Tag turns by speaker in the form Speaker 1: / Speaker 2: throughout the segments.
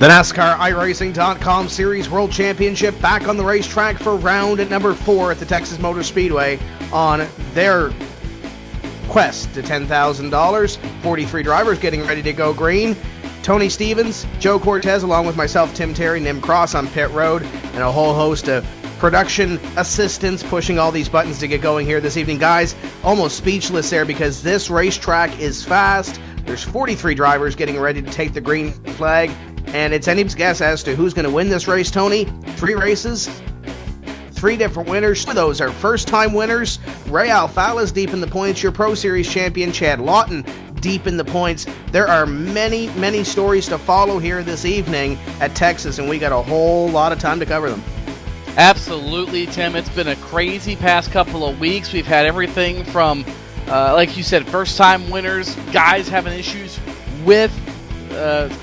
Speaker 1: The NASCAR iRacing.com Series World Championship back on the racetrack for round at number 4 at the Texas Motor Speedway on their quest to $10,000. 43 drivers getting ready to go green. Tony Stevens, Joe Cortez, along with myself, Tim Terry, Nim Cross on pit road, and a whole host of production assistants pushing all these buttons to get going here this evening. Guys, almost speechless there because this racetrack is fast. There's 43 drivers getting ready to take the green flag. And it's anybody's guess as to who's going to win this race, Tony. 3 races, 3 different winners. 2 of those are first-time winners. Ray Alfala's deep in the points. Your Pro Series champion, Chad Lawton, deep in the points. There are many, many stories to follow here this evening at Texas, and we got a whole lot of time to cover them.
Speaker 2: Absolutely, Tim. It's been a crazy past couple of weeks. We've had everything from, like you said, first-time winners, guys having issues with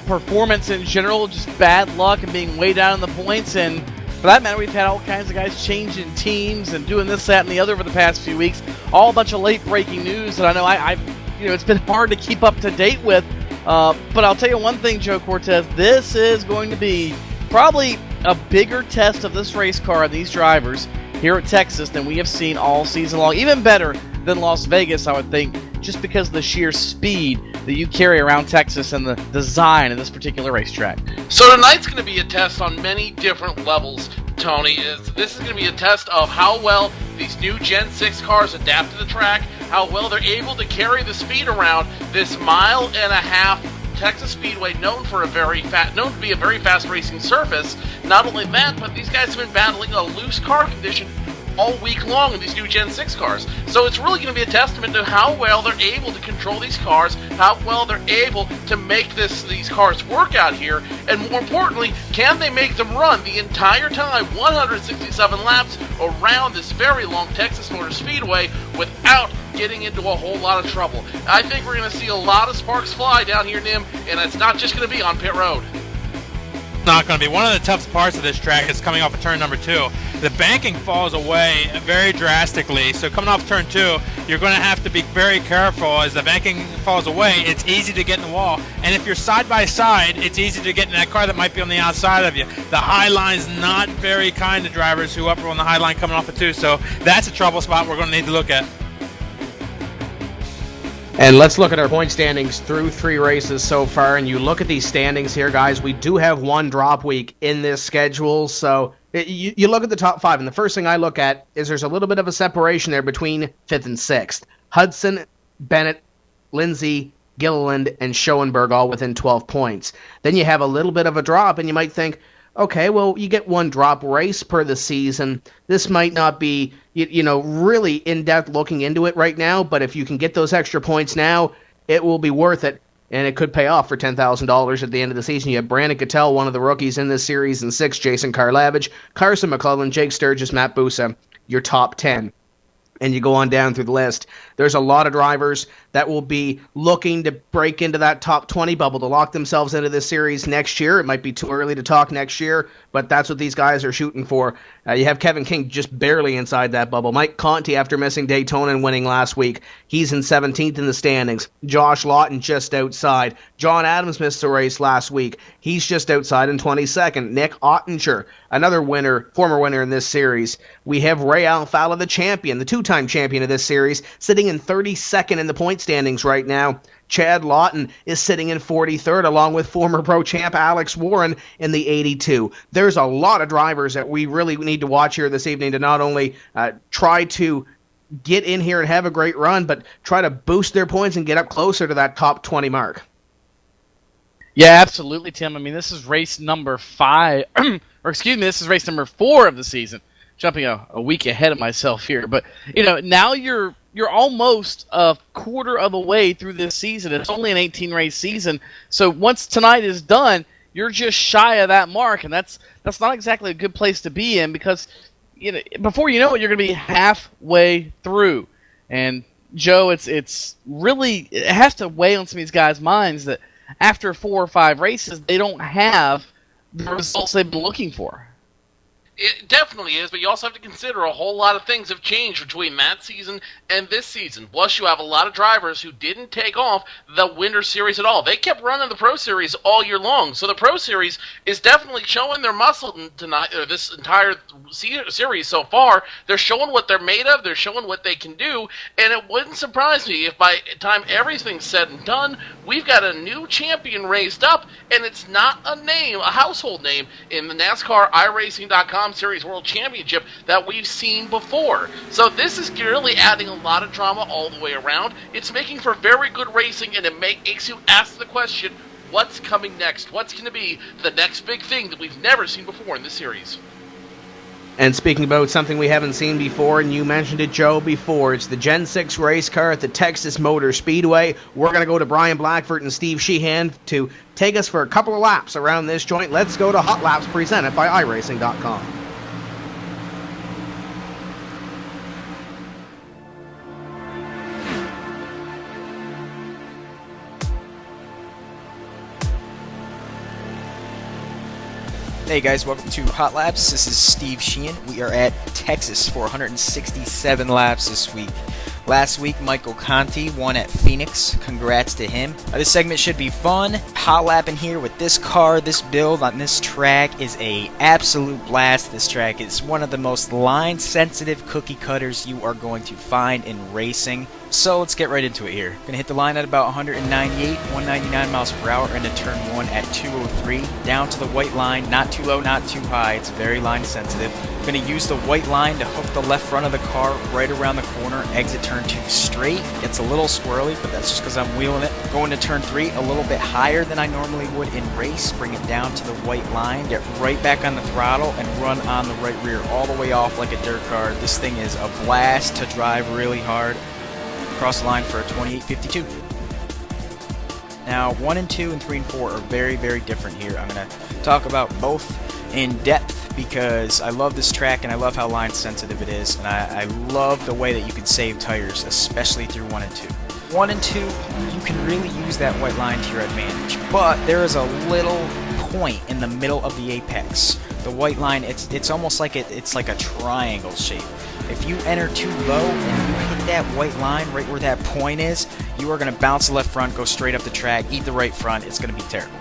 Speaker 2: performance in general, just bad luck and being way down in the points, and for that matter, we've had all kinds of guys changing teams and doing this, that, and the other over the past few weeks. All a bunch of late-breaking news that I know I've it's been hard to keep up to date with. But I'll tell you one thing, Joe Cortez, this is going to be probably a bigger test of this race car and these drivers here at Texas than we have seen all season long. Even better than Las Vegas, I would think, just because of the sheer speed that you carry around Texas and the design of this particular racetrack.
Speaker 3: So tonight's going to be a test on many different levels, Tony. This is going to be a test of how well these new Gen 6 cars adapt to the track, how well they're able to carry the speed around this mile-and-a-half Texas Speedway, known to be a very fast racing surface. Not only that, but these guys have been battling a loose car condition all week long in these new Gen 6 cars. So it's really going to be a testament to how well they're able to control these cars, how well they're able to make these cars work out here, and more importantly, can they make them run the entire time, 167 laps around this very long Texas Motor Speedway without getting into a whole lot of trouble. I think we're going to see a lot of sparks fly down here, Nim, and it's not just going to be on pit road.
Speaker 4: Not going to be. One of the toughest parts of this track is coming off of turn number 2. The banking falls away very drastically, so coming off turn 2, you're going to have to be very careful. As the banking falls away, it's easy to get in the wall, and if you're side by side, it's easy to get in that car that might be on the outside of you. The high line's not very kind to drivers who upper on the high line coming off of 2, so that's a trouble spot we're going to need to look at.
Speaker 1: And let's look at our point standings through 3 races so far. And you look at these standings here, guys. We do have one drop week in this schedule. So you look at the top 5. And the first thing I look at is there's a little bit of a separation there between 5th and 6th. Hudson, Bennett, Lindsay, Gilliland, and Schoenberg all within 12 points. Then you have a little bit of a drop. And you might think, okay, well, you get one drop race per the season. This might not be, really in-depth looking into it right now, but if you can get those extra points now, it will be worth it, and it could pay off for $10,000 at the end of the season. You have Brandon Cattell, one of the rookies in this series, and 6, Jason Karlavich, Carson McClellan, Jake Sturgis, Matt Busa, your top 10. And you go on down through the list. There's a lot of drivers that will be looking to break into that top 20 bubble to lock themselves into this series next year. It might be too early to talk next year, but that's what these guys are shooting for. You have Kevin King just barely inside that bubble. Mike Conti, after missing Daytona and winning last week, he's in 17th in the standings. Josh Lawton just outside. John Adams missed the race last week. He's just outside in 22nd. Nick Ottinger, another former winner in this series. We have Ray Alfala, the champion, the 2-time champion of this series, sitting in 32nd in the point standings right now. Chad Lawton is sitting in 43rd, along with former pro champ Alex Warren in the 82. There's a lot of drivers that we really need to watch here this evening to not only try to get in here and have a great run, but try to boost their points and get up closer to that top 20 mark.
Speaker 2: Yeah, absolutely, Tim. I mean, this is race number 5, this is race number 4 of the season. Jumping a week ahead of myself here, but now you're almost a quarter of the way through this season. It's only an 18-race season, so once tonight is done, you're just shy of that mark, and that's not exactly a good place to be in because before you know it, you're going to be halfway through. And Joe, it's really, it has to weigh on some of these guys' minds that after 4 or 5 races, they don't have the results they've been looking for.
Speaker 3: It definitely is, but you also have to consider a whole lot of things have changed between that season and this season. Plus, you have a lot of drivers who didn't take off the Winter Series at all. They kept running the Pro Series all year long, so the Pro Series is definitely showing their muscle tonight. This entire series so far, they're showing what they're made of. They're showing what they can do, and it wouldn't surprise me if by the time everything's said and done, we've got a new champion raised up, and it's not a household name in the NASCAR iRacing.com Series World Championship that we've seen before. So this is really adding a lot of drama all the way around. It's making for very good racing, and it makes you ask the question, what's coming next? What's going to be the next big thing that we've never seen before in this series?
Speaker 1: And speaking about something we haven't seen before, and you mentioned it, Joe, before, it's the Gen 6 race car at the Texas Motor Speedway. We're going to go to Brian Blackford and Steve Sheehan to take us for a couple of laps around this joint. Let's go to Hot Laps presented by iRacing.com.
Speaker 5: Hey guys, welcome to Hot Laps. This is Steve Sheehan. We are at Texas for 167 laps this week. Last week, Michael Conti won at Phoenix. Congrats to him. This segment should be fun. Hot lapping here with this car, this build on this track is a absolute blast. This track is one of the most line-sensitive cookie cutters you are going to find in racing. So let's get right into it here. Gonna hit the line at about 198, 199 miles per hour into turn 1 at 203. Down to the white line, not too low, not too high. It's very line sensitive. Gonna use the white line to hook the left front of the car right around the corner, exit turn 2 straight. It's a little squirrely, but that's just because I'm wheeling it. Going to turn 3 a little bit higher than I normally would in race. Bring it down to the white line, get right back on the throttle, and run on the right rear all the way off like a dirt car. This thing is a blast to drive really hard. Cross the line for a 28.52. Now 1 and 2 and 3 and 4 are very, very different here. I'm going to talk about both in depth because I love this track and I love how line sensitive it is, and I love the way that you can save tires, especially through 1 and 2. 1 and 2, you can really use that white line to your advantage, but there is a little point in the middle of the apex. The white line, it's almost like it's like a triangle shape. If you enter too low and you hit that white line right where that point is, you are going to bounce the left front, go straight up the track, eat the right front. It's going to be terrible.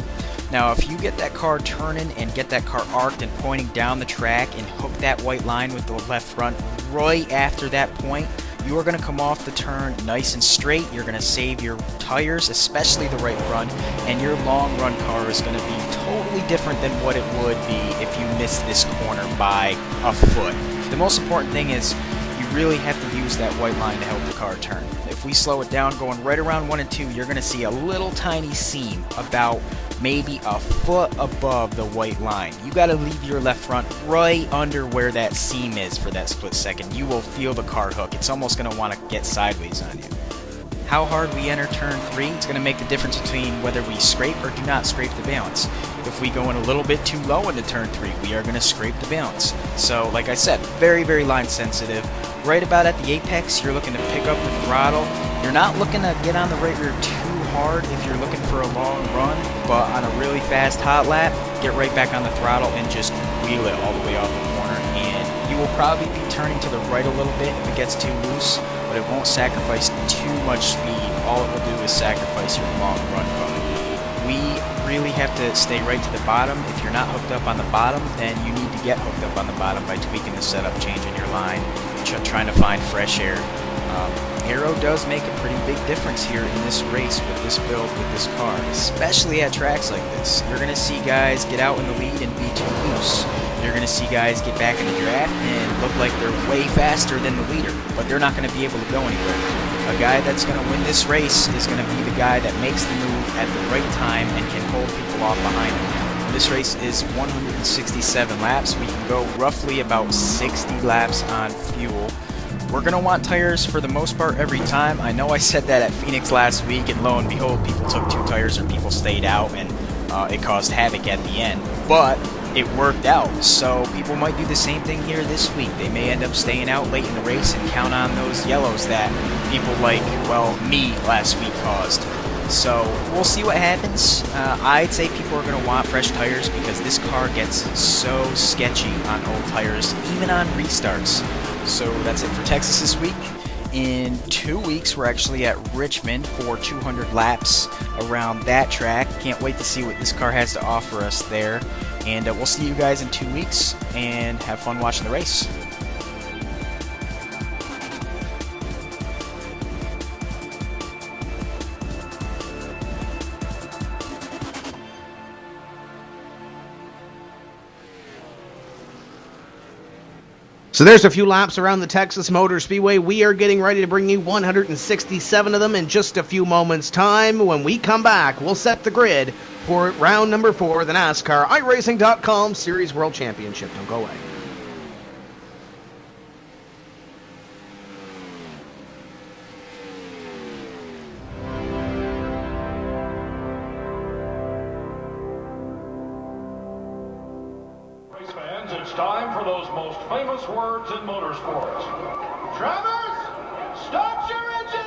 Speaker 5: Now, if you get that car turning and get that car arced and pointing down the track and hook that white line with the left front right after that point, you are going to come off the turn nice and straight. You're going to save your tires, especially the right front, and your long run car is going to be totally different than what it would be if you missed this corner by a foot. The most important thing is you really have to use that white line to help the car turn. If we slow it down going right around 1 and 2, you're going to see a little tiny seam about maybe a foot above the white line. You got to leave your left front right under where that seam is for that split second. You will feel the car hook. It's almost going to want to get sideways on you. How hard we enter turn 3 is going to make the difference between whether we scrape or do not scrape the balance. If we go in a little bit too low into turn 3, we are going to scrape the balance. So, like I said, very, very line sensitive. Right about at the apex, you're looking to pick up the throttle. You're not looking to get on the right rear too hard if you're looking for a long run, but on a really fast hot lap, get right back on the throttle and just wheel it all the way off the corner. And you will probably be turning to the right a little bit if it gets too loose, but it won't sacrifice too much speed. All it will do is sacrifice your long run car. We really have to stay right to the bottom. If you're not hooked up on the bottom, then you need to get hooked up on the bottom by tweaking the setup, changing your line, trying to find fresh air. Aero does make a pretty big difference here in this race with this build, with this car, especially at tracks like this. You're going to see guys get out in the lead and be too loose. You're going to see guys get back in the draft and look like they're way faster than the leader, but they're not going to be able to go anywhere. A guy that's going to win this race is going to be the guy that makes the move at the right time and can hold people off behind him. This race is 167 laps. We can go roughly about 60 laps on fuel. We're going to want tires for the most part every time. I know I said that at Phoenix last week, and lo and behold, people took 2 tires or people stayed out, and it caused havoc at the end. But it worked out, so people might do the same thing here this week. They may end up staying out late in the race and count on those yellows that people like, well, me last week caused. So we'll see what happens. I'd say people are going to want fresh tires because this car gets so sketchy on old tires, even on restarts. So that's it for Texas this week. In 2 weeks, we're actually at Richmond for 200 laps around that track. Can't wait to see what this car has to offer us there. And we'll see you guys in 2 weeks, and have fun watching the race.
Speaker 1: So there's a few laps around the Texas Motor Speedway. We are getting ready to bring you 167 of them in just a few moments' time. When we come back, we'll set the grid for round number 4 of the NASCAR iRacing.com Series World Championship. Don't go away.
Speaker 6: Fans, it's time for those most famous words in motorsports. Drivers, start your engines!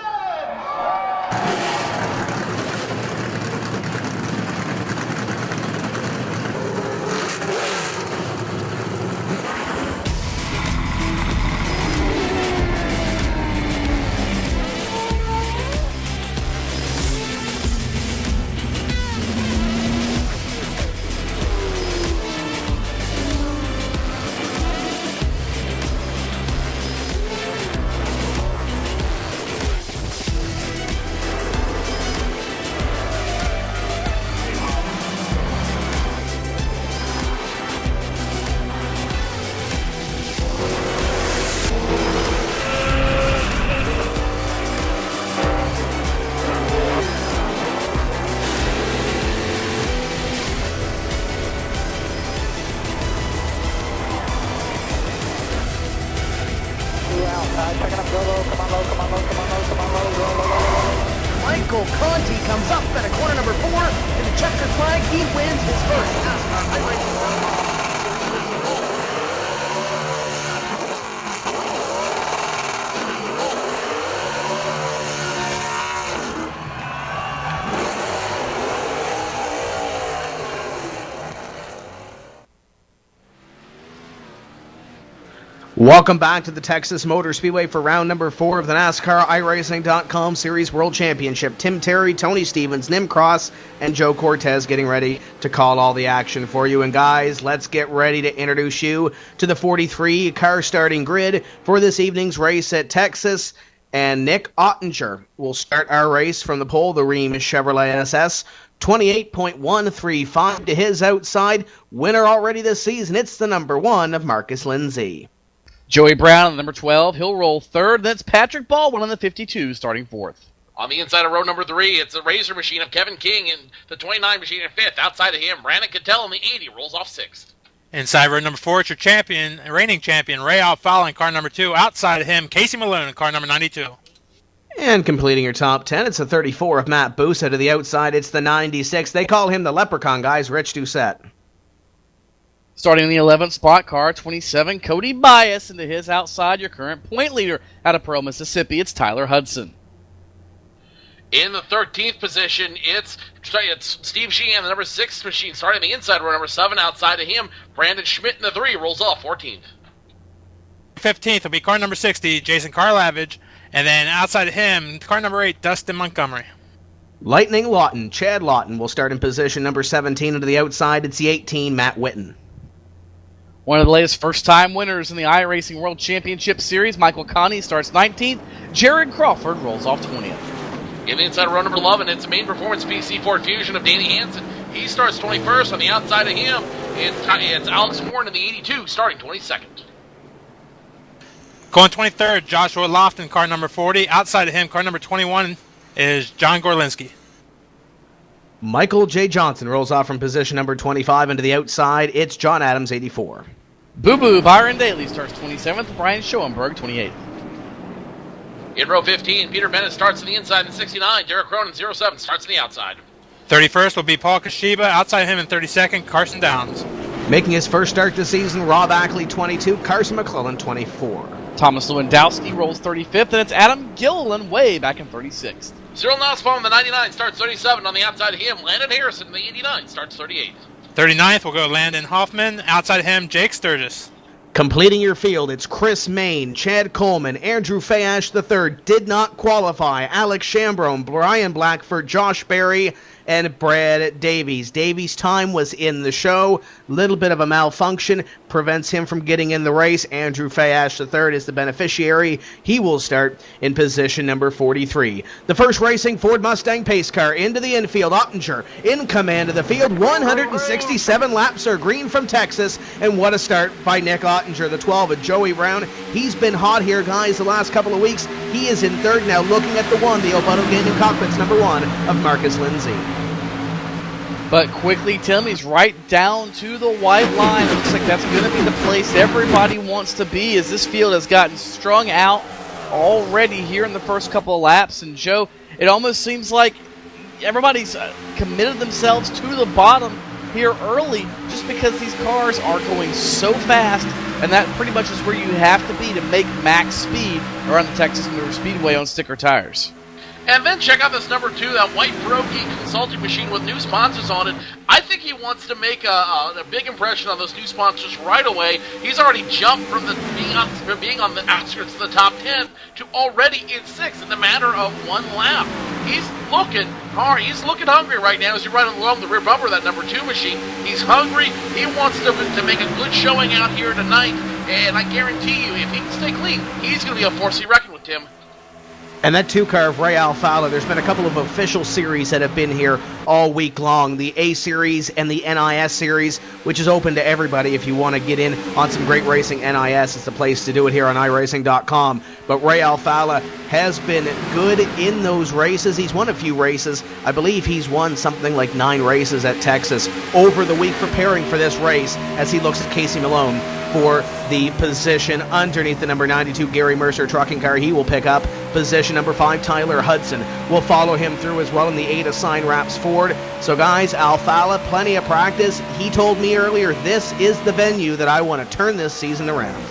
Speaker 1: Michael Conti comes up at a corner number 4 to the checkered flag. He wins his first NASCAR iRacing. Welcome back to the Texas Motor Speedway for round number 4 of the NASCAR iRacing.com Series World Championship. Tim Terry, Tony Stevens, Nim Cross, and Joe Cortez getting ready to call all the action for you. And guys, let's get ready to introduce you to the 43 car starting grid for this evening's race at Texas. And Nick Ottinger will start our race from the pole, the Rheem Chevrolet SS. 28.135 to his outside. Winner already this season. It's the number 1 of Marcus Lindsay.
Speaker 2: Joey Brown on number 12. He'll roll third. Then it's Patrick Baldwin on the 52, starting fourth.
Speaker 3: On the inside of row number 3, it's the Razor machine of Kevin King and the 29 machine in 5th. Outside of him, Brandon Cattell in the 80 rolls off 6th.
Speaker 4: Inside row number 4, it's your champion, reigning champion, Ray Alfala in car number 2. Outside of him, Casey Malone in car number 92.
Speaker 1: And completing your top 10, it's the 34 of Matt Busa. To the outside, it's the 96. They call him the Leprechaun, guys, Rich Doucette.
Speaker 2: Starting in the 11th spot, car 27, Cody Bias into his outside, your current point leader out of Pearl, Mississippi. It's Tyler Hudson.
Speaker 3: In the 13th position, it's Steve Sheehan, the number 6 machine, starting the inside row number 7. Outside of him, Brandon Schmidt in the 3 rolls off 14th.
Speaker 4: 15th will be car number 60, Jason Karlavage. And then outside of him, car number 8, Dustin Montgomery.
Speaker 1: Lightning Lawton, Chad Lawton, will start in position number 17. And to the outside, it's the 18, Matt Witten.
Speaker 2: One of the latest first-time winners in the iRacing World Championship Series, Michael Conti, starts 19th. Jared Crawford rolls off 20th.
Speaker 3: In the inside of row number 11, it's the main performance PC Ford Fusion of Danny Hansen. He starts 21st. On the outside of him, it's Alex Warren in the 82, starting 22nd.
Speaker 4: Going 23rd, Joshua Lofton, car number 40. Outside of him, car number 21 is John Gorlinski.
Speaker 1: Michael J. Johnson rolls off from position number 25. And to the outside, it's John Adams, 84.
Speaker 2: Boo Boo Byron Daly starts 27th. Brian Schoenberg, 28th.
Speaker 3: In row 15, Peter Bennett starts on the inside in 69. Derek Cronin, 07, starts on the outside.
Speaker 4: 31st will be Paul Kashiba. Outside of him in 32nd, Carson Downs.
Speaker 1: Making his first start this season, Rob Ackley, 22. Carson McClellan, 24.
Speaker 2: Thomas Lewandowski rolls 35th, and it's Adam Gilliland way back in 36th.
Speaker 3: Cyril Nussbaum in the 99 starts 37. On the outside of him, Landon Harrison in the 89 starts 38.
Speaker 4: 39th will go Landon Hoffman. Outside of him, Jake Sturgis.
Speaker 1: Completing your field, it's Chris Main, Chad Coleman, Andrew Fayash III did not qualify, Alex Shambrone, Brian Blackford, Josh Berry, and Brad Davies. Davies' time was in the show. Little bit of a malfunction prevents him from getting in the race. Andrew Fayash III is the beneficiary. He will start in position number 43. The first racing Ford Mustang pace car into the infield. Ottinger in command of the field. 167 laps are green from Texas. And what a start by Nick Ottinger, the 12 of Joey Brown. He's been hot here, guys, the last couple of weeks. He is in third now, looking at the one, the Obono Gaming Cockpits number 1 of Marcus Lindsay.
Speaker 2: But quickly, Tim, he's right down to the white line. It looks like that's going to be the place everybody wants to be, as this field has gotten strung out already here in the first couple of laps. And Joe, it almost seems like everybody's committed themselves to the bottom here early just because these cars are going so fast, and that pretty much is where you have to be to make max speed around the Texas Motor Speedway on sticker tires.
Speaker 3: And then check out this number 2, that white Pierogi consulting machine with new sponsors on it. I think he wants to make a big impression on those new sponsors right away. He's already jumped from being on the outskirts of the top 10 to already in 6th in the matter of 1 lap. He's looking hard. He's looking hungry right now as he rides along the rear bumper of that number 2 machine. He's hungry. He wants to make a good showing out here tonight. And I guarantee you, if he can stay clean, he's going to be a force to be reckoned with, Tim.
Speaker 1: And that 2-car of Ray Alfala, there's been a couple of official series that have been here all week long. The A Series and the NIS Series, which is open to everybody if you want to get in on some great racing. NIS is the place to do it here on iRacing.com. But Ray Alfala has been good in those races. He's won a few races. I believe he's won something like 9 races at Texas over the week preparing for this race as he looks at Casey Malone for the position underneath the number 92 Gary Mercer trucking car. He will pick up position number 5. Tyler Hudson will follow him through as well in the 8 assigned wraps Ford. So guys, Alfala, plenty of practice. He told me earlier, this is the venue that I want to turn this season around.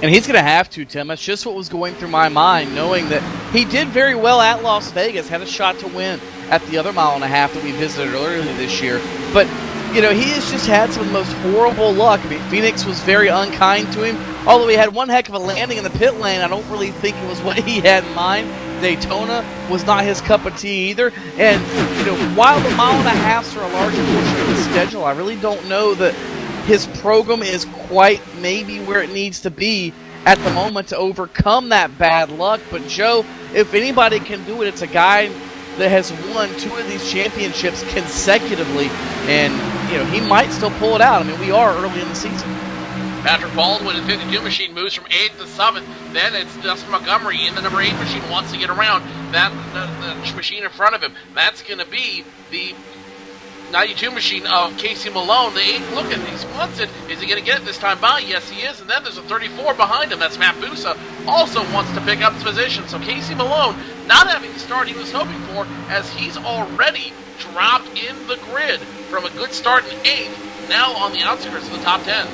Speaker 2: And he's going to have to, Tim. That's just what was going through my mind, knowing that he did very well at Las Vegas, had a shot to win at the other mile and a half that we visited earlier this year. But you know, he has just had some of the most horrible luck. I mean, Phoenix was very unkind to him, although he had one heck of a landing in the pit lane. I don't really think it was what he had in mind. Daytona was not his cup of tea either. And, you know, while the mile and a halfs are a larger portion of the schedule, I really don't know that his program is quite maybe where it needs to be at the moment to overcome that bad luck. But, Joe, if anybody can do it, it's a guy that has won 2 of these championships consecutively, and you know he might still pull it out. I mean, we are early in the season.
Speaker 3: Patrick Baldwin in 52 machine moves from 8th to 7th. Then it's Dustin Montgomery in the number 8 machine, wants to get around that the machine in front of him. That's going to be the 92 machine of Casey Malone. The 8th looking, he wants it. Is he going to get it this time by? Yes, he is. And then there's a 34 behind him. That's Matt Busa. Also wants to pick up his position. So Casey Malone not having the start he was hoping for, as he's already dropped in the grid from a good start in 8th, now on the outskirts of the top 10.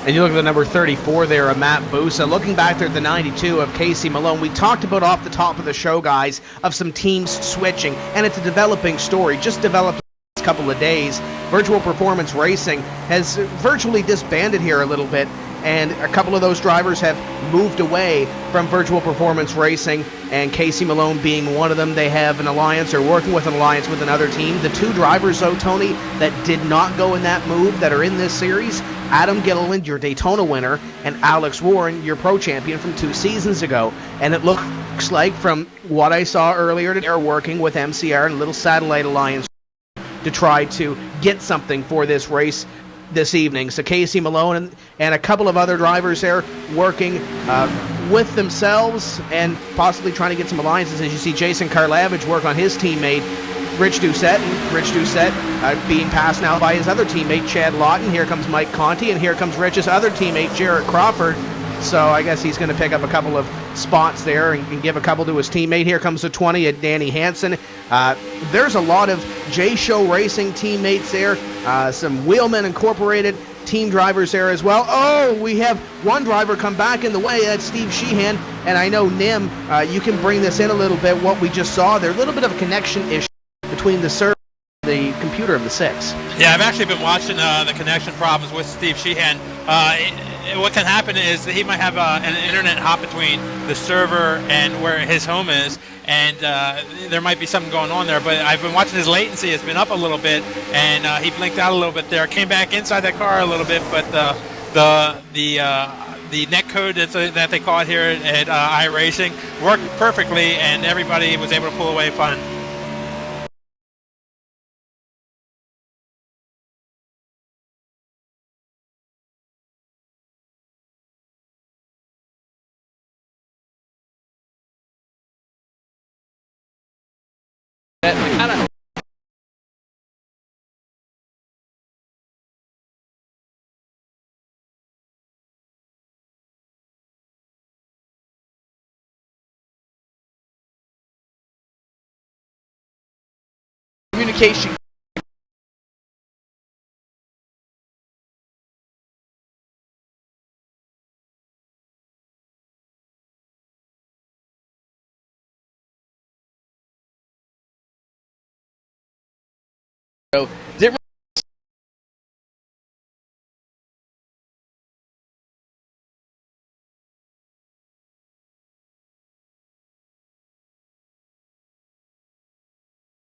Speaker 1: And you look at the number 34 there of Matt Busa. Looking back there at the 92 of Casey Malone, we talked about off the top of the show, guys, of some teams switching, and it's a developing story. Just developed a couple of days. Virtual Performance Racing has virtually disbanded here a little bit, and a couple of those drivers have moved away from Virtual Performance Racing, and Casey Malone being one of them. They have an alliance, or working with an alliance with another team. The 2 drivers, though, Tony, that did not go in that move that are in this series, Adam Gilliland, your Daytona winner, and Alex Warren, your pro champion from 2 seasons ago. And it looks like, from what I saw earlier, they're working with MCR and a little satellite alliance to try to get something for this race this evening. So Casey Malone and a couple of other drivers there working with themselves and possibly trying to get some alliances. As you see Jason Karlavich work on his teammate Rich Doucette, and Rich Doucette being passed now by his other teammate Chad Lawton. Here comes Mike Conti, and here comes Rich's other teammate Jarrett Crawford. So I guess he's going to pick up a couple of spots there and give a couple to his teammate. Here comes the 20 at Danny Hansen. There's a lot of J-Show Racing teammates there. Some Wheelman Incorporated team drivers there as well. Oh, we have one driver come back in the way. That's Steve Sheehan. And I know, Nim, you can bring this in a little bit. What we just saw there, a little bit of a connection issue between the server and the computer of the 6.
Speaker 4: Yeah, I've actually been watching the connection problems with Steve Sheehan. What can happen is that he might have an internet hop between the server and where his home is, and there might be something going on there. But I've been watching his latency; it's been up a little bit, and he blinked out a little bit there. Came back inside that car a little bit, but the net code that they call it here at iRacing worked perfectly, and everybody was able to pull away fun.
Speaker 2: Communication. Didn't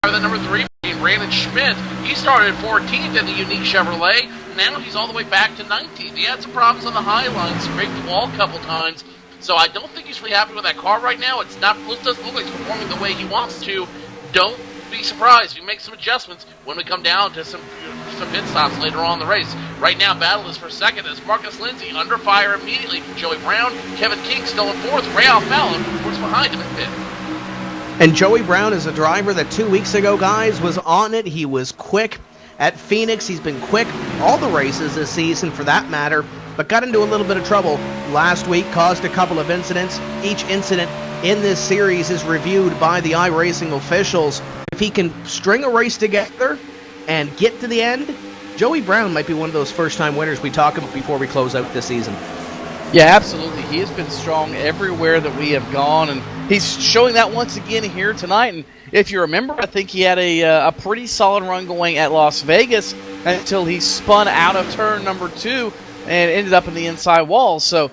Speaker 3: The number 3, Brandon Schmidt, he started 14th in the unique Chevrolet. Now he's all the way back to 19th. He had some problems on the high line, scraped the wall a couple times. So I don't think he's really happy with that car right now. It doesn't look like it's performing the way he wants to. Don't be surprised if he makes some adjustments when we come down to some pit stops later on in the race. Right now, battle is for second as Marcus Lindsay under fire immediately from Joey Brown. Kevin King still in fourth. Ray Alfallo, of course, behind him in fifth.
Speaker 1: And Joey Brown is a driver that 2 weeks ago, guys, was on it. He was quick at Phoenix. He's been quick all the races this season, for that matter, but got into a little bit of trouble last week, caused a couple of incidents. Each incident in this series is reviewed by the iRacing officials. If he can string a race together and get to the end, Joey Brown might be one of those first-time winners we talk about before we close out this season.
Speaker 2: Yeah, absolutely. He has been strong everywhere that we have gone, and he's showing that once again here tonight. And if you remember, I think he had a pretty solid run going at Las Vegas until he spun out of turn number 2 and ended up in the inside wall. So,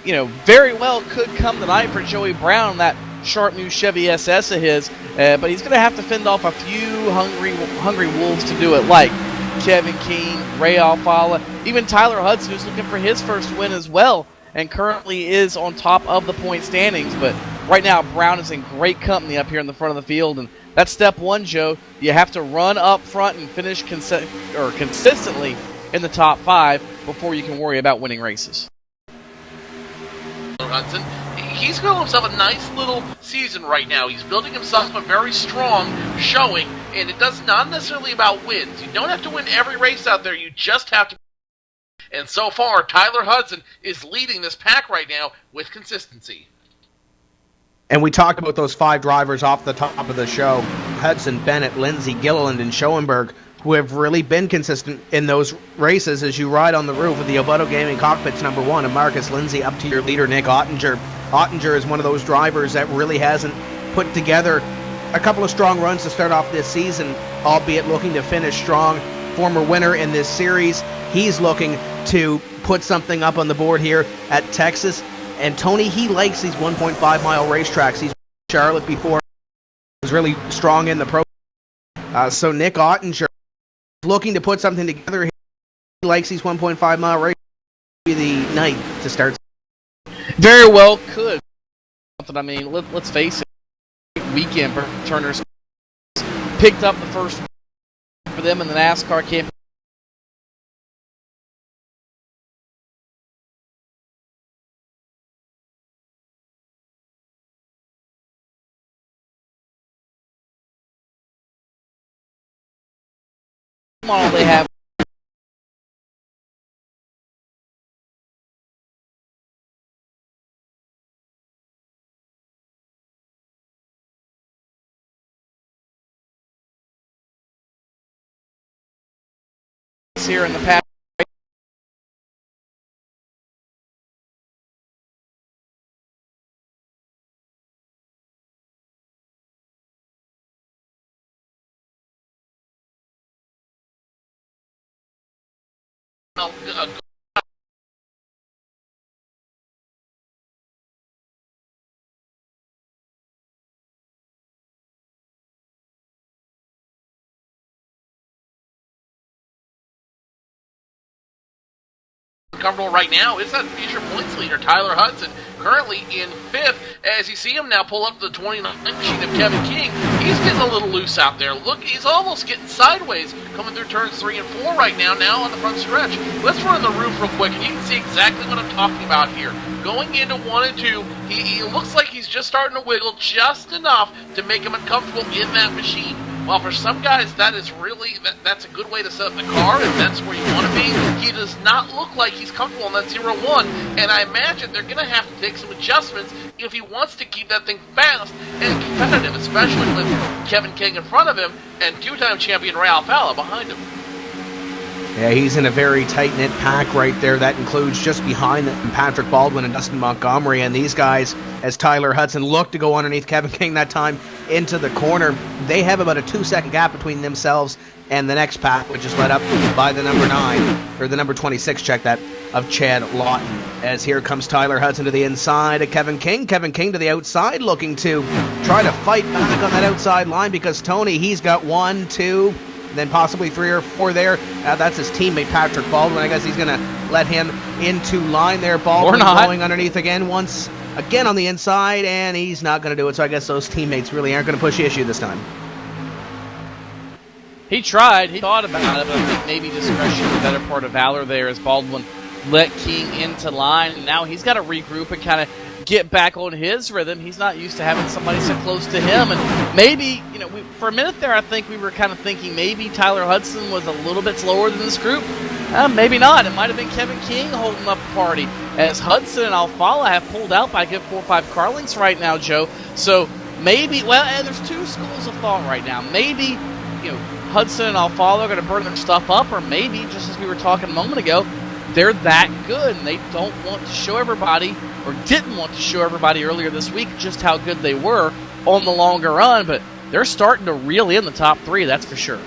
Speaker 2: very well could come tonight for Joey Brown, that sharp new Chevy SS of his. But he's going to have to fend off a few hungry wolves to do it, like Kevin King, Ray Alfallo, even Tyler Hudson, who's looking for his first win as well, and currently is on top of the point standings. But right now, Brown is in great company up here in the front of the field, and that's step one, Joe. You have to run up front and finish consistently in the top 5 before you can worry about winning races.
Speaker 3: Hudson, he's building himself a nice little season right now. He's building himself a very strong showing, and it does not necessarily about wins. You don't have to win every race out there. You just have to. And so far, Tyler Hudson is leading this pack right now with consistency.
Speaker 1: And we talked about those 5 drivers off the top of the show: Hudson, Bennett, Lindsay, Gilliland, and Schoenberg, who have really been consistent in those races as you ride on the roof of the Oboto Gaming Cockpits number 1, and Marcus Lindsay up to your leader, Nick Ottinger. Ottinger is one of those drivers that really hasn't put together a couple of strong runs to start off this season, albeit looking to finish strong. Former winner in this series. He's looking to put something up on the board here at Texas. And Tony, he likes these 1.5-mile racetracks. He's Charlotte before. He was really strong in the pro. So Nick Ottinger looking to put something together. He likes these 1.5-mile races. The night to start.
Speaker 2: Very well could. I mean, let's face it. Weekend for Turner's picked up the first for them in the NASCAR campaign. They have here in the past.
Speaker 3: comfortable right now is that future points leader, Tyler Hudson, currently in 5th. As you see him now pull up the 29 machine of Kevin King, he's getting a little loose out there. Look, he's almost getting sideways coming through turns 3 and 4 right now on the front stretch. Let's run the roof real quick, and you can see exactly what I'm talking about here. Going into 1 and 2, he looks like he's just starting to wiggle just enough to make him uncomfortable in that machine. Well, for some guys, that is really, that's a good way to set up the car, and that's where you want to be. He does not look like he's comfortable in that 0-1, and I imagine they're going to have to take some adjustments if he wants to keep that thing fast and competitive, especially with Kevin King in front of him and 2-time champion Ray Alfala behind him.
Speaker 1: Yeah, he's in a very tight-knit pack right there. That includes just behind them Patrick Baldwin and Dustin Montgomery. And these guys, as Tyler Hudson looked to go underneath Kevin King that time into the corner, they have about a 2-second gap between themselves and the next pack, which is led up by the number 9, or the number 26, check that, of Chad Lawton. As here comes Tyler Hudson to the inside of Kevin King. Kevin King to the outside, looking to try to fight back on that outside line because Tony, he's got 1, 2... then possibly 3 or 4 there. That's his teammate Patrick Baldwin. I guess he's going to let him into line there. Baldwin going underneath again once again on the inside, and he's not going to do it. So I guess those teammates really aren't going to push the issue this time.
Speaker 2: He tried. He thought about it, but I think maybe discretion is the better part of valor there as Baldwin let King into line. And now he's got to regroup and kind of get back on his rhythm. He's not used to having somebody so close to him, and maybe, for a minute there, I think we were kind of thinking maybe Tyler Hudson was a little bit slower than this group. Maybe not. It might have been Kevin King holding up the party, as Hudson and Alfala have pulled out by a good 4 or 5 car lengths right now, Joe. So maybe, and there's 2 schools of thought right now. Maybe, Hudson and Alfala are going to burn their stuff up, or maybe, just as we were talking a moment ago, they're that good, and they don't want to show everybody, or didn't want to show everybody earlier this week, just how good they were on the longer run, but they're starting to reel in the top 3, that's for sure.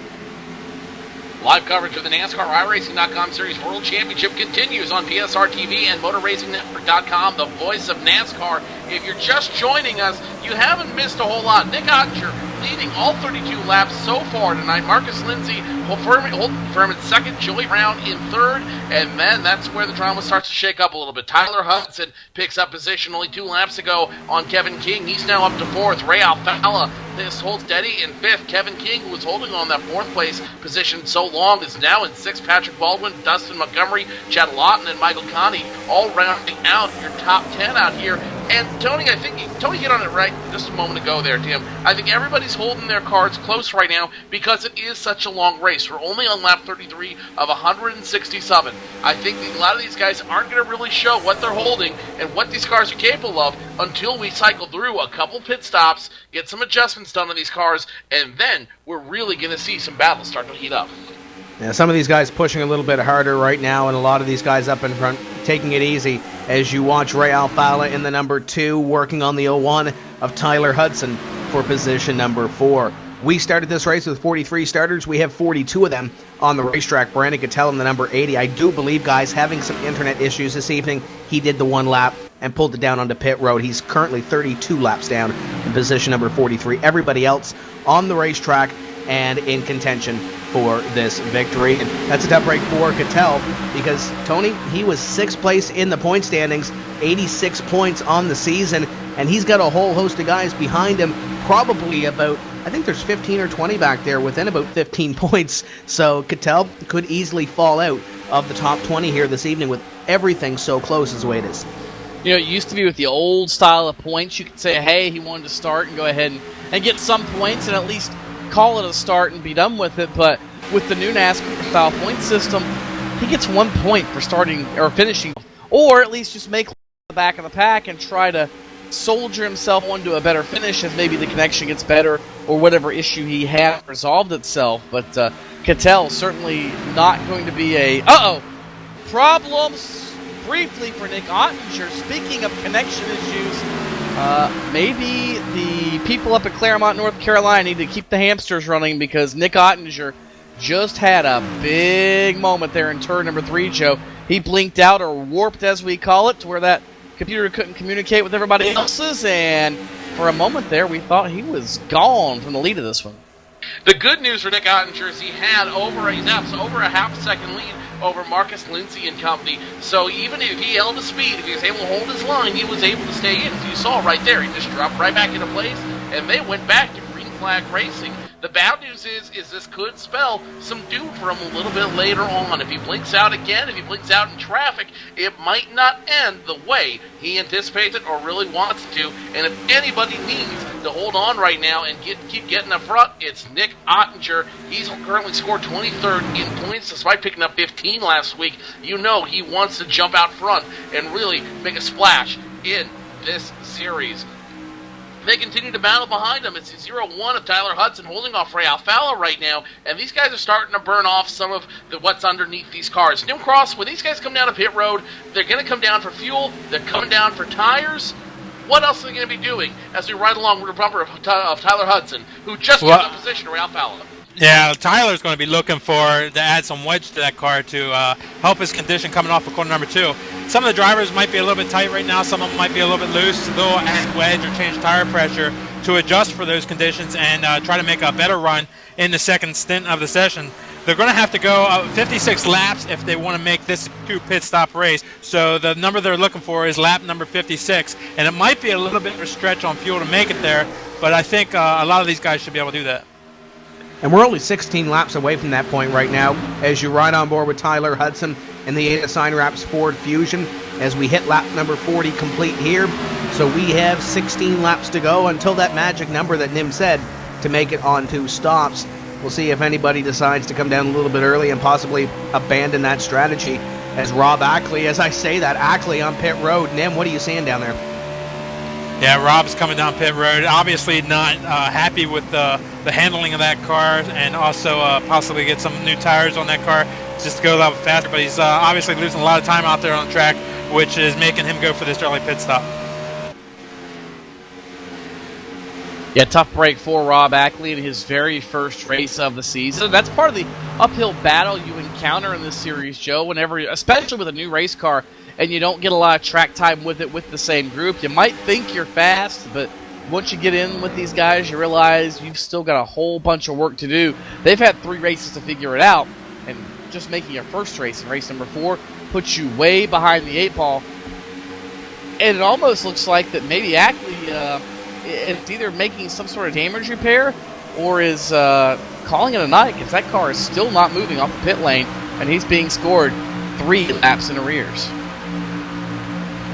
Speaker 3: Live coverage of the NASCAR iRacing.com Series World Championship continues on PSR TV and MotorRacingNetwork.com, the voice of NASCAR. If you're just joining us, you haven't missed a whole lot. Nick Ottinger leading all 32 laps so far tonight. Marcus Lindsay holding firm in second. Joey Brown in third. And then that's where the drama starts to shake up a little bit. Tyler Hudson picks up position only 2 laps ago on Kevin King. He's now up to 4th. Ray Alfala this holds steady in 5th. Kevin King, who was holding on that 4th place position so long, is now in 6th. Patrick Baldwin, Dustin Montgomery, Chad Lawton, and Michael Conti all rounding out your top 10 out here. And Tony, I think Tony hit on it right just a moment ago there, Tim. I think everybody's holding their cards close right now because it is such a long race. We're only on lap 33 of 167. I think a lot of these guys aren't going to really show what they're holding and what these cars are capable of until we cycle through a couple pit stops, get some adjustments done on these cars, and then we're really going to see some battles start to heat up.
Speaker 1: Yeah, some of these guys pushing a little bit harder right now, and a lot of these guys up in front taking it easy as you watch Ray Alfala in the number 2 working on the 01 of Tyler Hudson for position number 4. We started this race with 43 starters. We have 42 of them on the racetrack. Brandon Cattell in the number 80. I do believe, guys, having some internet issues this evening. He did the 1 lap and pulled it down onto pit road. He's currently 32 laps down in position number 43. Everybody else on the racetrack and in contention for this victory. And that's a tough break for Cattell because, Tony, he was 6th place in the point standings, 86 points on the season, and he's got a whole host of guys behind him, probably about, I think there's 15 or 20 back there within about 15 points. So Cattell could easily fall out of the top 20 here this evening with everything so close as the way it is.
Speaker 2: It used to be with the old style of points, you could say, hey, he wanted to start and go ahead and get some points and at least call it a start and be done with it. But with the new NASCAR style point system, he gets 1 point for starting or finishing, or at least just make the back of the pack and try to soldier himself onto a better finish as maybe the connection gets better or whatever issue he had resolved itself. But Cattell certainly not going to be a problems briefly for Nick Ottinger. Speaking of connection issues, maybe the people up at Claremont, North Carolina need to keep the hamsters running because Nick Ottinger just had a big moment there in turn number 3, Joe. He blinked out, or warped as we call it, to where that computer couldn't communicate with everybody else's, and for a moment there we thought he was gone from the lead of this one.
Speaker 3: The good news for Nick Ottinger is he's over a half-second lead over Marcus Lindsay and company. So even if he held his speed, if he was able to hold his line, he was able to stay in. As you saw right there, he just dropped right back into place, and they went back to green flag racing. The bad news is this could spell some doom for him a little bit later on. If he blinks out again, if he blinks out in traffic, it might not end the way he anticipates it or really wants to. And if anybody needs to hold on right now and keep getting up front, it's Nick Ottinger. He's currently scored 23rd in points despite picking up 15 last week. You know he wants to jump out front and really make a splash in this series. They continue to battle behind him. It's 0-1 of Tyler Hudson holding off Ray Alfalla right now, and these guys are starting to burn off some of what's underneath these cars. New Cross, when these guys come down to pit road, they're going to come down for fuel, they're coming down for tires. What else are they going to be doing as we ride along with the bumper of Tyler Hudson, who just gave up position to Ray Alfalla?
Speaker 4: Yeah, Tyler's going to be looking to add some wedge to that car to help his condition coming off of corner number 2. Some of the drivers might be a little bit tight right now. Some of them might be a little bit loose. They'll add wedge or change tire pressure to adjust for those conditions and try to make a better run in the second stint of the session. They're going to have to go 56 laps if they want to make this a 2 pit stop race. So the number they're looking for is lap number 56. And it might be a little bit of a stretch on fuel to make it there, but I think a lot of these guys should be able to do that.
Speaker 1: And we're only 16 laps away from that point right now as you ride on board with Tyler Hudson and the Ada Sign Wraps Ford Fusion as we hit lap number 40 complete here. So we have 16 laps to go until that magic number that Nim said to make it on 2 stops. We'll see if anybody decides to come down a little bit early and possibly abandon that strategy. As Rob Ackley, as I say that, Ackley on pit road. Nim, what are you seeing down there?
Speaker 4: Yeah, Rob's coming down pit road. Obviously not happy with the handling of that car, and also possibly get some new tires on that car just to go a little faster. But he's obviously losing a lot of time out there on the track, which is making him go for this early pit stop.
Speaker 2: Yeah, tough break for Rob Ackley in his very first race of the season. That's part of the uphill battle you encounter in this series, Joe, especially with a new race car, and you don't get a lot of track time with it with the same group. You might think you're fast, but once you get in with these guys, you realize you've still got a whole bunch of work to do. They've had 3 races to figure it out, and just making your first race in race number 4 puts you way behind the 8 ball. And it almost looks like that maybe Ackley it's either making some sort of damage repair or is calling it a night, because that car is still not moving off the pit lane, and he's being scored 3 laps in arrears.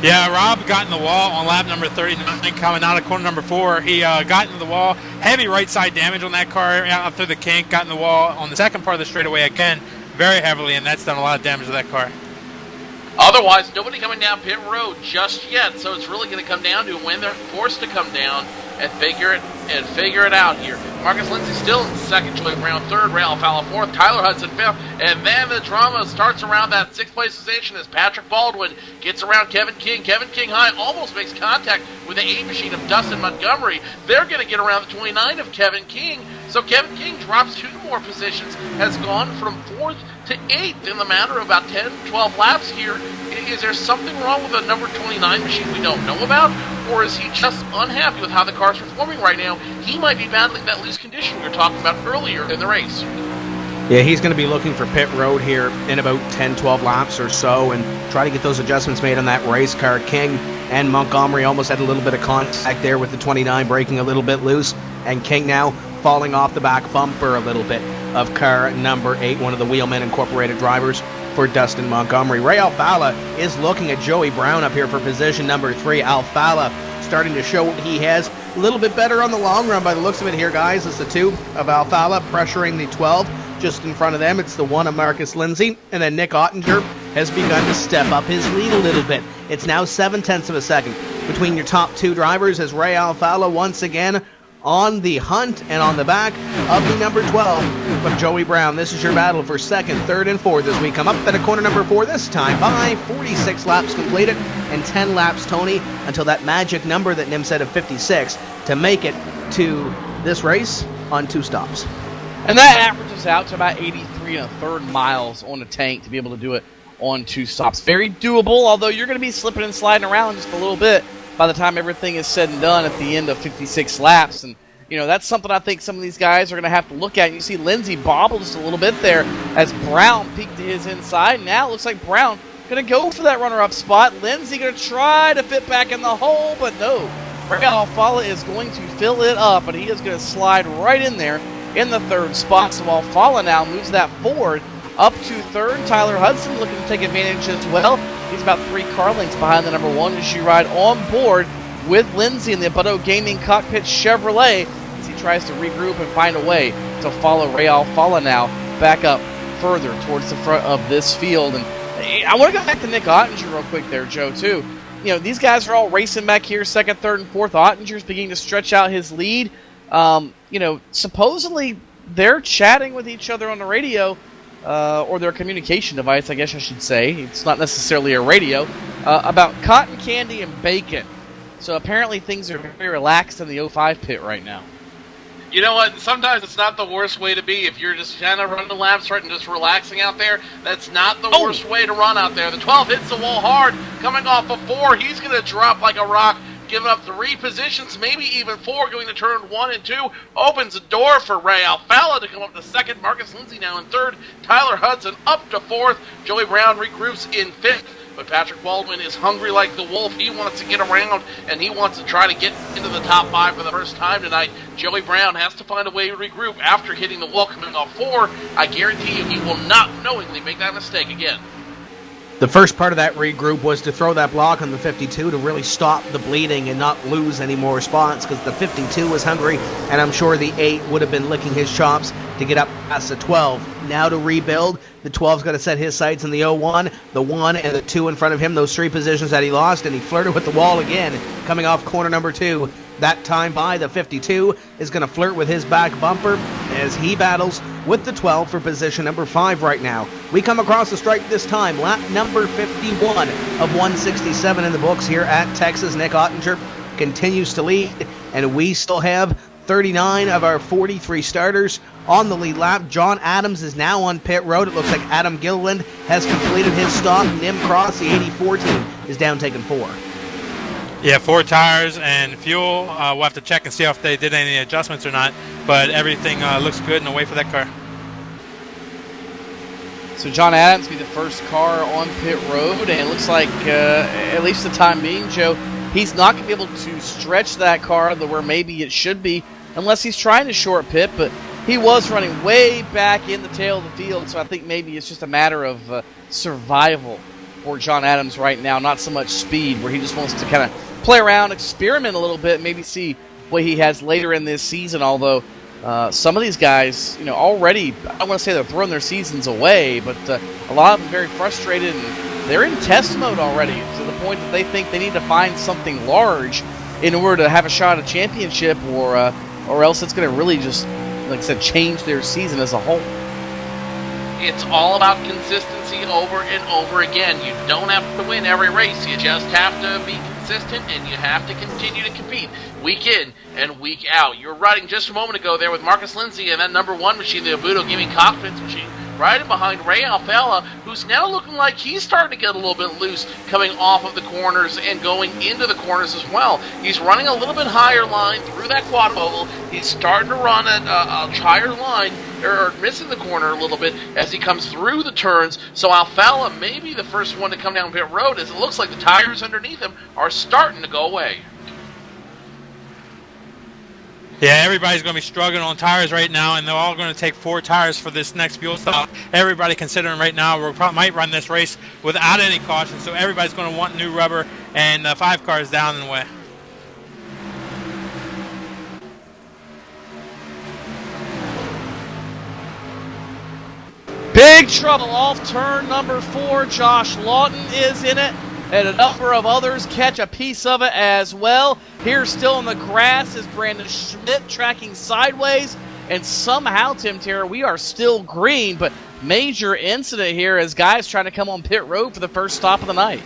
Speaker 4: Yeah, Rob got in the wall on lap number 39 coming out of corner number 4. He got into the wall. Heavy right side damage on that car out through the kink. Got in the wall on the second part of the straightaway again very heavily, and that's done a lot of damage to that car.
Speaker 3: Otherwise, nobody coming down pit road just yet, so it's really going to come down to when they're forced to come down and figure it out here. Marcus Lindsay still in second, Joey Brown third, Ray Alfalla fourth, Tyler Hudson fifth, and then the drama starts around that 6th place position as Patrick Baldwin gets around Kevin King. Kevin King high almost makes contact with the 8 machine of Dustin Montgomery. They're going to get around the 29 of Kevin King, so Kevin King drops 2 more positions, has gone from 4th to 8th in the matter of about 10, 12 laps here. Is there something wrong with the number 29 machine we don't know about? Or is he just unhappy with how the car's performing right now? He might be battling that loose condition we were talking about earlier in the race.
Speaker 1: Yeah, he's going to be looking for pit road here in about 10, 12 laps or so and try to get those adjustments made on that race car. King and Montgomery almost had a little bit of contact there with the 29 breaking a little bit loose, and King now falling off the back bumper a little bit of car number 8, one of the Wheelman Incorporated drivers for Dustin Montgomery. Ray Alfalla is looking at Joey Brown up here for position number 3. Alfalla starting to show what he has. A little bit better on the long run by the looks of it here, guys. It's the 2 of Alfalla pressuring the 12 just in front of them. It's the 1 of Marcus Lindsay, and then Nick Ottinger has begun to step up his lead a little bit. It's now 7/10 of a second between your top 2 drivers as Ray Alfalla once again on the hunt and on the back of the number 12 of Joey Brown. This is your battle for 2nd, 3rd, and 4th as we come up at a corner number 4 this time by 46 laps completed and 10 laps, Tony, until that magic number that Nim said of 56 to make it to this race on 2 stops.
Speaker 2: And that averages out to about 83 1/3 miles on a tank to be able to do it on 2 stops. Very doable, although you're going to be slipping and sliding around just a little bit by the time everything is said and done at the end of 56 laps. And, you know, that's something I think some of these guys are going to have to look at. You see Lindsey bobble just a little bit there as Brown peeked to his inside. Now it looks like Brown going to go for that runner-up spot. Lindsey going to try to fit back in the hole, but no. Ray Alfala is going to fill it up, and he is going to slide right in there in the 3rd spot. So Alfala now moves that forward up to 3rd. Tyler Hudson looking to take advantage as well. He's about 3 car lengths behind the number 1 as you ride on board with Lindsey in the Butto Gaming Cockpit Chevrolet as he tries to regroup and find a way to follow Ray Alfala now back up further towards the front of this field. And I want to go back to Nick Ottinger real quick there, Joe, too. You know, these guys are all racing back here, 2nd, 3rd, and 4th. Ottinger's beginning to stretch out his lead. You know, supposedly they're chatting with each other on the radio, or their communication device, I guess I should say. It's not necessarily a radio, about cotton candy and bacon. So apparently things are very relaxed in the 05 pit right now.
Speaker 3: You know what? Sometimes it's not the worst way to be. If you're just kind of running the laps right and just relaxing out there, that's not the worst way to run out there. The 12 hits the wall hard, coming off of 4. He's going to drop like a rock, giving up 3 positions, maybe even 4, going to turn 1 and 2. Opens the door for Ray Alfala to come up to 2nd. Marcus Lindsey now in 3rd. Tyler Hudson up to 4th. Joey Brown regroups in 5th. But Patrick Baldwin is hungry like the wolf. He wants to get around, and he wants to try to get into the top 5 for the first time tonight. Joey Brown has to find a way to regroup after hitting the wall coming off 4. I guarantee you he will not knowingly make that mistake again.
Speaker 1: The first part of that regroup was to throw that block on the 52 to really stop the bleeding and not lose any more spots, because the 52 was hungry, and I'm sure the 8 would have been licking his chops to get up past the 12. Now to rebuild, the 12's got to set his sights in the 01, the 1, and the 2 in front of him, those 3 positions that he lost, and he flirted with the wall again, coming off corner number 2. That time by the 52 is going to flirt with his back bumper as he battles with the 12 for position number 5 right now. We come across the stripe this time, lap number 51 of 167 in the books here at Texas. Nick Ottinger continues to lead, and we still have 39 of our 43 starters on the lead lap. John Adams is now on pit road. It looks like Adam Gilliland has completed his stop. Nim Cross, the 84 team, is down taking 4.
Speaker 4: Yeah, 4 tires and fuel. We'll have to check and see if they did any adjustments or not, but everything looks good and away for that car.
Speaker 2: So John Adams will be the first car on pit road, and it looks like, at least the time being, Joe, he's not going to be able to stretch that car to where maybe it should be unless he's trying to short pit, but he was running way back in the tail of the field, so I think maybe it's just a matter of survival for John Adams right now, not so much speed, where he just wants to kind of play around, experiment a little bit, maybe see what he has later in this season, although some of these guys, you know, already, I don't want to say they're throwing their seasons away, but a lot of them very frustrated, and they're in test mode already, to the point that they think they need to find something large in order to have a shot at a championship, or else it's going to really just, like I said, change their season as a whole.
Speaker 3: It's all about consistency over and over again. You don't have to win every race. You just have to be consistent, and you have to continue to compete week in and week out. You were riding just a moment ago there with Marcus Lindsey and that number 1 machine, the Butto Gaming Cockpits machine, riding behind Ray Alfala, who's now looking like he's starting to get a little bit loose coming off of the corners and going into the corners as well. He's running a little bit higher line through that quad oval. He's starting to run at a higher line, or missing the corner a little bit as he comes through the turns. So Alfala may be the first one to come down pit road, as it looks like the tires underneath him are starting to go away.
Speaker 4: Yeah, everybody's going to be struggling on tires right now, and they're all going to take 4 tires for this next fuel stop. Everybody considering right now we might run this race without any caution, so everybody's going to want new rubber, and 5 cars down in the way.
Speaker 2: Big trouble off turn number 4. Josh Lawton is in it, and a number of others catch a piece of it as well. Here still in the grass is Brandon Schmidt tracking sideways, and somehow, Tim Terra, we are still green, but major incident here as guys trying to come on pit road for the first stop of the night.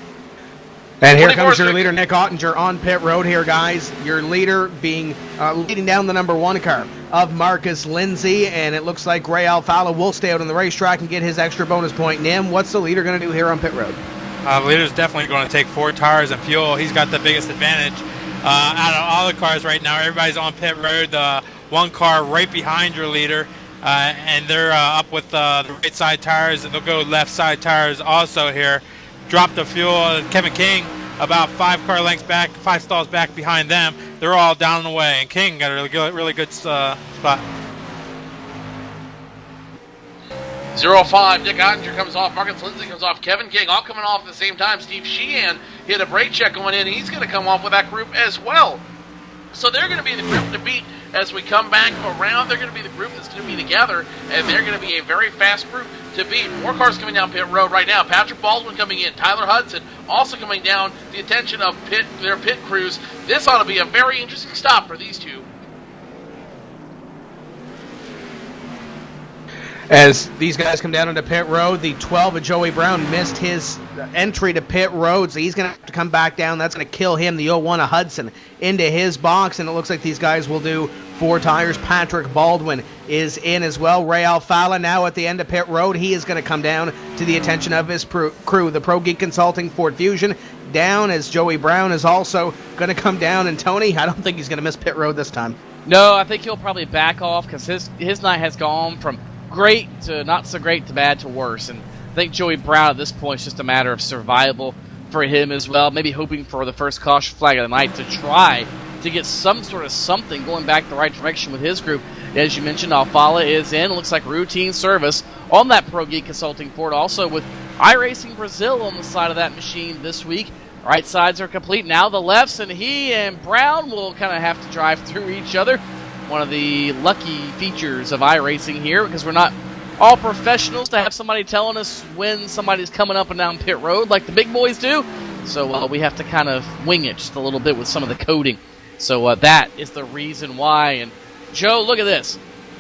Speaker 1: And here
Speaker 3: 24
Speaker 1: comes your
Speaker 3: sec-
Speaker 1: leader, Nick Ottinger, on pit road here, guys. Your leader being leading down the number 1 car of Marcus Lindsay, and it looks like Ray Alfala will stay out on the racetrack and get his extra bonus point. Nim, what's the leader going to do here on pit road?
Speaker 4: The leader's definitely going to take 4 tires and fuel. He's got the biggest advantage out of all the cars right now. Everybody's on pit road. One car right behind your leader, and they're up with the right side tires, and they'll go left side tires also here. Drop the fuel. Kevin King about 5 car lengths back, 5 stalls back behind them. They're all down the way, and King got a really good spot.
Speaker 3: 0-5, Nick Ottinger comes off, Marcus Lindsay comes off, Kevin King all coming off at the same time. Steve Sheehan hit a brake check going in. He's going to come off with that group as well. So they're going to be the group to beat as we come back around. They're going to be the group that's going to be together, and they're going to be a very fast group to beat. More cars coming down pit road right now. Patrick Baldwin coming in. Tyler Hudson also coming down. The attention of their pit crews. This ought to be a very interesting stop for these two.
Speaker 1: As these guys come down onto pit road, the 12 of Joey Brown missed his entry to pit road, so he's going to have to come back down. That's going to kill him. The 01 of Hudson into his box, and it looks like these guys will do 4 tires. Patrick Baldwin is in as well. Ray Alfala now at the end of pit road. He is going to come down to the attention of his crew. The Pro Geek Consulting Ford Fusion down, as Joey Brown is also going to come down. And Tony, I don't think he's going to miss pit road this time.
Speaker 2: No, I think he'll probably back off because his night has gone from great to not so great to bad to worse. And I think Joey Brown at this point is just a matter of survival for him as well. Maybe hoping for the first caution flag of the night to try to get some sort of something going back the right direction with his group. As you mentioned, Alfala is in. Looks like routine service on that Pro Geek Consulting Ford. Also with iRacing Brazil on the side of that machine this week. Right sides are complete. Now the lefts, and he and Brown will kind of have to drive through each other. One of the lucky features of iRacing here, because we're not all professionals to have somebody telling us when somebody's coming up and down pit road like the big boys do. So we have to kind of wing it just a little bit with some of the coding. So that is the reason why. And Joe, look at this.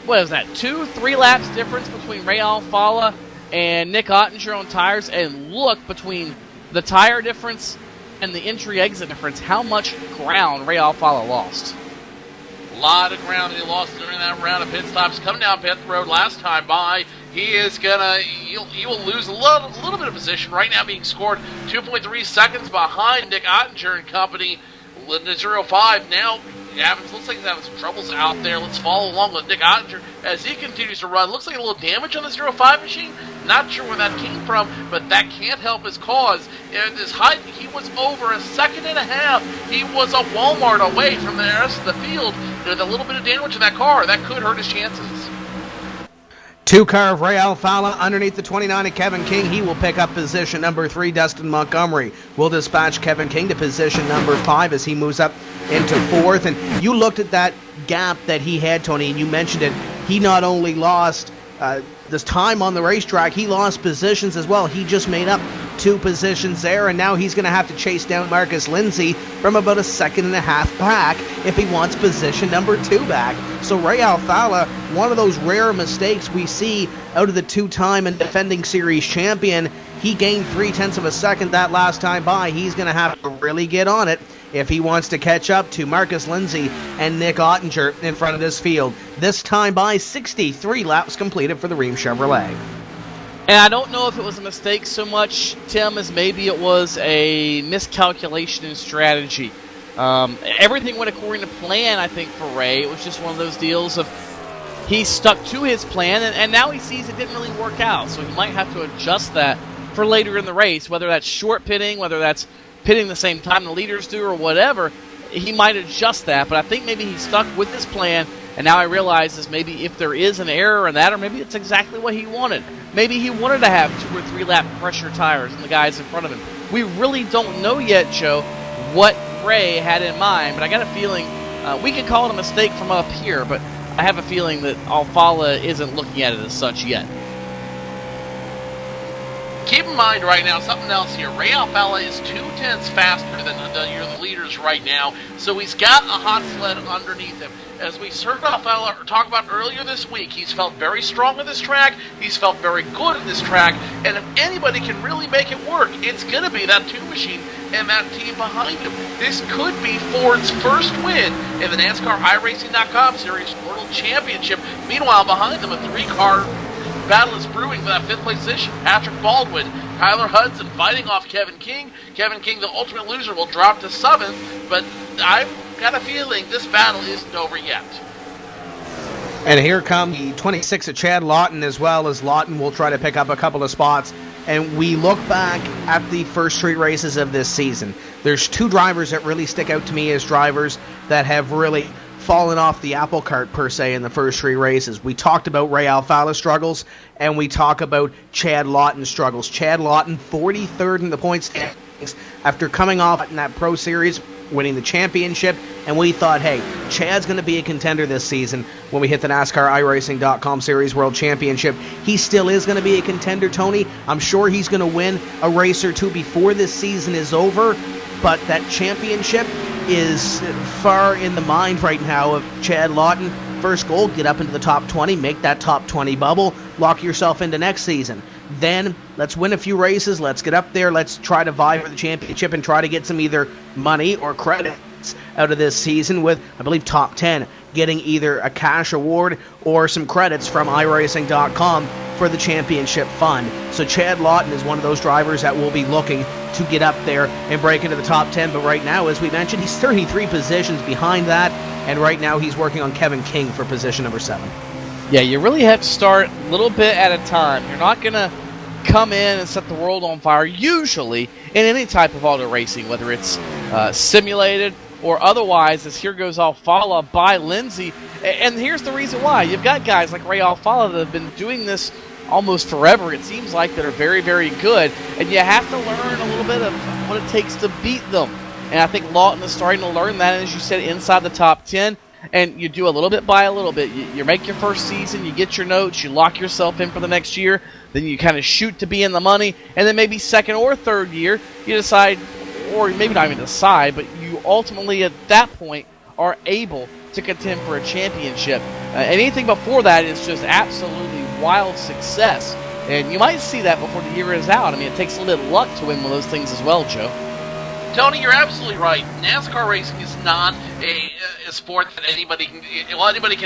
Speaker 2: What is that? 2-3 laps difference between Ray Alfala and Nick Ottinger on tires. And look, between the tire difference and the entry-exit difference, how much ground Ray Alfala lost.
Speaker 3: A lot of ground he lost during that round of pit stops. Coming down pit road last time by, he will lose a little bit of position right now, being scored 2.3 seconds behind Nick Ottinger and company. 0-5 now. Looks like he's having some troubles out there. Let's follow along with Nick Ottinger as he continues to run. Looks like a little damage on the 0-5 machine. Not sure where that came from, but that can't help his cause. And his height, he was over a second and a half. He was a Walmart away from the rest of the field. With a little bit of damage in that car, that could hurt his chances.
Speaker 1: 2 car of Ray Alfala underneath the 29 of Kevin King. He will pick up position number 3. Dustin Montgomery will dispatch Kevin King to position number 5 as he moves up into 4th. And you looked at that gap that he had, Tony, and you mentioned it. He not only lost this time on the racetrack, he lost positions as well. He just made up 2 positions there, and now he's going to have to chase down Marcus Lindsay from about a second and a half back if he wants position number 2 back. So Ray Alfala, one of those rare mistakes we see out of the 2-time and defending series champion. He gained 0.3 of a second that last time by. He's going to have to really get on it if he wants to catch up to Marcus Lindsay and Nick Ottinger in front of this field. This time by 63 laps completed for the Rheem Chevrolet.
Speaker 2: And I don't know if it was a mistake so much, Tim, as maybe it was a miscalculation in strategy. Everything went according to plan, I think, for Ray. It was just one of those deals of he stuck to his plan, and now he sees it didn't really work out. So he might have to adjust that for later in the race, whether that's short pitting, whether that's pitting the same time the leaders do, or whatever. He might adjust that, but I think maybe he stuck with his plan, and now I realize is maybe if there is an error in that, or maybe it's exactly what he wanted. Maybe he wanted to have 2 or 3 lap pressure tires on the guys in front of him. We really don't know yet, Joe, what Ray had in mind, but I got a feeling we could call it a mistake from up here, but I have a feeling that Alfala isn't looking at it as such yet.
Speaker 3: Keep in mind right now something else here. Ray Alfala is 2/10 faster than the leaders right now, so he's got a hot sled underneath him. As we heard Alfala talk about earlier this week, he's felt very strong in this track, he's felt very good in this track, and if anybody can really make it work, it's going to be that 2 Machine and that team behind him. This could be Ford's first win in the NASCAR iRacing.com Series World Championship. Meanwhile, behind them, a 3-car battle is brewing for that 5th place position. Patrick Baldwin, Tyler Hudson fighting off Kevin King. Kevin King, the ultimate loser, will drop to 7th, but I've got a feeling this battle isn't over yet.
Speaker 1: And here come the 26 of Chad Lawton, as well as Lawton will try to pick up a couple of spots. And we look back at the first 3 races of this season. There's 2 drivers that really stick out to me as drivers that have really fallen off the apple cart, per se, in the first 3 races. We talked about Ray Alfala's struggles, and we talk about Chad Lawton's struggles. Chad Lawton, 43rd in the points standings after coming off in that Pro Series, winning the championship, and we thought, hey, Chad's going to be a contender this season when we hit the NASCAR iRacing.com Series World Championship. He still is going to be a contender, Tony. I'm sure he's going to win a race or 2 before this season is over, but that championship is far in the mind right now of Chad Lawton. First goal, get up into the top 20, make that top 20 bubble, lock yourself into next season. Then let's win a few races, let's get up there, let's try to vie for the championship and try to get some either money or credits out of this season with, I believe, top 10, getting either a cash award or some credits from iRacing.com for the championship fund. So Chad Lawton is one of those drivers that will be looking to get up there and break into the top 10, but right now, as we mentioned, he's 33 positions behind that, and right now he's working on Kevin King for position number 7.
Speaker 2: Yeah, you really have to start a little bit at a time. You're not going to come in and set the world on fire, usually, in any type of auto racing, whether it's simulated or otherwise, as here goes Alfala by Lindsay. And here's the reason why. You've got guys like Ray Alfala that have been doing this almost forever, it seems like, that are very, very good, and you have to learn a little bit of what it takes to beat them. And I think Lawton is starting to learn that, and as you said, inside the top 10, and you do a little bit by a little bit. You make your first season, you get your notes, you lock yourself in for the next year, then you kind of shoot to be in the money, and then maybe second or third year, you decide, or maybe not even decide, but you ultimately at that point are able to contend for a championship. Anything before that is just absolutely wild success, and you might see that before the year is out. I mean, it takes a little bit of luck to win one of those things as well, Joe.
Speaker 3: Tony, you're absolutely right. NASCAR racing is not a sport that anybody can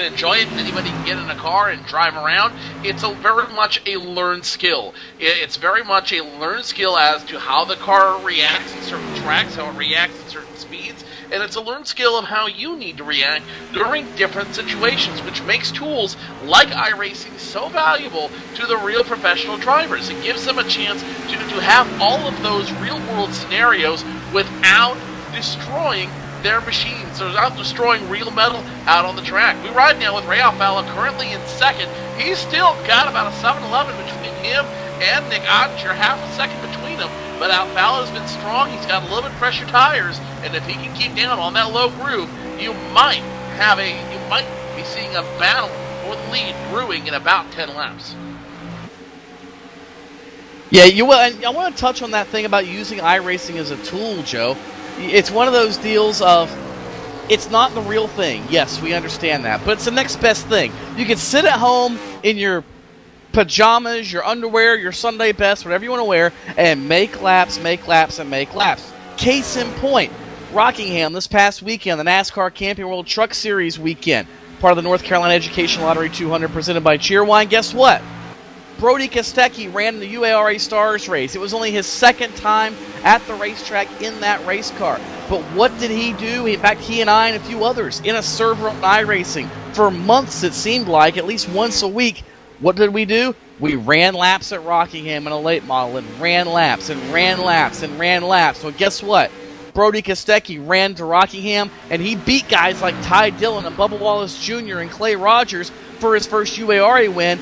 Speaker 3: enjoy it, and anybody can get in a car and drive around. It's very much a learned skill. It's very much a learned skill as to how the car reacts in certain tracks, how it reacts at certain speeds, and it's a learned skill of how you need to react during different situations, which makes tools like iRacing so valuable to the real professional drivers. It gives them a chance to have all of those real-world scenarios without destroying their machines, or without destroying real metal out on the track. We ride now with Ray Alfala currently in second. He's still got about a 7-11 between him and Nick Ottinger, half a second between them, but Alfala's been strong. He's got a little bit fresher tires, and if he can keep down on that low groove, you might be seeing a battle for the lead brewing in about 10 laps.
Speaker 2: Yeah, you will, and I want to touch on that thing about using iRacing as a tool, Joe. It's one of those deals of, it's not the real thing. Yes, we understand that, but it's the next best thing. You can sit at home in your pajamas, your underwear, your Sunday best, whatever you want to wear, and make laps, and make laps. Case in point, Rockingham this past weekend, the NASCAR Camping World Truck Series weekend, part of the North Carolina Education Lottery 200 presented by Cheerwine. Guess what? Brody Kostecki ran the UARA Stars race. It was only his second time at the racetrack in that race car. But what did he do? In fact, he and I and a few others in a server on iRacing for months, it seemed like, at least once a week. What did we do? We ran laps at Rockingham in a late model and ran laps and ran laps and ran laps. Well, guess what? Brody Kostecki ran to Rockingham, and he beat guys like Ty Dillon and Bubba Wallace Jr. and Clay Rogers for his first UARA win.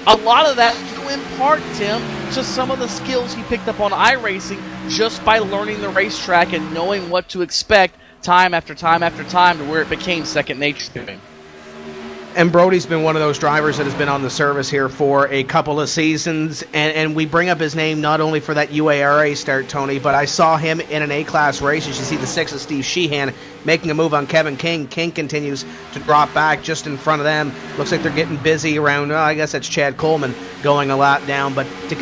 Speaker 2: A lot of that due in part, Tim, to some of the skills he picked up on iRacing just by learning the racetrack and knowing what to expect time after time after time, to where it became second nature to him.
Speaker 1: And Brody's been one of those drivers that has been on the service here for a couple of seasons, and we bring up his name not only for that UARA start, Tony, but I saw him in an A-class race. As you see the 6 of Steve Sheehan making a move on Kevin King. King continues to drop back just in front of them. Looks like they're getting busy around, I guess that's Chad Coleman going a lap down. But to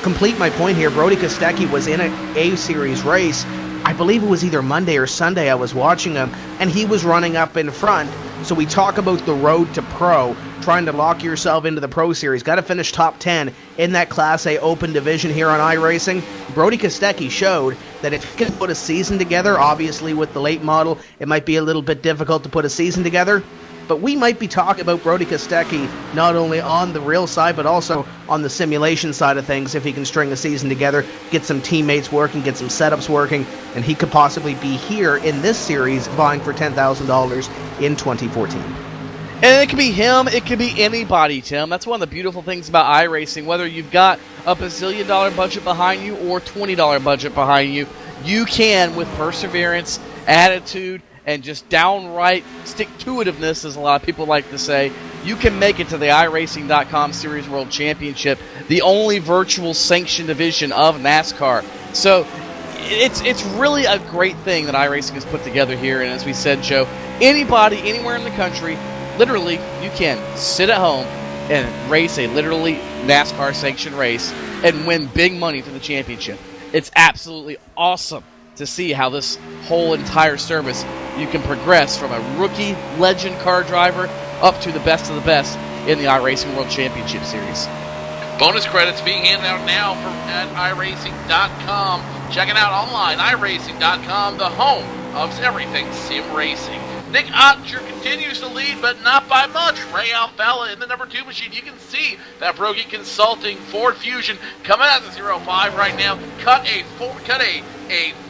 Speaker 1: complete my point here, Brody Kostecki was in an A-Series race. I believe it was either Monday or Sunday I was watching him, and he was running up in front. So we talk about the road to pro, trying to lock yourself into the Pro Series. Got to finish top 10 in that Class A Open division here on iRacing. Brody Kostecki showed that if he can put a season together, obviously with the late model, it might be a little bit difficult to put a season together. But we might be talking about Brody Kostecki not only on the real side, but also on the simulation side of things. If he can string a season together, get some teammates working, get some setups working, and he could possibly be here in this series vying for $10,000 in 2014.
Speaker 2: And it could be him, it could be anybody, Tim. That's one of the beautiful things about iRacing. Whether you've got a bazillion-dollar budget behind you or $20 budget behind you, you can, with perseverance, attitude, and just downright stick-to-itiveness, as a lot of people like to say, you can make it to the iRacing.com Series World Championship, the only virtual sanctioned division of NASCAR. So it's really a great thing that iRacing has put together here. And as we said, Joe, anybody, anywhere in the country, literally, you can sit at home and race a literally NASCAR sanctioned race and win big money for the championship. It's absolutely awesome to see how this whole entire service, you can progress from a rookie legend car driver up to the best of the best in the iRacing World Championship Series.
Speaker 3: Bonus credits being handed out now at iRacing.com. Check it out online, iRacing.com, the home of everything sim racing. Nick Ottinger continues to lead, but not by much. Ray Alfalla in the number 2 machine. You can see that Brogy Consulting Ford Fusion coming out of the 0-5 right now. Cut a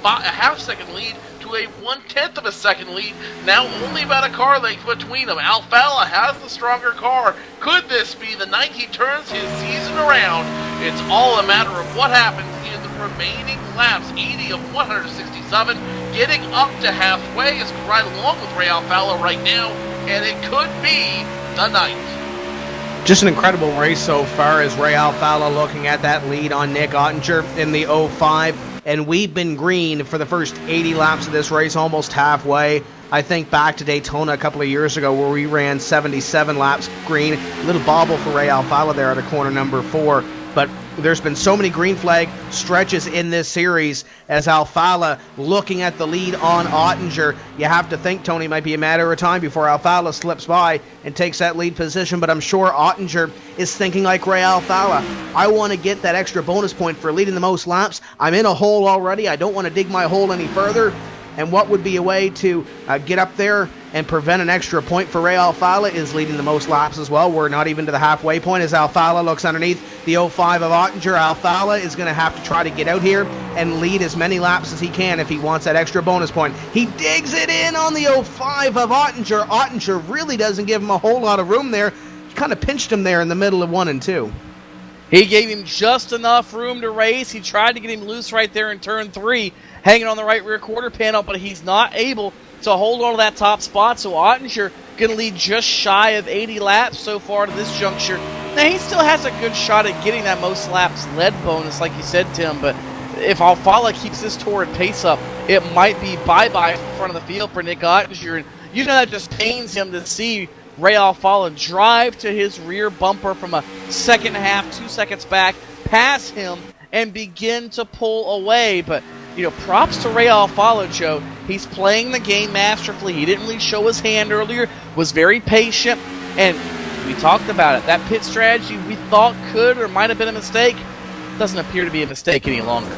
Speaker 3: half-second lead to a 1/10 of a second lead. Now only about a car length between them. Alfalla has the stronger car. Could this be the night he turns his season around? It's all a matter of what happens in the remaining laps. 80 of 167, getting up to halfway is right along with Ray Alfalla right now, and it could be the night.
Speaker 1: Just an incredible race so far as Ray Alfalla looking at that lead on Nick Ottinger in the 05. And we've been green for the first 80 laps of this race, almost halfway. I think back to Daytona a couple of years ago where we ran 77 laps green. A little bobble for Ray Alfalla there at a corner number 4. But there's been so many green flag stretches in this series as Alfalla looking at the lead on Ottinger. You have to think, Tony, might be a matter of time before Alfalla slips by and takes that lead position, but I'm sure Ottinger is thinking like Ray Alfalla. I want to get that extra bonus point for leading the most laps. I'm in a hole already. I don't want to dig my hole any further. And what would be a way to get up there and prevent an extra point for Ray Alfalla is leading the most laps as well. We're not even to the halfway point as Alfalla looks underneath the 05 of Ottinger. Alfalla is going to have to try to get out here and lead as many laps as he can if he wants that extra bonus point. He digs it in on the 05 of Ottinger. Ottinger really doesn't give him a whole lot of room there. He kind of pinched him there in the middle of 1 and 2.
Speaker 2: He gave him just enough room to race. He tried to get him loose right there in turn 3, hanging on the right rear quarter panel, but he's not able to hold on to that top spot. So Ottinger going to lead just shy of 80 laps so far to this juncture. Now, he still has a good shot at getting that most laps led bonus, like you said, Tim, but if Alfalla keeps this torrid pace up, it might be bye-bye in front of the field for Nick Ottinger. And you know that just pains him to see Ray Alfalla drive to his rear bumper from a second and a half, 2 seconds back, pass him, and begin to pull away. But, you know, props to Ray Alfalla, Joe. He's playing the game masterfully. He didn't really show his hand earlier, was very patient, and we talked about it. That pit strategy we thought could or might have been a mistake doesn't appear to be a mistake any longer.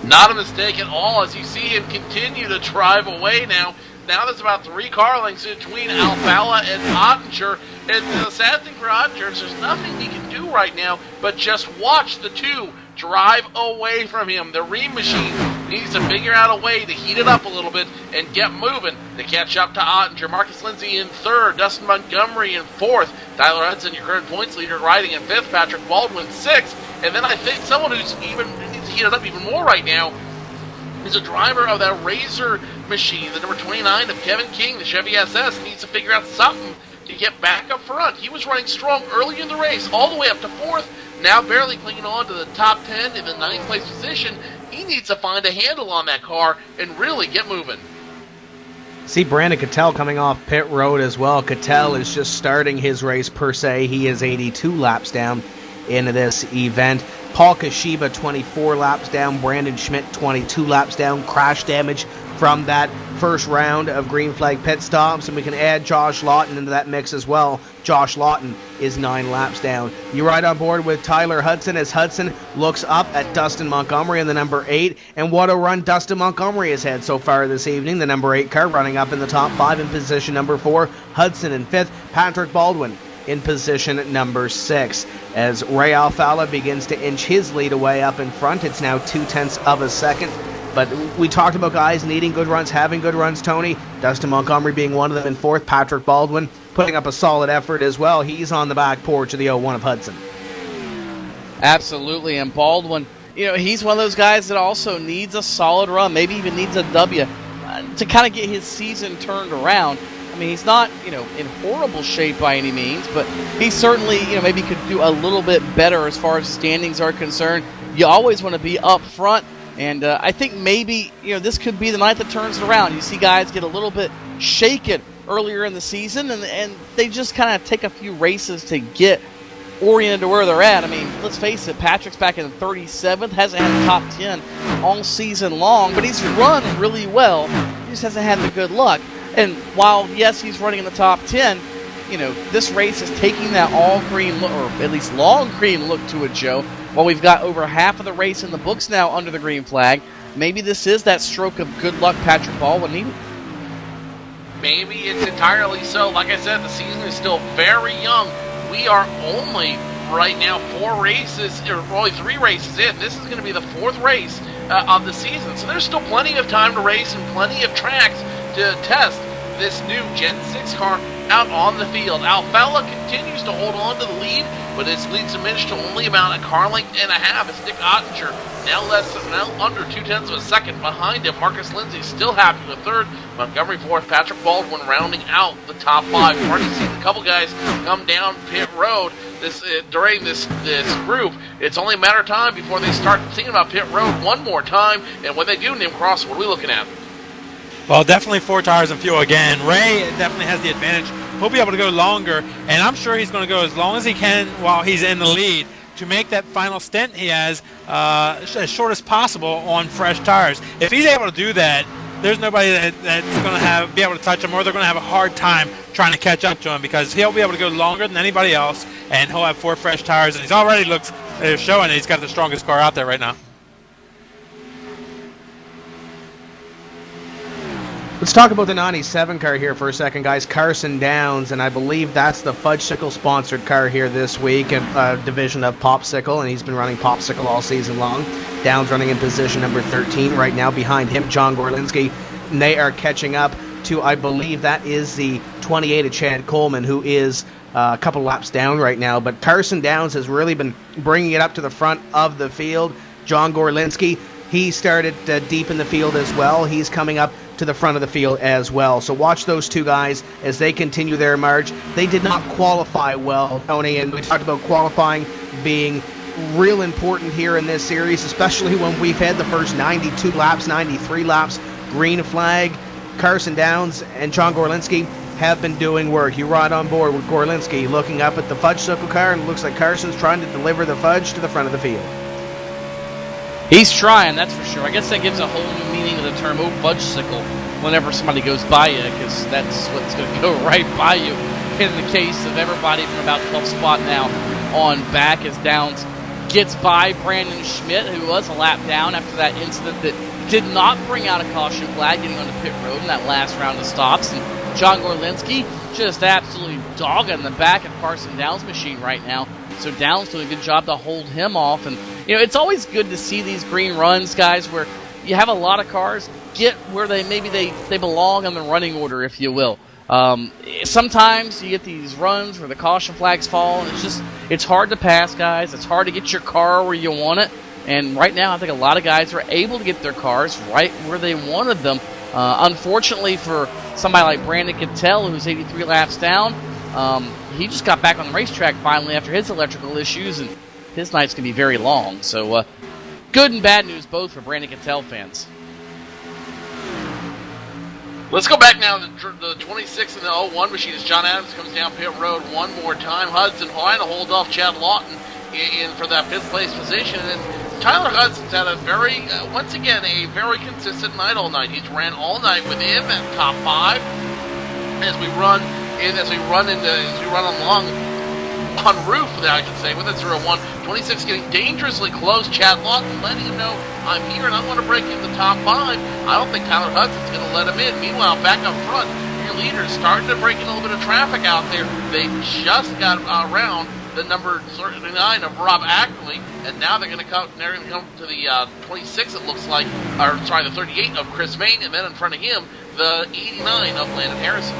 Speaker 3: Not a mistake at all as you see him continue to drive away now. Now there's about 3 car lengths between Alfalla and Ottinger. And the sad thing for Ottinger is there's nothing he can do right now but just watch the two drive away from him. The Ream machine needs to figure out a way to heat it up a little bit and get moving to catch up to Ottinger. Marcus Lindsay in 3rd, Dustin Montgomery in 4th, Tyler Hudson, your current points leader, riding in 5th, Patrick Baldwin 6th. And then I think someone who needs to heat it up even more right now is a driver of that Razor machine, the number 29 of Kevin King, the Chevy SS, needs to figure out something to to get back up front. He was running strong early in the race, all the way up to 4th, now barely clinging on to the top 10 in the 9th place position. He needs to find a handle on that car and really get moving.
Speaker 1: See Brandon Cattell coming off pit road as well. Cattell is just starting his race per se. He is 82 laps down into this event. Paul Kashiba 24 laps down. Brandon Schmidt 22 laps down. Crash damage from that first round of green flag pit stops, and we can add Josh Lawton into that mix as well. Josh Lawton is 9 laps down. You ride on board with Tyler Hudson as Hudson looks up at Dustin Montgomery in the number 8, and what a run Dustin Montgomery has had so far this evening. The number 8 car running up in the top 5 in position number 4. Hudson in 5th. Patrick Baldwin in position number 6. As Ray Alfala begins to inch his lead away up in front, it's now 0.2 of a second. But we talked about guys needing good runs, having good runs, Tony. Dustin Montgomery being one of them in 4th. Patrick Baldwin putting up a solid effort as well. He's on the back porch of the 01 of Hudson.
Speaker 2: Absolutely, and Baldwin, he's one of those guys that also needs a solid run, maybe even needs a W to kind of get his season turned around. I mean, he's not, in horrible shape by any means, but he certainly, maybe could do a little bit better as far as standings are concerned. You always want to be up front. And I think maybe, this could be the night that turns it around. You see guys get a little bit shaken earlier in the season, and they just kind of take a few races to get oriented to where they're at. I mean, let's face it, Patrick's back in 37th, hasn't had the top 10 all season long, but he's run really well. He just hasn't had the good luck. And while, yes, he's running in the top 10, this race is taking that all-green look, or at least long-green look to it, Joe. Well, we've got over half of the race in the books now under the green flag. Maybe this is that stroke of good luck Patrick Baldwin needed.
Speaker 3: Maybe it's entirely so. Like I said, the season is still very young. We are only, right now, 4 races, or only 3 races in. This is going to be the 4th race of the season. So there's still plenty of time to race and plenty of tracks to test this new Gen 6 car out on the field. Alfala continues to hold on to the lead, but his lead's diminished to only about a car length and a half. It's Nick Ottinger now under 0.2 of a second behind him. Marcus Lindsay still happy with 3rd. Montgomery 4th. Patrick Baldwin rounding out the top 5. We've already seen a couple guys come down pit road during this group. It's only a matter of time before they start thinking about pit road one more time. And when they do, Nim Cross, what are we looking at?
Speaker 4: Well, definitely 4 tires and fuel again. Ray definitely has the advantage. He'll be able to go longer, and I'm sure he's going to go as long as he can while he's in the lead to make that final stint he has as short as possible on fresh tires. If he's able to do that, there's nobody that's going to be able to touch him, or they're going to have a hard time trying to catch up to him, because he'll be able to go longer than anybody else, and he'll have 4 fresh tires, and he's already showing that he's got the strongest car out there right now.
Speaker 1: Let's talk about the 97 car here for a second, guys. Carson Downs, and I believe that's the Fudgesicle-sponsored car here this week, a division of Popsicle, and he's been running Popsicle all season long. Downs running in position number 13 right now. Behind him, John Gorlinski, and they are catching up to, I believe that is the 28 of Chad Coleman, who is a couple laps down right now. But Carson Downs has really been bringing it up to the front of the field. John Gorlinski, he started deep in the field as well. He's coming up to the front of the field as well. So watch those two guys as they continue their march. They did not qualify well, Tony, and we talked about qualifying being real important here in this series, especially when we've had the first 92 laps, 93 laps, green flag. Carson Downs and John Gorlinski have been doing work. You ride on board with Gorlinski looking up at the Fudgesicle car, and it looks like Carson's trying to deliver the fudge to the front of the field.
Speaker 2: He's trying, that's for sure. I guess that gives a whole new meaning of the term Fudgesicle whenever somebody goes by you, because that's what's going to go right by you in the case of everybody from about 12th spot now on back, as Downs gets by Brandon Schmidt, who was a lap down after that incident that did not bring out a caution flag getting onto pit road in that last round of stops. And John Gorlinski just absolutely dogging the back of Carson Downs' machine right now. So Downs doing a good job to hold him off. And, it's always good to see these green runs, guys, where you have a lot of cars get where they belong in the running order, if you will. Sometimes you get these runs where the caution flags fall, and it's hard to pass, guys. It's hard to get your car where you want it. And right now, I think a lot of guys are able to get their cars right where they wanted them. Unfortunately for somebody like Brandon Cattell, who's 83 laps down, He just got back on the racetrack finally after his electrical issues, and his night's going to be very long. So good and bad news both for Brandon Cattell fans.
Speaker 3: Let's go back now to the 26 and the 01 machine as John Adams comes down pit road one more time. Hudson trying to hold off Chad Lawton in for that fifth place position. And Tyler Hudson's had a very, once again, a very consistent night all night. He's ran all night with him at top 5 as we run along on roof, I should say, with a 0-1. 26 getting dangerously close. Chad Lawton letting him know, I'm here and I want to break in the top 5. I don't think Tyler Hudson's going to let him in. Meanwhile, back up front, your leaders starting to break in a little bit of traffic out there. They just got around the number 39 of Rob Ackley, and now they're going to come to the 26, it looks like, or sorry, the 38 of Chris Main, and then in front of him, the 89 of Landon Harrison.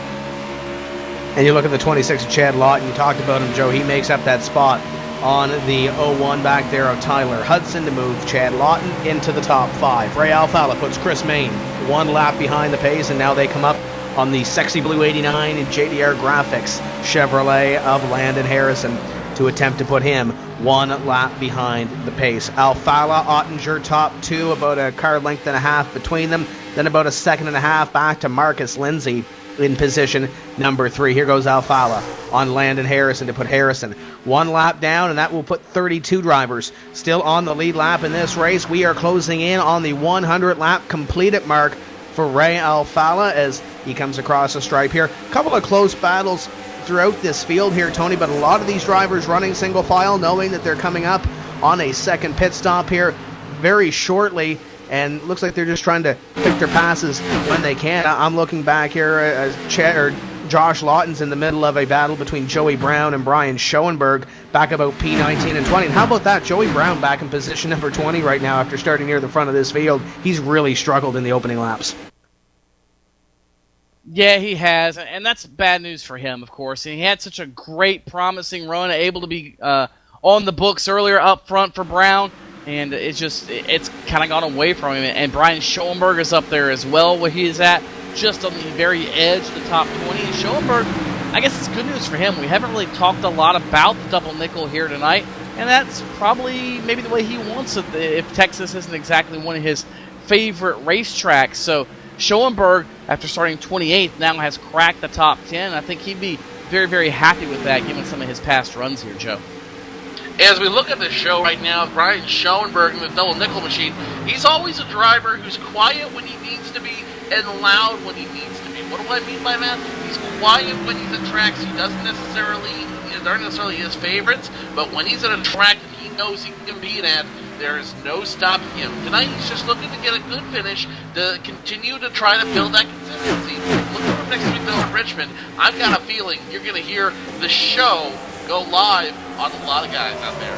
Speaker 1: And you look at the 26 of Chad Lawton, you talked about him, Joe. He makes up that spot on the 01 back there of Tyler Hudson to move Chad Lawton into the top 5. Ray Alfala puts Chris Main one lap behind the pace, and now they come up on the sexy blue 89 in JDR Graphics Chevrolet of Landon Harrison to attempt to put him one lap behind the pace. Alfala, Ottinger top 2, about a car length and a half between them, then about a second and a half back to Marcus Lindsay in position number 3. Here goes Alfala on Landon Harrison to put Harrison one lap down, and that will put 32 drivers still on the lead lap in this race. We are closing in on the 100 lap completed mark for Ray Alfala as he comes across the stripe here. A couple of close battles throughout this field here, Tony, but a lot of these drivers running single file, knowing that they're coming up on a second pit stop here very shortly, and looks like they're just trying to pick their passes when they can. I'm looking back here, Josh Lawton's in the middle of a battle between Joey Brown and Brian Schoenberg, back about P19 and 20. And how about that? Joey Brown back in position number 20 right now after starting near the front of this field. He's really struggled in the opening laps.
Speaker 2: Yeah, he has, and that's bad news for him, of course. And he had such a great, promising run, able to be on the books earlier up front for Brown, and it's kind of gone away from him. And Brian Schoenberg is up there as well, where he is at, just on the very edge of the top 20. And Schoenberg, I guess it's good news for him. We haven't really talked a lot about the double nickel here tonight, and that's probably maybe the way he wants it if Texas isn't exactly one of his favorite racetracks. So Schoenberg, after starting 28th, now has cracked the top 10. I think he'd be very, very happy with that, given some of his past runs here, Joe.
Speaker 3: As we look at the show right now, Brian Schoenberg in the double nickel machine, he's always a driver who's quiet when he needs to be and loud when he needs to be. What do I mean by that? He's quiet when he's at tracks he aren't necessarily his favorites, but when he's at a track that he knows he can compete at, there is no stopping him. Tonight he's just looking to get a good finish, to continue to try to build that consistency. Look for next week though in Richmond. I've got a feeling you're going to hear the show go live on a lot of guys out there.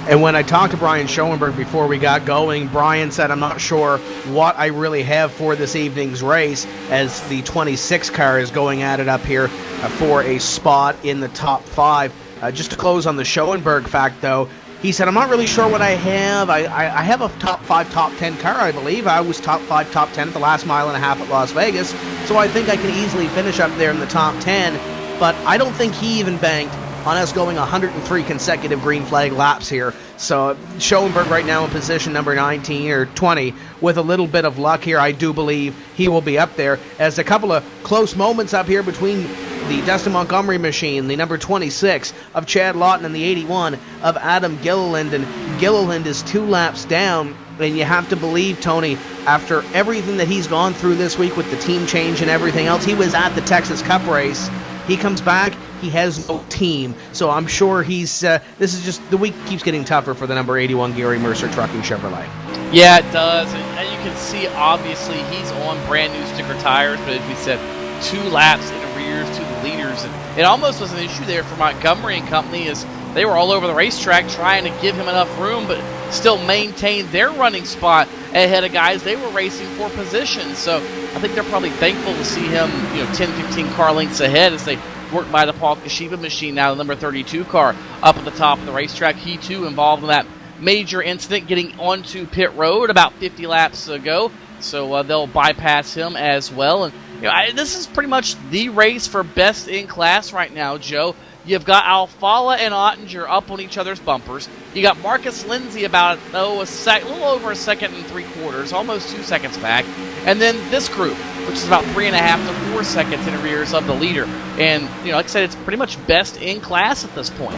Speaker 1: And when I talked to Brian Schoenberg before we got going, Brian said, I'm not sure what I really have for this evening's race, as the 26 car is going at it up here for a spot in the top 5. Just to close on the Schoenberg fact, though, he said, I'm not really sure what I have. I have a top 5, top 10 car, I believe. I was top 5, top 10 at the last mile and a half at Las Vegas, so I think I can easily finish up there in the top 10. But I don't think he even banked on us going 103 consecutive green flag laps here. So Schoenberg right now in position number 19 or 20. With a little bit of luck here, I do believe he will be up there. As a couple of close moments up here between the Dustin Montgomery machine, the number 26 of Chad Lawton, and the 81 of Adam Gilliland. And Gilliland is 2 laps down. And you have to believe, Tony, after everything that he's gone through this week with the team change and everything else, he was at the Texas Cup race. He comes back, he has no team. So I'm sure he's, this is just, the week keeps getting tougher for the number 81 Gary Mercer Trucking Chevrolet.
Speaker 2: Yeah, it does. And you can see, obviously, he's on brand new sticker tires, but as we said, 2 laps in arrears to the leaders. And it almost was an issue there for Montgomery and company, as they were all over the racetrack trying to give him enough room, but still maintain their running spot ahead of guys they were racing for position. So I think they're probably thankful to see him, 10, 15 car lengths ahead as they work by the Paul Kashiba machine, now the number 32 car up at the top of the racetrack. He too involved in that major incident getting onto pit road about 50 laps ago. So they'll bypass him as well. And This is pretty much the race for best in class right now, Joe. You've got Alfala and Ottinger up on each other's bumpers. You got Marcus Lindsay about a little over a second and 3/4, almost 2 seconds back. And then this group, which is about 3.5 to 4 seconds in rears of the leader. And like I said, it's pretty much best in class at this point.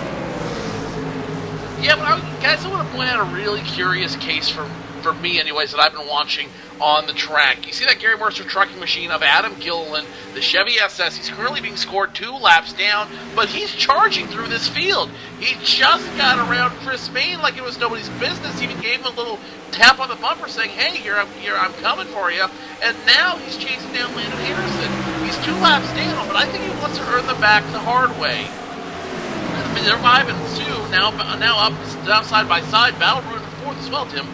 Speaker 3: Yeah, but I want to point out a really curious case for me, anyways, that I've been watching on the track. You see that Gary Mercer trucking machine of Adam Gilliland, the Chevy SS. He's currently being scored 2 laps down, but he's charging through this field. He just got around Chris Main like it was nobody's business. He even gave him a little tap on the bumper saying, hey, I'm coming for you. And now he's chasing down Landon Anderson. He's 2 laps down, but I think he wants to earn them back the hard way. I mean, they're 5 and 2, now up down side by side. Battle Room in 4th as well, Tim.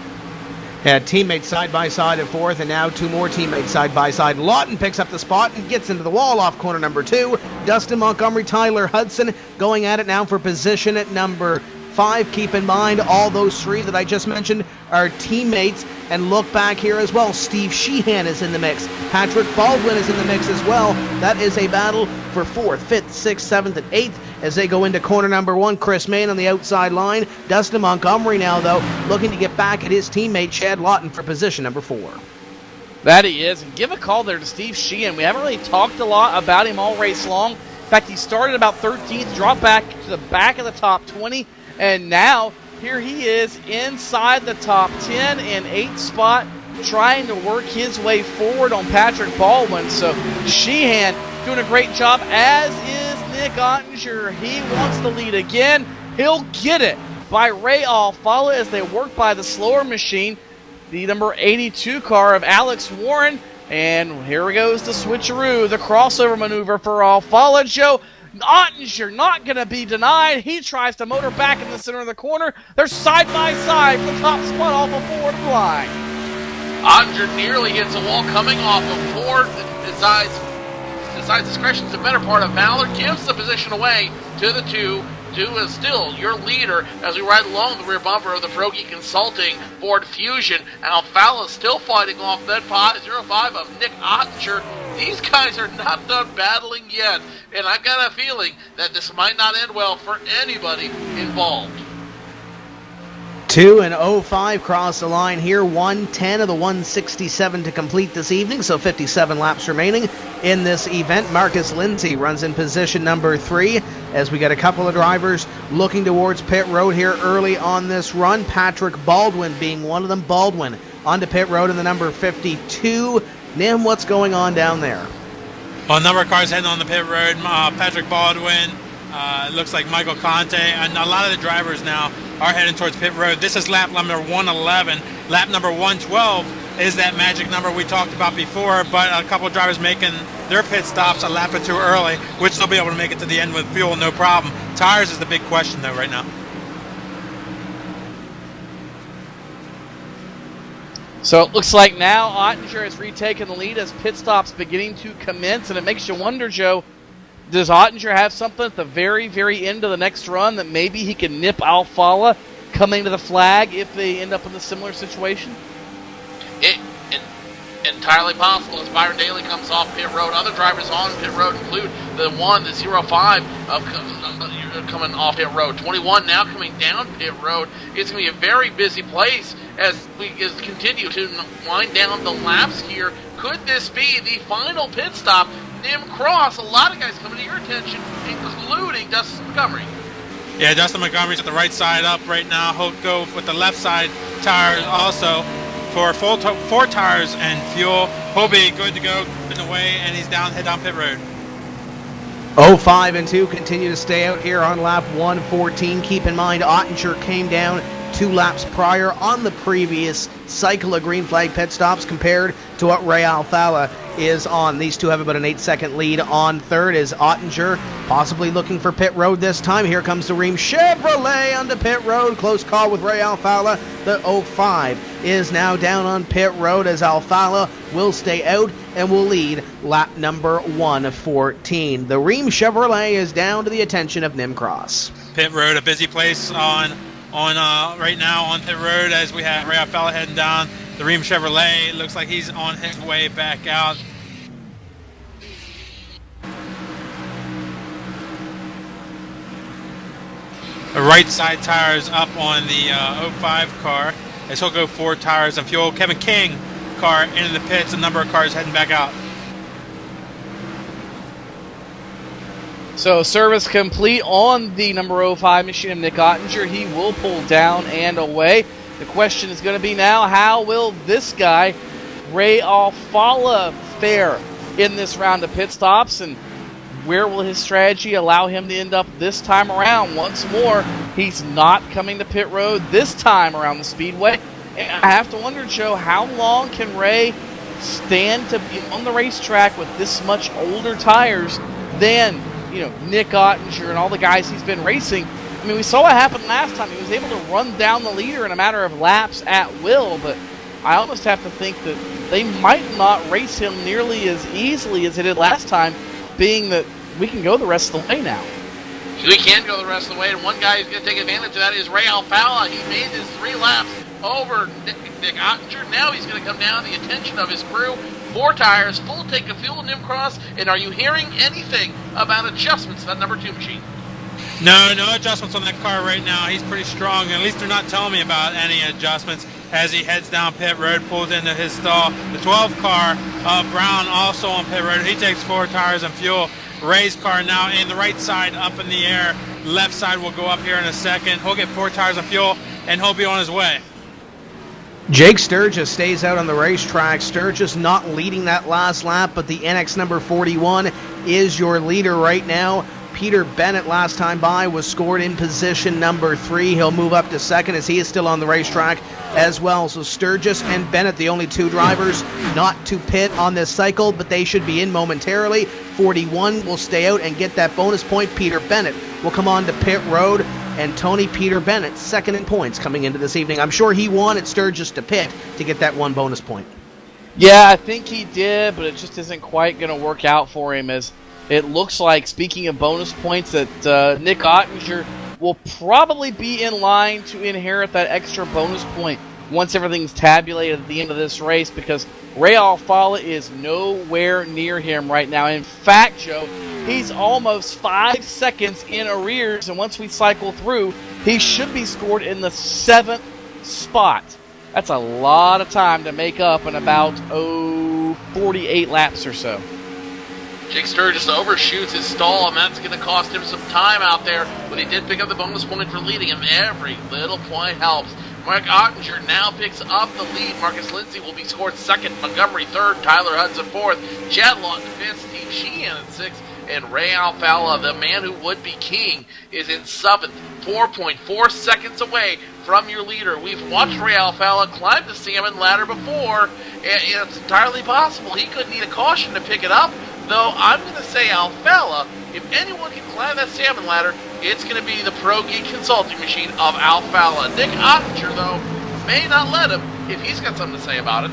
Speaker 1: Yeah, teammates side by side at 4th, and now 2 more teammates side by side. Lawton picks up the spot and gets into the wall off corner number 2. Dustin Montgomery, Tyler Hudson going at it now for position at number 5. Keep in mind, all those 3 that I just mentioned are teammates. And look back here as well. Steve Sheehan is in the mix. Patrick Baldwin is in the mix as well. That is a battle for 4th, 5th, 6th, 7th, and 8th as they go into corner number 1. Chris Main on the outside line. Dustin Montgomery now, though, looking to get back at his teammate Chad Lawton for position number 4.
Speaker 2: That he is. And give a call there to Steve Sheehan. We haven't really talked a lot about him all race long. In fact, he started about 13th, dropped back to the back of the top 20, and now here he is inside the top 10 and 8th spot, trying to work his way forward on Patrick Baldwin. So Sheehan doing a great job, as is Nick Ottinger. He wants the lead again. He'll get it by Ray Alfala as they work by the slower machine, the number 82 car of Alex Warren. And here goes the switcheroo, the crossover maneuver for Alfala. Joe, Ottinger not going to be denied. He tries to motor back in the center of the corner. They're side by side for the top spot off of Ford line.
Speaker 3: Ottinger nearly hits a wall coming off of Ford. Decides discretion's the better part of valor. Gives the position away to the 2. 2 is still your leader as we ride along the rear bumper of the Frogie Consulting Ford Fusion. Alfala still fighting off that 05 of Nick Ottinger. These guys are not done battling yet, and I've got a feeling that this might not end well for anybody involved.
Speaker 1: 2 and 05 cross the line here. 110 of the 167 to complete this evening, so 57 laps remaining in this event. Marcus Lindsay runs in position number 3 as we got a couple of drivers looking towards pit road here early on this run. Patrick Baldwin being one of them. Baldwin onto pit road in the number 52. Nim, what's going on down there?
Speaker 4: Well, a number of cars heading on the pit road. Patrick Baldwin, looks like Michael Conte, and a lot of the drivers now are heading towards pit road. This is lap number 111. Lap number 112 is that magic number we talked about before, but a couple of drivers making their pit stops a lap or 2 early, which they'll be able to make it to the end with fuel, no problem. Tires is the big question, though, right now.
Speaker 2: So it looks like now Ottinger has retaken the lead as pit stops beginning to commence, and it makes you wonder, Joe, does Ottinger have something at the very, very end of the next run that maybe he can nip Alfala coming to the flag if they end up in a similar situation?
Speaker 3: Entirely possible as Byron Daly comes off pit road. Other drivers on pit road include the 05 coming off pit road. 21 now coming down pit road. It's going to be a very busy place as we continue to wind down the laps here. Could this be the final pit stop? Nim Cross, a lot of guys coming to your attention, including Dustin Montgomery.
Speaker 4: Yeah, Dustin Montgomery's at the right side up right now. He'll go with the left side tires also for 4 tires and fuel. He'll be good to go in the way, and he's head down pit road.
Speaker 1: 05 and 2 continue to stay out here on lap 114. Keep in mind, Ottinger came down 2 laps prior on the previous cycle of green flag pit stops compared to what Ray Alfala is on. These two have about an 8-second lead on third as Ottinger possibly looking for pit road this time. Here comes the Ream Chevrolet onto pit road. Close call with Ray Alfala. The 05 is now down on pit road as Alfala will stay out and will lead lap number 114. The Ream Chevrolet is down to the attention of Nim Cross.
Speaker 4: Pit road, a busy place on right now on pit road as we have Ray Alfala heading down. The Ream Chevrolet looks like he's on his way back out. right side tires up on the 05 car, as he'll go 4 tires and fuel. Kevin King car into the pits, a number of cars heading back out.
Speaker 2: So service complete on the number 05 machine of Nick Ottinger. He will pull down and away. The question is going to be now, how will this guy, Ray Alfala, fare in this round of pit stops, and where will his strategy allow him to end up this time around? Once more, he's not coming to pit road this time around the speedway. And I have to wonder, Joe, how long can Ray stand to be on the racetrack with this much older tires than, Nick Ottinger and all the guys he's been racing? I mean, we saw what happened last time. He was able to run down the leader in a matter of laps at will, but I almost have to think that they might not race him nearly as easily as they did last time, being that we can go the rest of the way now.
Speaker 3: We can go the rest of the way, and one guy who's going to take advantage of that is Ray Alfala. He made his 3 laps over Nick Ottinger. Now he's going to come down the attention of his crew. 4 tires, full tank of fuel, Nimcross. And are you hearing anything about adjustments to that number 2 machine?
Speaker 4: No adjustments on that car right now. He's pretty strong. At least they're not telling me about any adjustments as he heads down pit road, pulls into his stall. The 12 car, Brown, also on pit road. He takes 4 tires and fuel. Ray's car now in the right side up in the air. Left side will go up here in a second. He'll get 4 tires and fuel, and he'll be on his way.
Speaker 1: Jake Sturgis stays out on the racetrack. Sturgis not leading that last lap, but the NX number 41 is your leader right now. Peter Bennett last time by was scored in position number 3. He'll move up to second as he is still on the racetrack as well. So Sturgis and Bennett, the only 2 drivers not to pit on this cycle, but they should be in momentarily. 41 will stay out and get that bonus point. Peter Bennett will come on to pit road. And Tony Peter Bennett, second in points coming into this evening. I'm sure he wanted Sturgis to pit to get that 1 bonus point.
Speaker 2: Yeah, I think he did, but it just isn't quite going to work out for him, as it looks like, speaking of bonus points, that Nick Ottinger will probably be in line to inherit that extra bonus point once everything's tabulated at the end of this race, because Ray Alfala is nowhere near him right now. In fact, Joe, he's almost 5 seconds in arrears, and once we cycle through, he should be scored in the 7th spot. That's a lot of time to make up in about 48 laps or so.
Speaker 3: Jake Sturgis overshoots his stall, and that's going to cost him some time out there, but he did pick up the bonus point for leading him. Every little point helps. Mark Ottinger now picks up the lead. Marcus Lindsay will be scored 2nd, Montgomery 3rd, Tyler Hudson 4th, Chad Lawton 5th, Steve Sheehan in 6th, and Ray Alfala, the man who would be king, is in 7th, 4.4 seconds away from your leader. We've watched Ray Alfala climb the salmon ladder before, and it's entirely possible he could need a caution to pick it up, though I'm going to say Alfala, if anyone can climb that salmon ladder, it's going to be the Pro Geek Consulting Machine of Alfala. Nick Ottinger, though, may not let him if he's got something to say about it.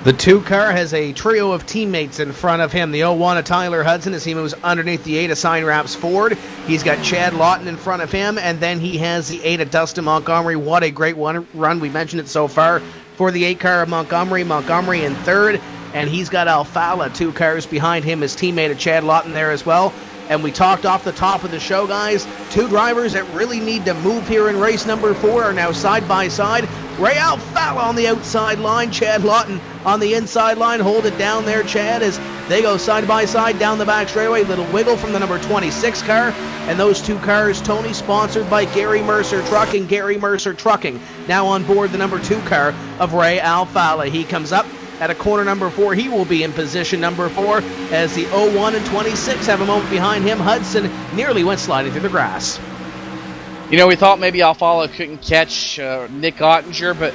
Speaker 1: The 2 car has a trio of teammates in front of him. The 01 of Tyler Hudson as he moves underneath the 8 of Sign Wraps Ford. He's got Chad Lawton in front of him, and then he has the 8 of Dustin Montgomery. What a great run. We mentioned it so far for the 8 car of Montgomery. Montgomery in 3rd, and he's got Alfala 2 cars behind him, his teammate of Chad Lawton there as well. And we talked off the top of the show, guys, 2 drivers that really need to move here in race number 4 are now side by side. Ray Alfala on the outside line, Chad Lawton on the inside line. Hold it down there, Chad, as they go side by side down the back straightaway. Little wiggle from the number 26 car. And those 2 cars, Tony, sponsored by Gary Mercer Trucking. Gary Mercer Trucking now on board the number 2 car of Ray Alfala. He comes up at a corner number 4. He will be in position number 4 as the 01 and 26 have a moment behind him. Hudson nearly went sliding through the grass.
Speaker 2: We thought maybe Alfala couldn't catch Nick Ottinger, but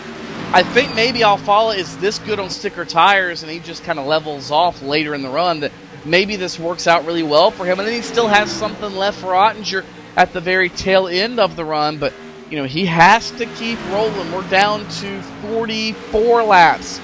Speaker 2: I think maybe Alfala is this good on sticker tires and he just kind of levels off later in the run, that maybe this works out really well for him. And then he still has something left for Ottinger at the very tail end of the run, but he has to keep rolling. We're down to 44 laps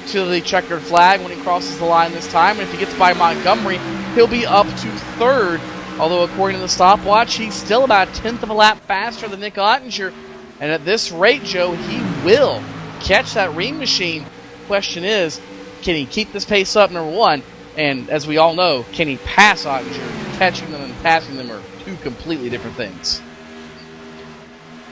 Speaker 2: to the checkered flag when he crosses the line this time. And if he gets by Montgomery, he'll be up to 3rd. Although, according to the stopwatch, he's still about a 10th of a lap faster than Nick Ottinger. And at this rate, Joe, he will catch that Ream machine. Question is, can he keep this pace up, number 1? And as we all know, can he pass Ottinger? Catching them and passing them are 2 completely different things.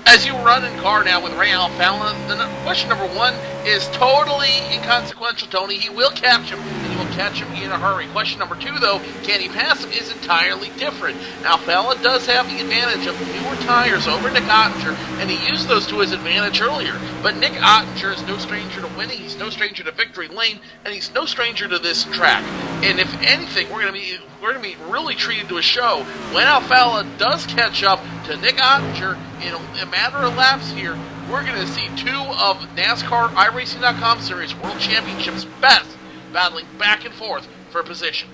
Speaker 3: As you run in car now with Ray Alfalla, question number one is totally inconsequential, Tony. He will catch him, and he will catch him in a hurry. Question number two, though, can he pass him, is entirely different. Alfalla does have the advantage of newer tires over Nick Ottinger, and he used those to his advantage earlier. But Nick Ottinger is no stranger to winning. He's no stranger to victory lane, and he's no stranger to this track. And if anything, we're going to be really treated to a show when Alfalla does catch up to Nick Ottinger in a matter of laps here. We're going to see two of NASCAR iRacing.com Series World Championships best battling back and forth for position.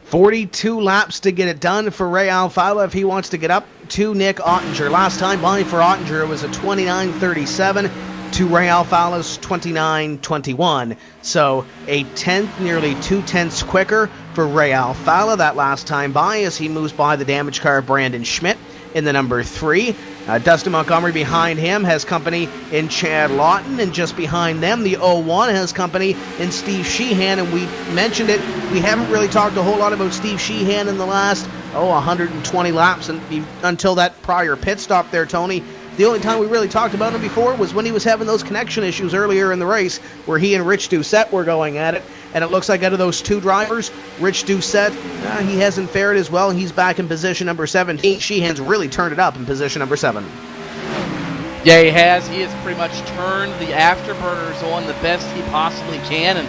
Speaker 1: 42 laps to get it done for Ray Alfalla if he wants to get up to Nick Ottinger. Last time by for Ottinger, it was a 29:37 to Ray Alfalla's 29:21. So a tenth, nearly 2/10 quicker for Ray Alfalla that last time by as he moves by the damaged car Brandon Schmidt in the number 3. Dustin Montgomery behind him has company in Chad Lawton, and just behind them, the 01 has company in Steve Sheehan, and we mentioned it. We haven't really talked a whole lot about Steve Sheehan in the last, 120 laps until that prior pit stop there, Tony. The only time we really talked about him before was when he was having those connection issues earlier in the race where he and Rich Doucette were going at it. And it looks like out of those two drivers, Rich Doucette, he hasn't fared as well. He's back in position number 17. Sheehan's really turned it up in position number 7.
Speaker 2: Yeah, he has. He has pretty much turned the afterburners on the best he possibly can. And,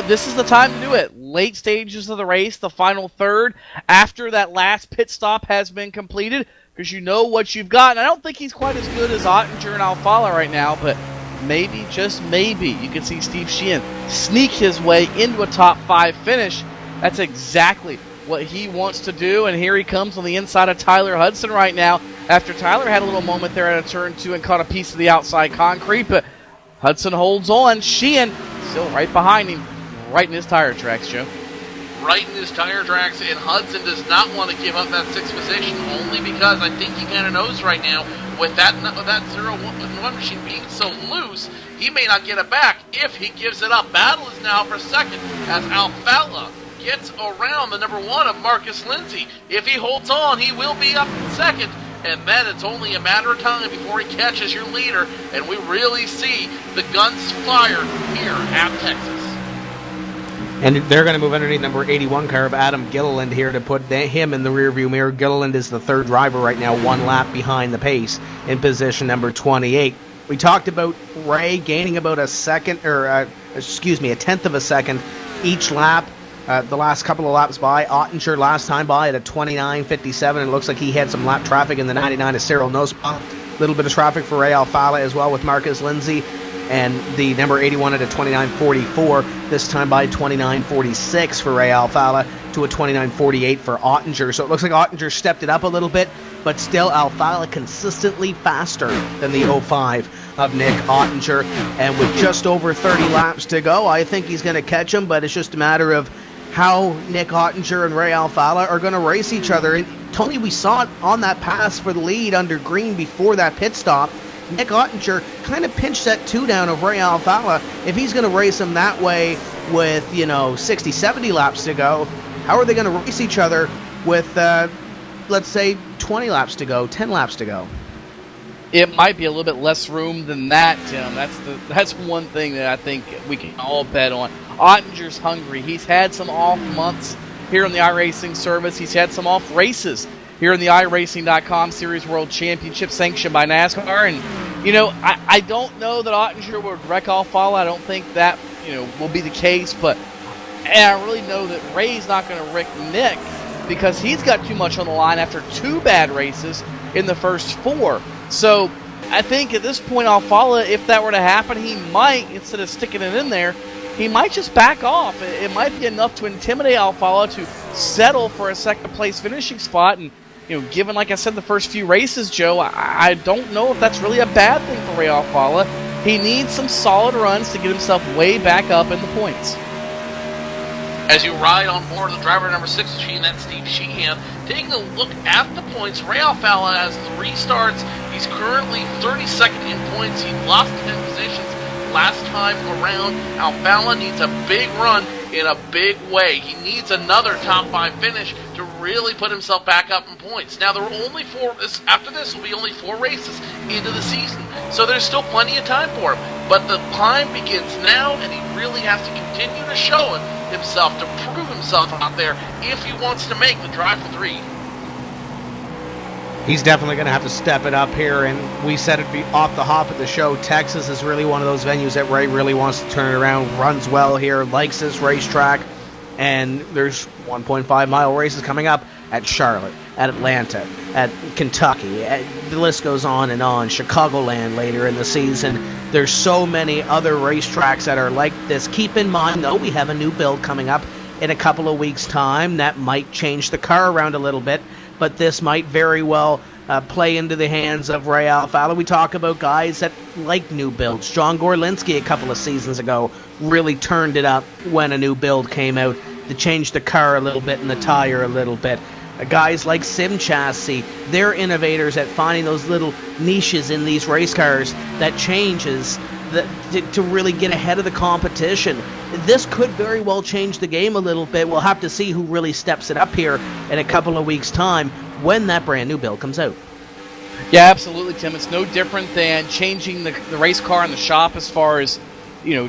Speaker 2: this is the time to do it. Late stages of the race, the final third, after that last pit stop has been completed, because you know what you've got. And I don't think he's quite as good as Ottinger and Alfalla right now, but maybe, just maybe, you can see Steve Sheehan sneak his way into a top 5 finish. That's exactly what he wants to do, and here he comes on the inside of Tyler Hudson right now, after Tyler had a little moment there at a turn 2 and caught a piece of the outside concrete, but Hudson holds on. Sheehan still right behind him, right in his tire tracks, Joe.
Speaker 3: Right in his tire tracks, and Hudson does not want to give up that 6th position, only because I think he kind of knows right now, with that 0-1 machine being so loose, he may not get it back if he gives it up. Battle is now for second as Alfalla gets around the number 1 of Marcus Lindsay. If he holds on, he will be up in second, and then it's only a matter of time before he catches your leader, and we really see the guns fire here at Texas.
Speaker 1: And they're going to move underneath number 81 car of Adam Gilliland here to put him in the rearview mirror. Gilliland is the third driver right now, 1 lap behind the pace in position number 28. We talked about Ray gaining about a tenth of a second each lap. The last couple of laps by. Ottinger last time by at a 29:57. It looks like he had some lap traffic in the 99 of Cyril Nospa. A little bit of traffic for Ray Alfalla as well with Marcus Lindsay. And the number 81 at a 29:44, this time by 29:46 for Ray Alfalla to a 29:48 for Ottinger. So it looks like Ottinger stepped it up a little bit, but still Alfalla consistently faster than the 05 of Nick Ottinger. And with just over 30 laps to go, I think he's going to catch him, but it's just a matter of how Nick Ottinger and Ray Alfalla are going to race each other. And Tony, we saw it on that pass for the lead under green before that pit stop. Nick Ottinger kind of pinched that 2 down of Ray Alfalla. If he's going to race him that way with, 60, 70 laps to go, how are they going to race each other with, let's say, 20 laps to go, 10 laps to go?
Speaker 2: It might be a little bit less room than that, Tim. That's one thing that I think we can all bet on. Ottinger's hungry. He's had some off months here in the iRacing service. He's had some off races here in the iRacing.com Series World Championship sanctioned by NASCAR. And, I don't know that Ottinger would wreck Alfalla. I don't think that, will be the case. But I really know that Ray's not going to wreck Nick because he's got too much on the line after 2 bad races in the first 4. So I think at this point, Alfalla, if that were to happen, he might, instead of sticking it in there, he might just back off. It might be enough to intimidate Alfalla to settle for a second-place finishing spot. And, given, like I said, the first few races, Joe, I don't know if that's really a bad thing for Ray Alfalla. He needs some solid runs to get himself way back up in the points.
Speaker 3: As you ride on board the driver number 6 machine, that's Steve Sheehan, taking a look at the points, Ray Alfalla has 3 starts. He's currently 32nd in points. He lost 10 positions last time around. Alfalla needs a big run in a big way. He needs another top 5 finish to really put himself back up in points. Now, there are only 4, after this will be only 4 races into the season, so there's still plenty of time for him. But the climb begins now, and he really has to continue to show himself, to prove himself out there if he wants to make the drive for 3.
Speaker 1: He's definitely going to have to step it up here, and we said it'd be off the hop of the show. Texas is really one of those venues that Ray really wants to turn it around, runs well here, likes this racetrack, and there's 1.5-mile races coming up at Charlotte, at Atlanta, at Kentucky, the list goes on, Chicagoland later in the season. There's so many other racetracks that are like this. Keep in mind, though, we have a new build coming up in a couple of weeks' time that might change the car around a little bit, but this might very well play into the hands of Ray Alfaro. We talk about guys that like new builds. John Gorlinski a couple of seasons ago really turned it up when a new build came out to change the car a little bit and the tire a little bit. Guys like Sim Chassis, they're innovators at finding those little niches in these race cars that changes to really get ahead of the competition. This could very well change the game a little bit. We'll have to see who really steps it up here in a couple of weeks' time when that brand new build comes out.
Speaker 2: Yeah, absolutely, Tim. It's no different than changing the race car in the shop as far as,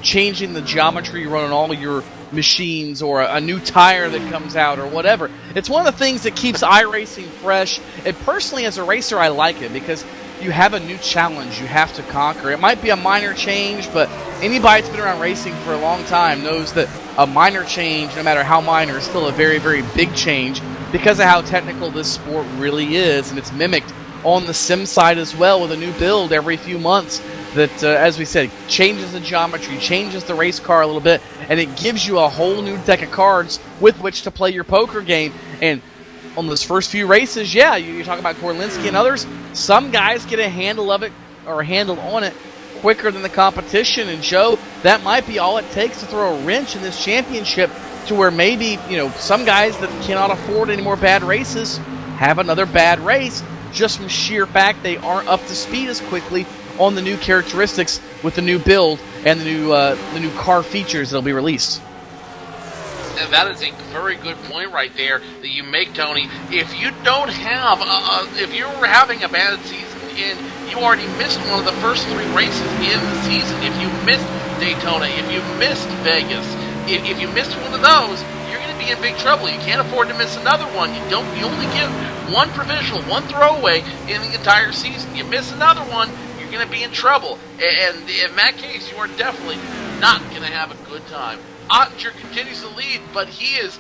Speaker 2: changing the geometry you run on all your machines or a new tire that comes out or whatever. It's one of the things that keeps iRacing fresh. And personally, as a racer, I like it because you have a new challenge you have to conquer. It might be a minor change, but anybody that's been around racing for a long time knows that a minor change, no matter how minor, is still a very, very big change because of how technical this sport really is, and it's mimicked on the sim side as well with a new build every few months that, as we said, changes the geometry, changes the race car a little bit, and it gives you a whole new deck of cards with which to play your poker game. And on those first few races, yeah, you talk about Gorlinski and others, some guys get a handle of it or a handle on it quicker than the competition. And Joe, that might be all it takes to throw a wrench in this championship to where maybe, some guys that cannot afford any more bad races have another bad race just from sheer fact they aren't up to speed as quickly on the new characteristics with the new build and the new car features that'll be released.
Speaker 3: And that is a very good point right there that you make, Tony. If you don't have, if you're having a bad season and you already missed one of the first 3 races in the season, if you missed Daytona, if you missed Vegas, if you missed one of those, you're going to be in big trouble. You can't afford to miss another one. You only get one provisional, one throwaway in the entire season. You miss another one, you're going to be in trouble. And in that case, you are definitely not going to have a good time. Ottinger continues to lead, but he is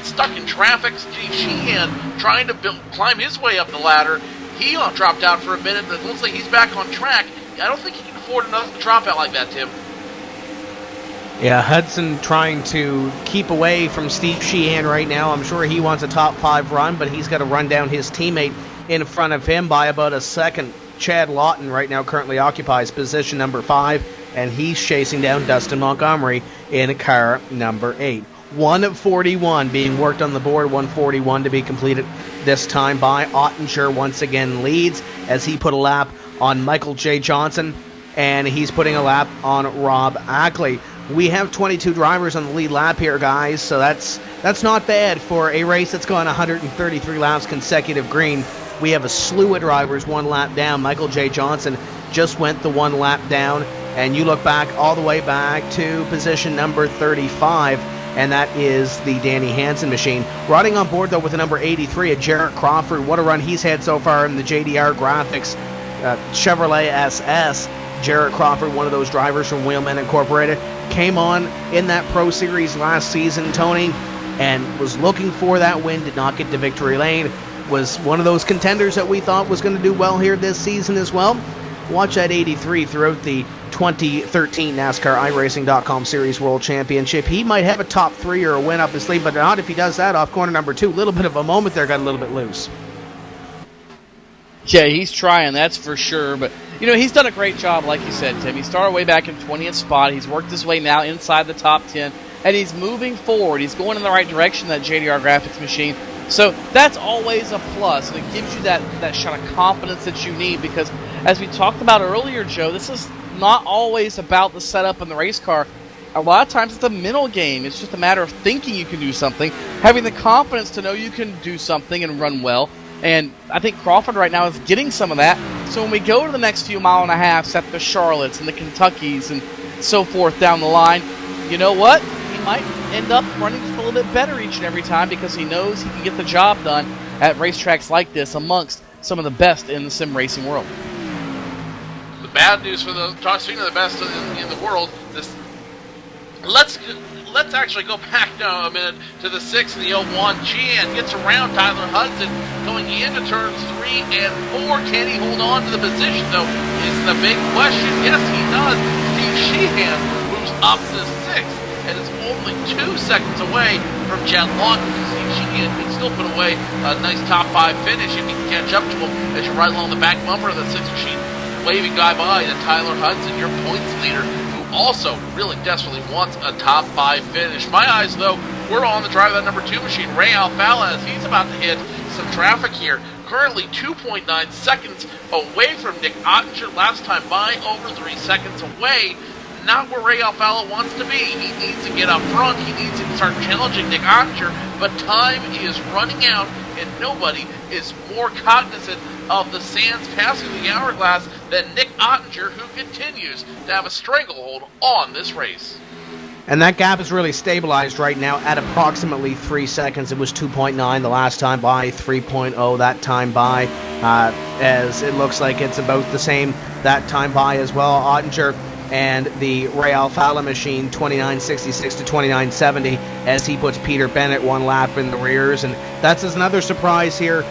Speaker 3: stuck in traffic. Steve Sheehan trying to climb his way up the ladder. He dropped out for a minute, but it looks like he's back on track. I don't think he can afford another dropout like that, Tim.
Speaker 1: Yeah, Hudson trying to keep away from Steve Sheehan right now. I'm sure he wants a top 5 run, but he's got to run down his teammate in front of him by about a second. Chad Lawton right now currently occupies position number 5, and he's chasing down Dustin Montgomery in car number 8. 141 being worked on the board, 141 to be completed this time by Ottinger. Once again leads as he put a lap on Michael J. Johnson, and he's putting a lap on Rob Ackley. We have 22 drivers on the lead lap here, guys, so that's not bad for a race that's gone 133 laps consecutive green. We have a slew of drivers 1 lap down. Michael J. Johnson just went the 1 lap down, and you look back all the way back to position number 35, and that is the Danny Hansen machine. Riding on board, though, with the number 83, a Jarrett Crawford. What a run he's had so far in the JDR Graphics Chevrolet SS. Jarrett Crawford, one of those drivers from Wheelman Incorporated, came on in that Pro Series last season, Tony, and was looking for that win, did not get to victory lane. Was one of those contenders that we thought was going to do well here this season as well. Watch that 83 throughout the 2013 NASCAR iRacing.com Series World Championship. He might have a top 3 or a win up his sleeve, but not if he does that off corner number 2. A little bit of a moment there, got a little bit loose.
Speaker 2: Yeah, he's trying, that's for sure. But, he's done a great job, like you said, Tim. He started way back in 20th spot. He's worked his way now inside the top 10, and he's moving forward. He's going in the right direction, that JDR Graphics machine. So that's always a plus, and it gives you that shot of confidence that you need because, as we talked about earlier, Joe, this is not always about the setup in the race car. a lot of times it's a mental game. It's just a matter of thinking you can do something, having the confidence to know you can do something and run well. And I think Crawford right now is getting some of that. So when we go to the next few mile and a half, at the Charlottes and the Kentuckys and so forth down the line, you know what? He might end up running just a little bit better each and every time because he knows he can get the job done at racetracks like this amongst some of the best in the sim racing world.
Speaker 3: The bad news for speaking of the best in the world, let's actually go back now a minute to the 6 and the 01. Gian gets around Tyler Hudson going into turns 3 and 4. Can he hold on to the position, though, is the big question. Yes, he does. Steve Sheehan moves up to 6th and is only 2 seconds away from Chad Lawton. Steve Sheehan can still put away a nice top 5 finish if he can catch up to him as you ride along the back bumper of the 6th machine. Waving guy by to Tyler Hudson, your points leader, also really desperately wants a top 5 finish. My eyes, though, we're on the drive of that number 2 machine, Ray Alfala, as he's about to hit some traffic here. Currently 2.9 seconds away from Nick Ottinger. Last time by, over 3 seconds away. Not where Ray Alfala wants to be. He needs to get up front. He needs to start challenging Nick Ottinger. But time is running out, and nobody is more cognizant of the sands passing the hourglass than Nick Ottinger, who continues to have a stranglehold on this race.
Speaker 1: And that gap is really stabilized right now at approximately 3 seconds. It was 2.9 the last time by, 3.0 that time by, as it looks like it's about the same that time by as well. Ottinger and the Ray Alfala machine, 29.66 to 29.70, as he puts Peter Bennett 1 lap in the rears. And that's another surprise here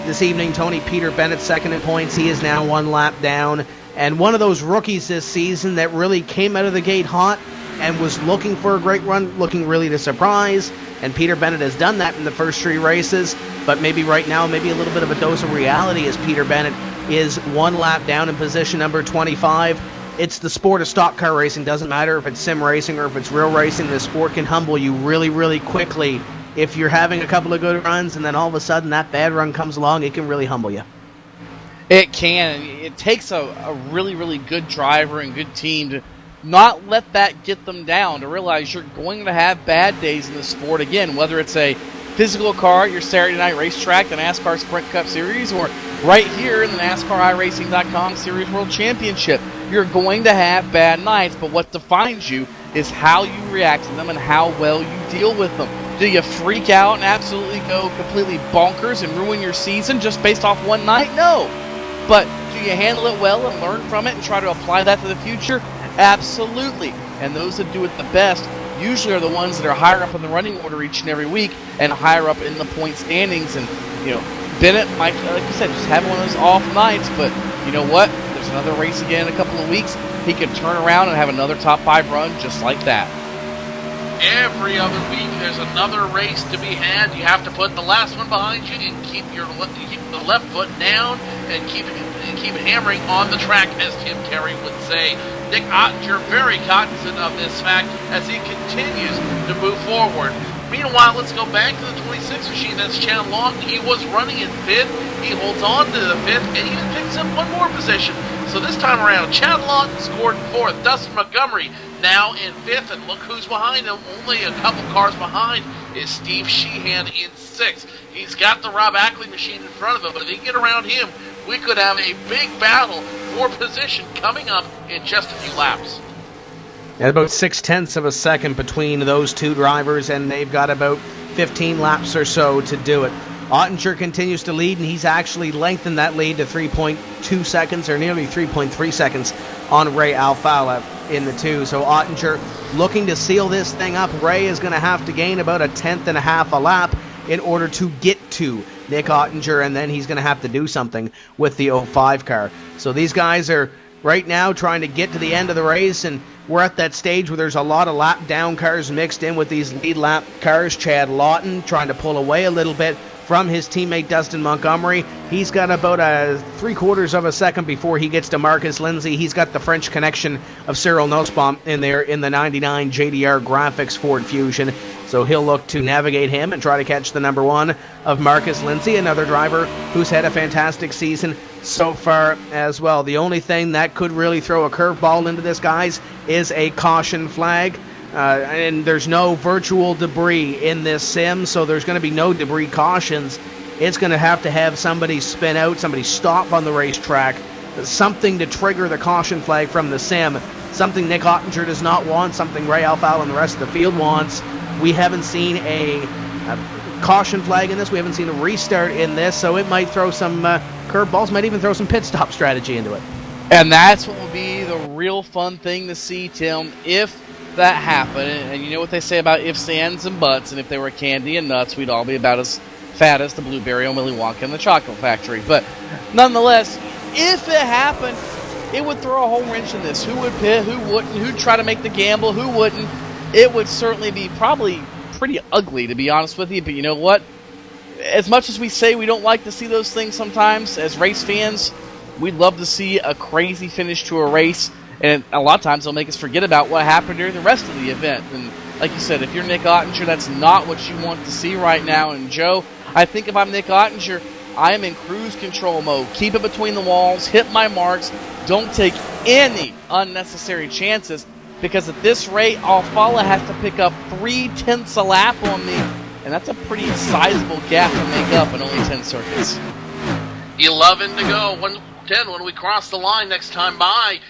Speaker 1: this evening, Tony. Peter Bennett second in points. He is now 1 lap down. And one of those rookies this season that really came out of the gate hot and was looking for a great run, looking really to surprise. And Peter Bennett has done that in the first 3 races. But maybe right now, maybe a little bit of a dose of reality as Peter Bennett is 1 lap down in position number 25. It's the sport of stock car racing. Doesn't matter if it's sim racing or if it's real racing. The sport can humble you really, really quickly. If you're having a couple of good runs and then all of a sudden that bad run comes along, it can really humble you.
Speaker 2: It can. It takes a really, really good driver and good team to not let that get them down, to realize you're going to have bad days in the sport again, whether it's a physical car at your Saturday night racetrack, the NASCAR Sprint Cup Series, or right here in the NASCAR iRacing.com Series World Championship. You're going to have bad nights, but what defines you is how you react to them and how well you deal with them. Do you freak out and absolutely go completely bonkers and ruin your season just based off one night? No. But do you handle it well and learn from it and try to apply that to the future? Absolutely. And those that do it the best usually are the ones that are higher up in the running order each and every week and higher up in the point standings. And, Bennett might, like you said, just have one of those off nights, but you know what? There's another race again in a couple of weeks. He can turn around and have another top 5 run just like that.
Speaker 3: Every other week, there's another race to be had. You have to put the last one behind you and keep the left foot down and keep hammering on the track, as Tim Terry would say. Nick Ottinger very cognizant of this fact as he continues to move forward. Meanwhile, let's go back to the 26 machine. That's Chad Lawton. He was running in 5th. He holds on to the 5th and even picks up 1 more position. So this time around, Chad Lawton scored in 4th. Dustin Montgomery now in 5th, and look who's behind him. Only a couple cars behind is Steve Sheehan in 6th. He's got the Rob Ackley machine in front of him, but if he can get around him, we could have a big battle for position coming up in just a few laps.
Speaker 1: At about 0.6 of a second between those 2 drivers, and they've got about 15 laps or so to do it. Ottinger continues to lead, and he's actually lengthened that lead to 3.2 seconds, or nearly 3.3 seconds, on Ray Alfala in the 2. So Ottinger looking to seal this thing up. Ray is going to have to gain about 1/10 a lap in order to get to Nick Ottinger, and then he's going to have to do something with the 05 car. So these guys are right now trying to get to the end of the race, and we're at that stage where there's a lot of lap down cars mixed in with these lead lap cars. Chad Lawton trying to pull away a little bit from his teammate Dustin Montgomery. He's got about 3/4 of a second before he gets to Marcus Lindsay. He's got the French connection of Cyril Nussbaum in there in the 99 JDR Graphics Ford Fusion. So he'll look to navigate him and try to catch the number 1 of Marcus Lindsay, another driver who's had a fantastic season so far as well. The only thing that could really throw a curveball into this, guys, is a caution flag. and there's no virtual debris in this sim, so there's going to be no debris cautions. It's going to have somebody spin out, somebody stop on the racetrack, something to trigger the caution flag from the sim, something Nick Ottinger does not want, something Ray Alfalo and the rest of the field wants. We haven't seen a caution flag in this. We haven't seen a restart in this, so it might throw some curveballs, might even throw some pit stop strategy into it.
Speaker 2: And that's what will be the real fun thing to see, Tim, if that happened. And you know what they say about ifs, ands, and buts, and if they were candy and nuts, we'd all be about as fat as the blueberry on Willy Wonka and the Chocolate Factory. But nonetheless, if it happened, it would throw a whole wrench in this. Who would pit, who wouldn't, who'd try to make the gamble, who wouldn't. It would certainly be probably pretty ugly, to be honest with you. But you know what? As much as we say we don't like to see those things sometimes, as race fans, we'd love to see a crazy finish to a race. And a lot of times they'll make us forget about what happened during the rest of the event. And like you said, if you're Nick Ottinger, that's not what you want to see right now. And Joe, I think if I'm Nick Ottinger, I am in cruise control mode. Keep it between the walls, hit my marks, don't take any unnecessary chances, because at this rate, Alfala has to pick up 3/10 a lap on me, and that's a pretty sizable gap to make up in only 10 circuits.
Speaker 3: 11 to go, 10 when we cross the line next time by,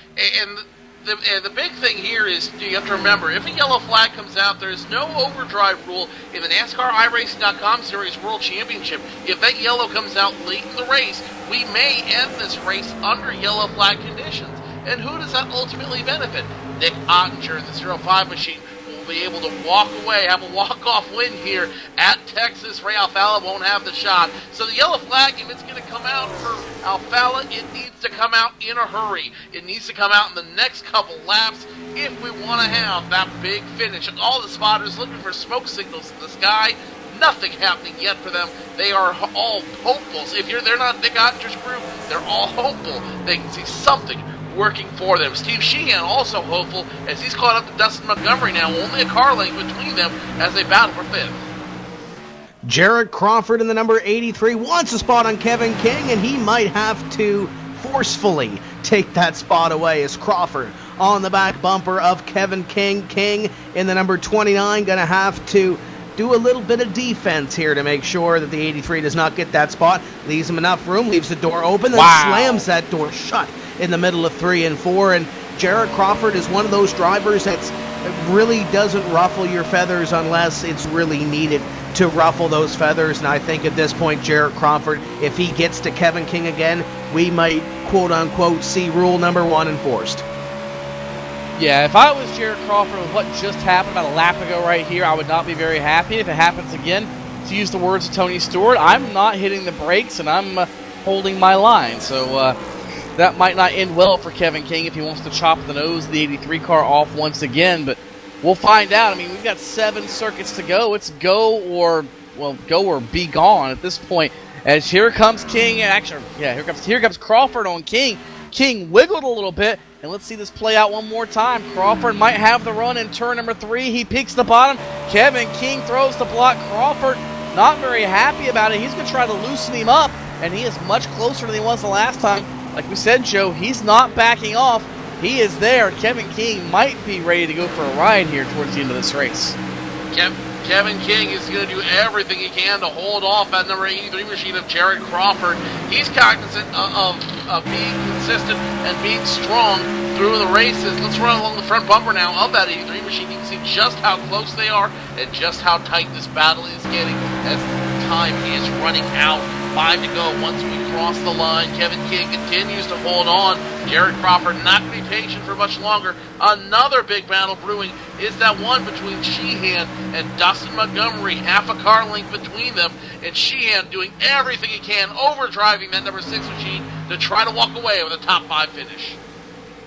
Speaker 3: and the big thing here is you have to remember, if a yellow flag comes out, there's no overdrive rule in the NASCAR iRacing.com Series World Championship. If that yellow comes out late in the race, we may end this race under yellow flag conditions. And who does that ultimately benefit? Nick Ottinger in the 05 machine will be able to walk away, have a walk-off win here at Texas. Ray Alfala won't have the shot. So the yellow flag, if it's going to come out for Alfala, it needs to come out in a hurry. It needs to come out in the next couple laps if we want to have that big finish. All the spotters looking for smoke signals in the sky. Nothing happening yet for them. They are all hopefuls. If they're not Nick Ottinger's crew, they're all hopeful. They can see something working for them. Steve Sheehan also hopeful as he's caught up to Dustin Montgomery now. Only a car length between them as they battle for fifth.
Speaker 1: Jared Crawford in the number 83 wants a spot on Kevin King, and he might have to forcefully take that spot away as Crawford on the back bumper of Kevin King. King in the number 29 going to have to do a little bit of defense here to make sure that the 83 does not get that spot. Leaves him enough room, leaves the door open, then slams that door shut in the middle of 3 and 4. And Jared Crawford is one of those drivers that really doesn't ruffle your feathers unless it's really needed to ruffle those feathers. And I think at this point, Jared Crawford, if he gets to Kevin King again, we might quote-unquote see rule number 1 enforced.
Speaker 2: Yeah, if I was Jared Crawford with what just happened about a lap ago right here, I would not be very happy. If it happens again, to use the words of Tony Stewart, I'm not hitting the brakes and I'm holding my line. So that might not end well for Kevin King if he wants to chop the nose of the 83 car off once again, but we'll find out. I mean, we've got 7 circuits to go. It's go or be gone at this point. As here comes King, here comes Crawford on King. King wiggled a little bit, and let's see this play out one more time. Crawford might have the run in turn number 3. He peeks the bottom. Kevin King throws the block. Crawford not very happy about it. He's going to try to loosen him up, and he is much closer than he was the last time. Like we said, Joe, he's not backing off. He is there. Kevin King might be ready to go for a ride here towards the end of this race.
Speaker 3: Kevin King is going to do everything he can to hold off that number 83 machine of Jared Crawford. He's cognizant of being consistent and being strong through the races. Let's run along the front bumper now of that 83 machine. You can see just how close they are and just how tight this battle is getting as time is running out. 5 to go once we cross the line. Kevin King continues to hold on. Jared Crawford not going to be patient for much longer. Another big battle brewing is that one between Sheehan and Dustin Montgomery. Half a car length between them. And Sheehan doing everything he can, overdriving that number 6 machine to try to walk away with a top 5 finish.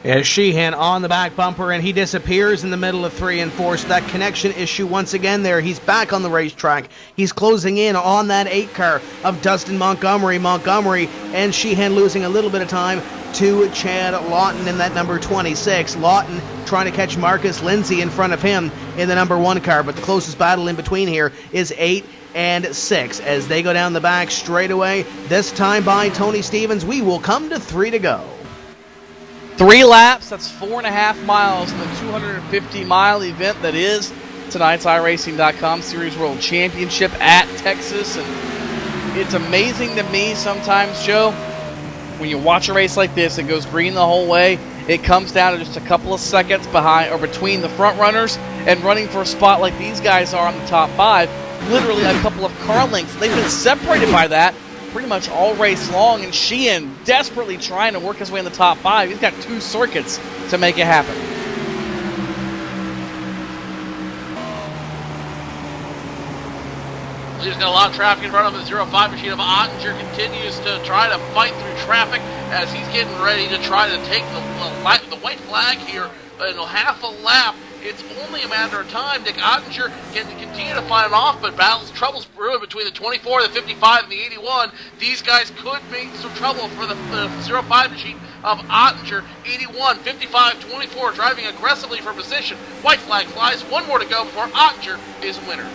Speaker 1: As Sheehan on the back bumper, and he disappears in the middle of 3 and 4, so that connection issue once again there. He's back on the racetrack. He's closing in on that 8 car of Dustin Montgomery. Montgomery and Sheehan losing a little bit of time to Chad Lawton in that number 26. Lawton trying to catch Marcus Lindsay in front of him in the number 1 car, but the closest battle in between here is 8 and 6 as they go down the back straightaway. This time by Tony Stevens, we will come to 3 to go.
Speaker 2: 3 laps, that's 4.5 miles in the 250-mile event that is tonight's iRacing.com Series World Championship at Texas. And it's amazing to me sometimes, Joe, when you watch a race like this, it goes green the whole way. It comes down to just a couple of seconds behind or between the front runners, and running for a spot like these guys are on the top 5, literally a couple of car lengths. They've been separated by that pretty much all race long, and Sheehan desperately trying to work his way in the top 5. He's got 2 circuits to make it happen.
Speaker 3: He's got a lot of traffic in front of the 05 machine of Ottinger. Continues to try to fight through traffic as he's getting ready to try to take the white flag here in half a lap. It's only a matter of time. Nick Ottinger can continue to fight it off, but troubles brewing between the 24, the 55, and the 81. These guys could make some trouble for the 05 machine of Ottinger. 81, 55, 24, driving aggressively for position. White flag flies. 1 more to go before Ottinger is winner.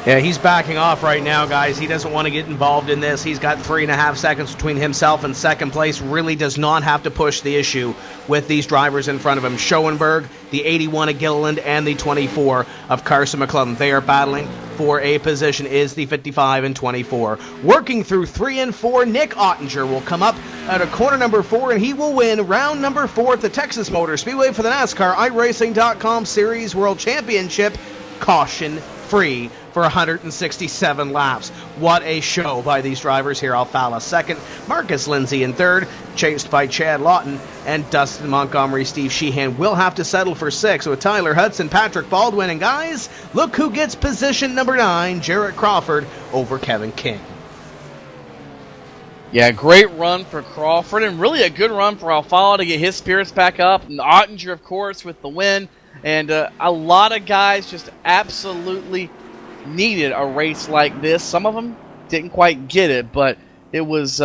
Speaker 1: Yeah, he's backing off right now, guys. He doesn't want to get involved in this. He's got 3.5 seconds between himself and second place. Really does not have to push the issue with these drivers in front of him. Schoenberg, the 81 of Gilliland, and the 24 of Carson McClellan. They are battling for a position, is the 55 and 24. Working through 3 and 4, Nick Ottinger will come up at a corner number 4, and he will win round number 4 at the Texas Motor Speedway for the NASCAR iRacing.com Series World Championship, caution-free, for 167 laps. What a show by these drivers here. Alfala second, Marcus Lindsay in third, chased by Chad Lawton and Dustin Montgomery. Steve Sheehan will have to settle for 6 with Tyler Hudson, Patrick Baldwin, and guys, look who gets position number 9, Jarrett Crawford over Kevin King.
Speaker 2: Yeah, great run for Crawford, and really a good run for Alfala to get his spirits back up. And Ottinger, of course, with the win. And a lot of guys just absolutely needed a race like this. Some of them didn't quite get it, but it was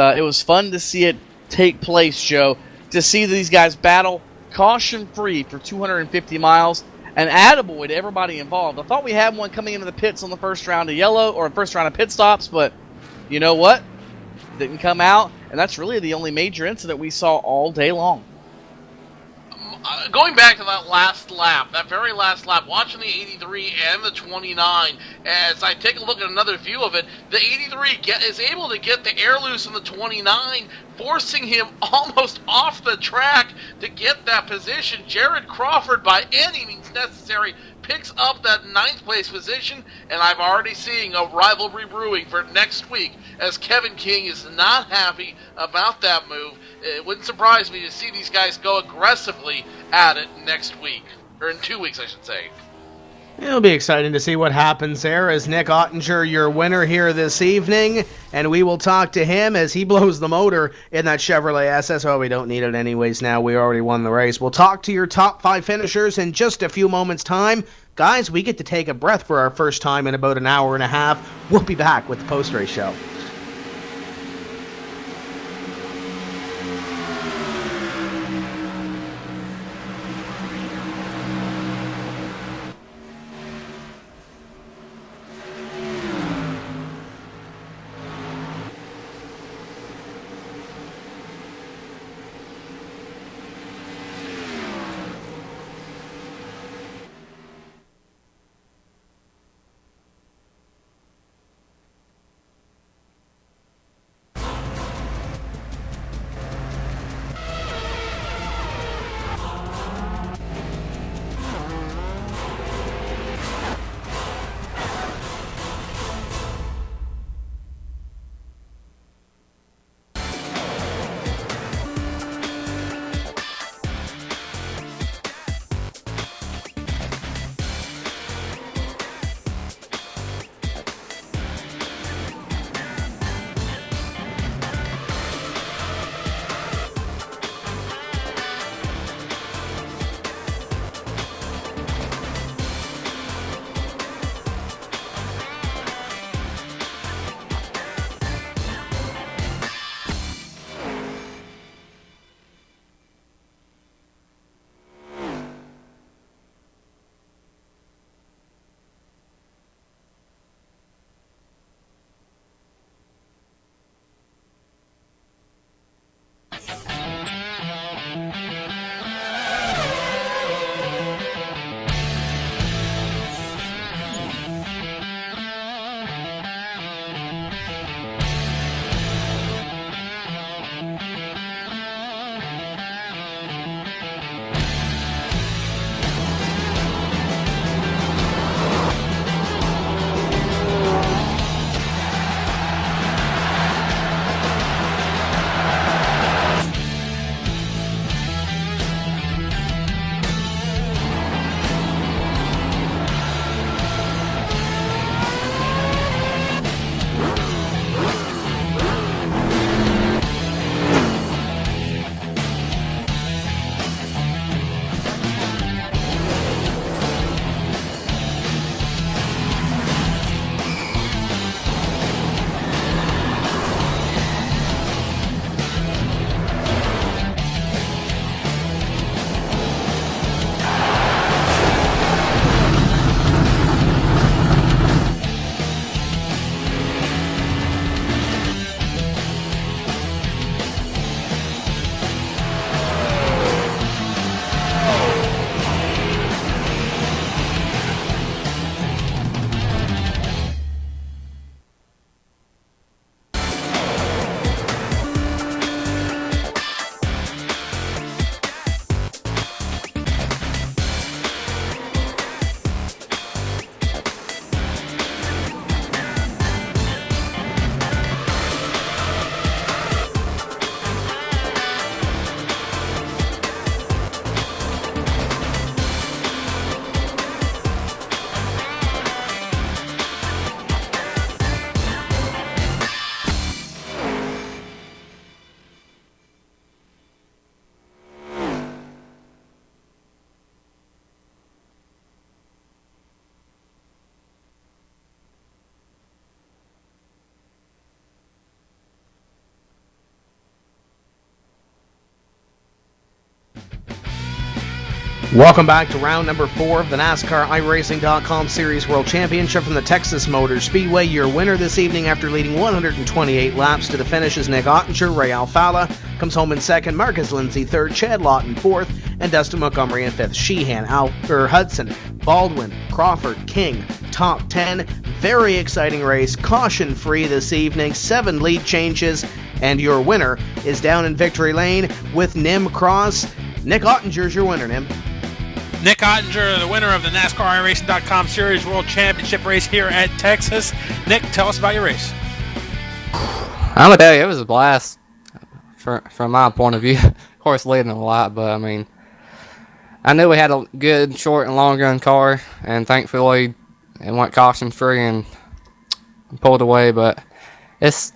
Speaker 2: fun to see it take place, Joe. To see these guys battle caution-free for 250 miles. And attaboy to everybody involved. I thought we had one coming into the pits on the first round of yellow, or first round of pit stops, but you know what? Didn't come out, and that's really the only major incident we saw all day long.
Speaker 3: Going back to that last lap, that very last lap, watching the 83 and the 29, as I take a look at another view of it, the 83 is able to get the air loose in the 29, forcing him almost off the track to get that position. Jared Crawford, by any means necessary, picks up that 9th place position, and I'm already seeing a rivalry brewing for next week, as Kevin King is not happy about that move. It wouldn't surprise me to see these guys go aggressively at it next week, or in 2 weeks, I should say.
Speaker 1: It'll be exciting to see what happens there as Nick Ottinger, your winner here this evening, and we will talk to him as he blows the motor in that Chevrolet SS. Well, we don't need it anyways now. We already won the race. We'll talk to your top 5 finishers in just a few moments' time. Guys, we get to take a breath for our first time in about an hour and a half. We'll be back with the post-race show. Welcome back to round number 4 of the NASCAR iRacing.com Series World Championship from the Texas Motor Speedway. Your winner this evening after leading 128 laps to the finish is Nick Ottinger. Ray Alfalla comes home in second, Marcus Lindsay third, Chad Lawton fourth, and Dustin Montgomery in fifth. Sheehan, Hudson, Baldwin, Crawford, King, top 10. Very exciting race, caution-free this evening, 7 lead changes, and your winner is down in victory lane with Nim Cross. Nick Ottinger's your winner, Nim.
Speaker 4: Nick Ottinger, the winner of the NASCAR iRacing.com Series World Championship race here at Texas. Nick, tell us about your race.
Speaker 7: I'm gonna tell you, it was a blast from my point of view. Of course, leading a lot, but I mean, I knew we had a good short and long run car, and thankfully it went caution free and pulled away. But it's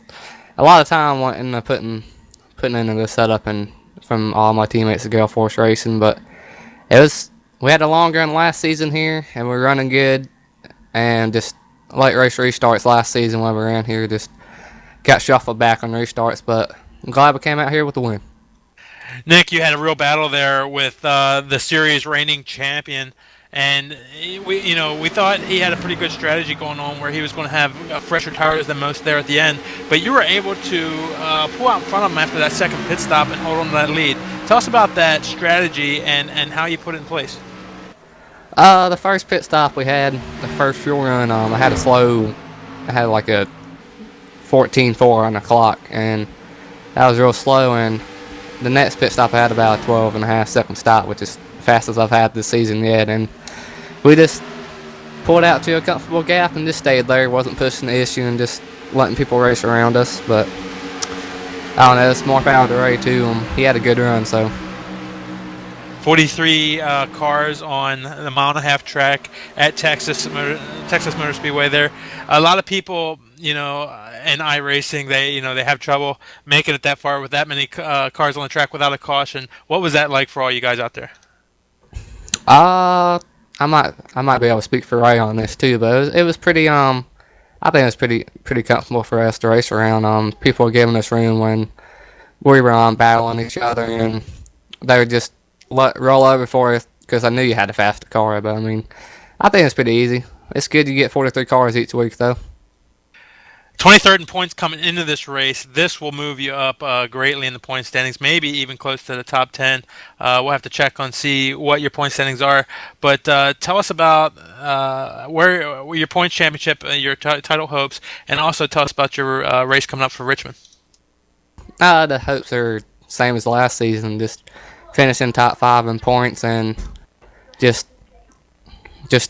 Speaker 7: a lot of time went into putting into the setup and from all my teammates at Gale Force Racing, but we had a long run last season here, and we were running good, and just late race restarts last season when we ran here just got shuffled back on restarts, but I'm glad we came out here with the win.
Speaker 4: Nick, you had a real battle there with the series reigning champion, and we thought he had a pretty good strategy going on where he was going to have fresher tires than most there at the end, but you were able to pull out in front of him after that second pit stop and hold on to that lead. Tell us about that strategy and how you put it in place.
Speaker 7: The first pit stop we had, the first fuel run, I had like a 14.4 on the clock, and that was real slow, and the next pit stop I had about a 12.5-second stop, which is the fastest I've had this season yet, and we just pulled out to a comfortable gap and just stayed there, wasn't pushing the issue and just letting people race around us, but I don't know, it's more power to Ray too. He had a good run, so.
Speaker 4: 43 cars on the mile-and-a-half track at Texas Motor Speedway there. A lot of people, in iRacing, they have trouble making it that far with that many cars on the track without a caution. What was that like for all you guys out there?
Speaker 7: I might be able to speak for Ray on this too, but it was pretty I think it was pretty comfortable for us to race around. People were giving us room when we were battling each other, and they would just roll over for us because I knew you had a faster car. But I mean, I think it's pretty easy. It's good you get 43 cars each week, though.
Speaker 4: 23rd in points coming into this race. This will move you up greatly in the point standings, maybe even close to the top 10. We'll have to check on see what your point standings are. But tell us about where your points championship, your title hopes, and also tell us about your race coming up for Richmond.
Speaker 7: The hopes are same as last season, just finishing top 5 in points and just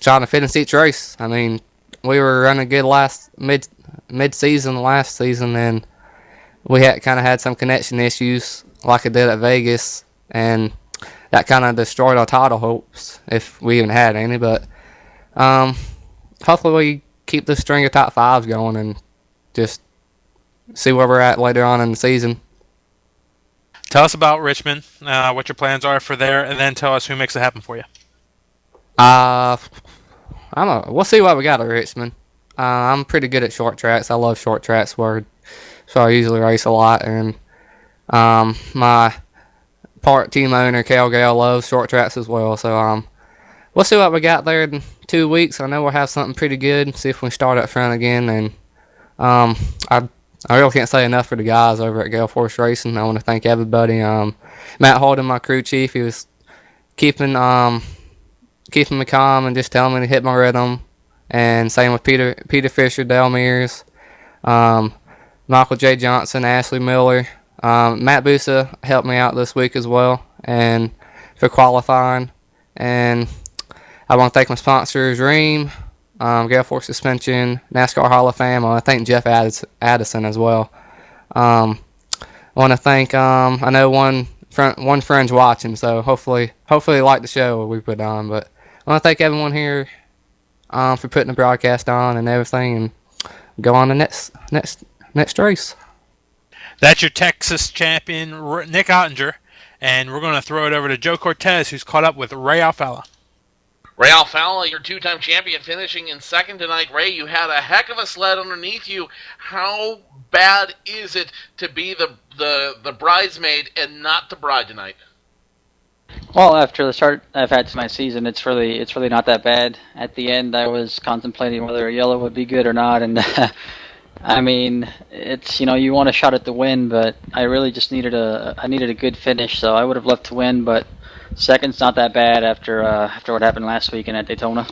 Speaker 7: trying to finish each race. I mean, we were running good mid-season last season, and we had some connection issues like it did at Vegas, and that kind of destroyed our title hopes if we even had any. But hopefully we keep this string of top 5s going and just see where we're at later on in the season.
Speaker 4: Tell us about Richmond, what your plans are for there, and then tell us who makes it happen for you.
Speaker 7: We'll see what we got at Richmond. I'm pretty good at short tracks. I love short tracks, so I usually race a lot. And my team owner, Cal Gale, loves short tracks as well. So we'll see what we got there in 2 weeks. I know we'll have something pretty good. See if we start up front again. And I really can't say enough for the guys over at Gale Force Racing. I want to thank everybody. Matt Holden, my crew chief, he was keeping me calm and just telling me to hit my rhythm. And same with Peter Fisher, Dale Mears, Michael J. Johnson, Ashley Miller. Matt Busa helped me out this week as well, and for qualifying. And I want to thank my sponsors, Ream, Gale Force Suspension, NASCAR Hall of Fame. I want to thank Jeff Addison as well. I want to thank I know one friend's watching, so hopefully you like the show we put on. But I want to thank everyone here for putting the broadcast on and everything, and go on the next race.
Speaker 4: That's your Texas champion, Nick Ottinger, and we're going to throw it over to Joe Cortez, who's caught up with Ray Alfalla.
Speaker 3: Ray Alfalla, your two-time champion, finishing in second tonight. Ray, you had a heck of a sled underneath you. How bad is it to be the bridesmaid and not the bride tonight?
Speaker 8: Well, after the start I've had to my season, it's really not that bad. At the end, I was contemplating whether a yellow would be good or not, and I mean, it's you want a shot at the win, but I really just needed a good finish, so I would have loved to win, but second's not that bad after what happened last weekend at Daytona.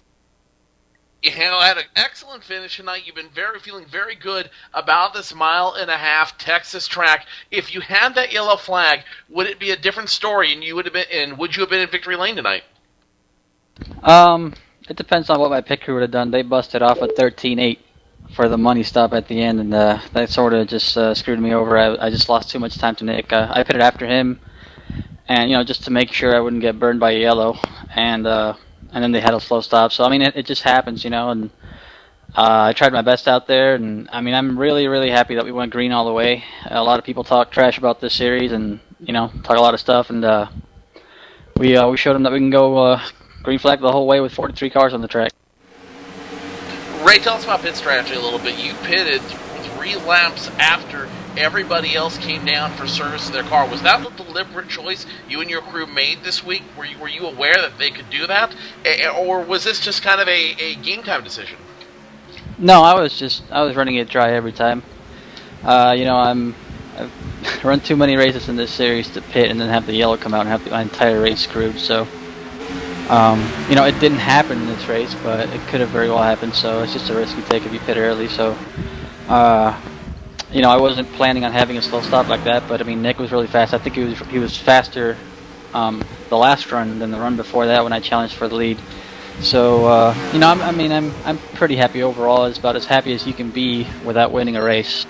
Speaker 3: You had an excellent finish tonight. You've been feeling very good about this 1.5-mile Texas track. If you had that yellow flag, would it be a different story, and would you have been in victory lane tonight?
Speaker 8: It depends on what my pit crew would have done. They busted off a 13.8 for the money stop at the end, and that sort of just screwed me over. I just lost too much time to Nick. I pitted after him, and just to make sure I wouldn't get burned by a yellow, and then they had a slow stop. So I mean, it just happens, and I tried my best out there, and I mean, I'm really, really happy that we went green all the way. A lot of people talk trash about this series, and talk a lot of stuff, and we showed them that we can go green flag the whole way with 43 cars on the track.
Speaker 3: Ray, tell us about pit strategy a little bit. You pitted 3 laps after everybody else came down for service of their car. Was that a deliberate choice you and your crew made this week? Were you aware that they could do that? Or was this just kind of a game time decision?
Speaker 8: No, I was running it dry every time. I've run too many races in this series to pit and then have the yellow come out and have my entire race screwed. So, it didn't happen in this race, but it could have very well happened. So it's just a risk you take if you pit early. So, I wasn't planning on having a slow stop like that. But I mean, Nick was really fast. I think he was faster the last run than the run before that when I challenged for the lead. So, I'm pretty happy overall. It's about as happy as you can be without winning a race.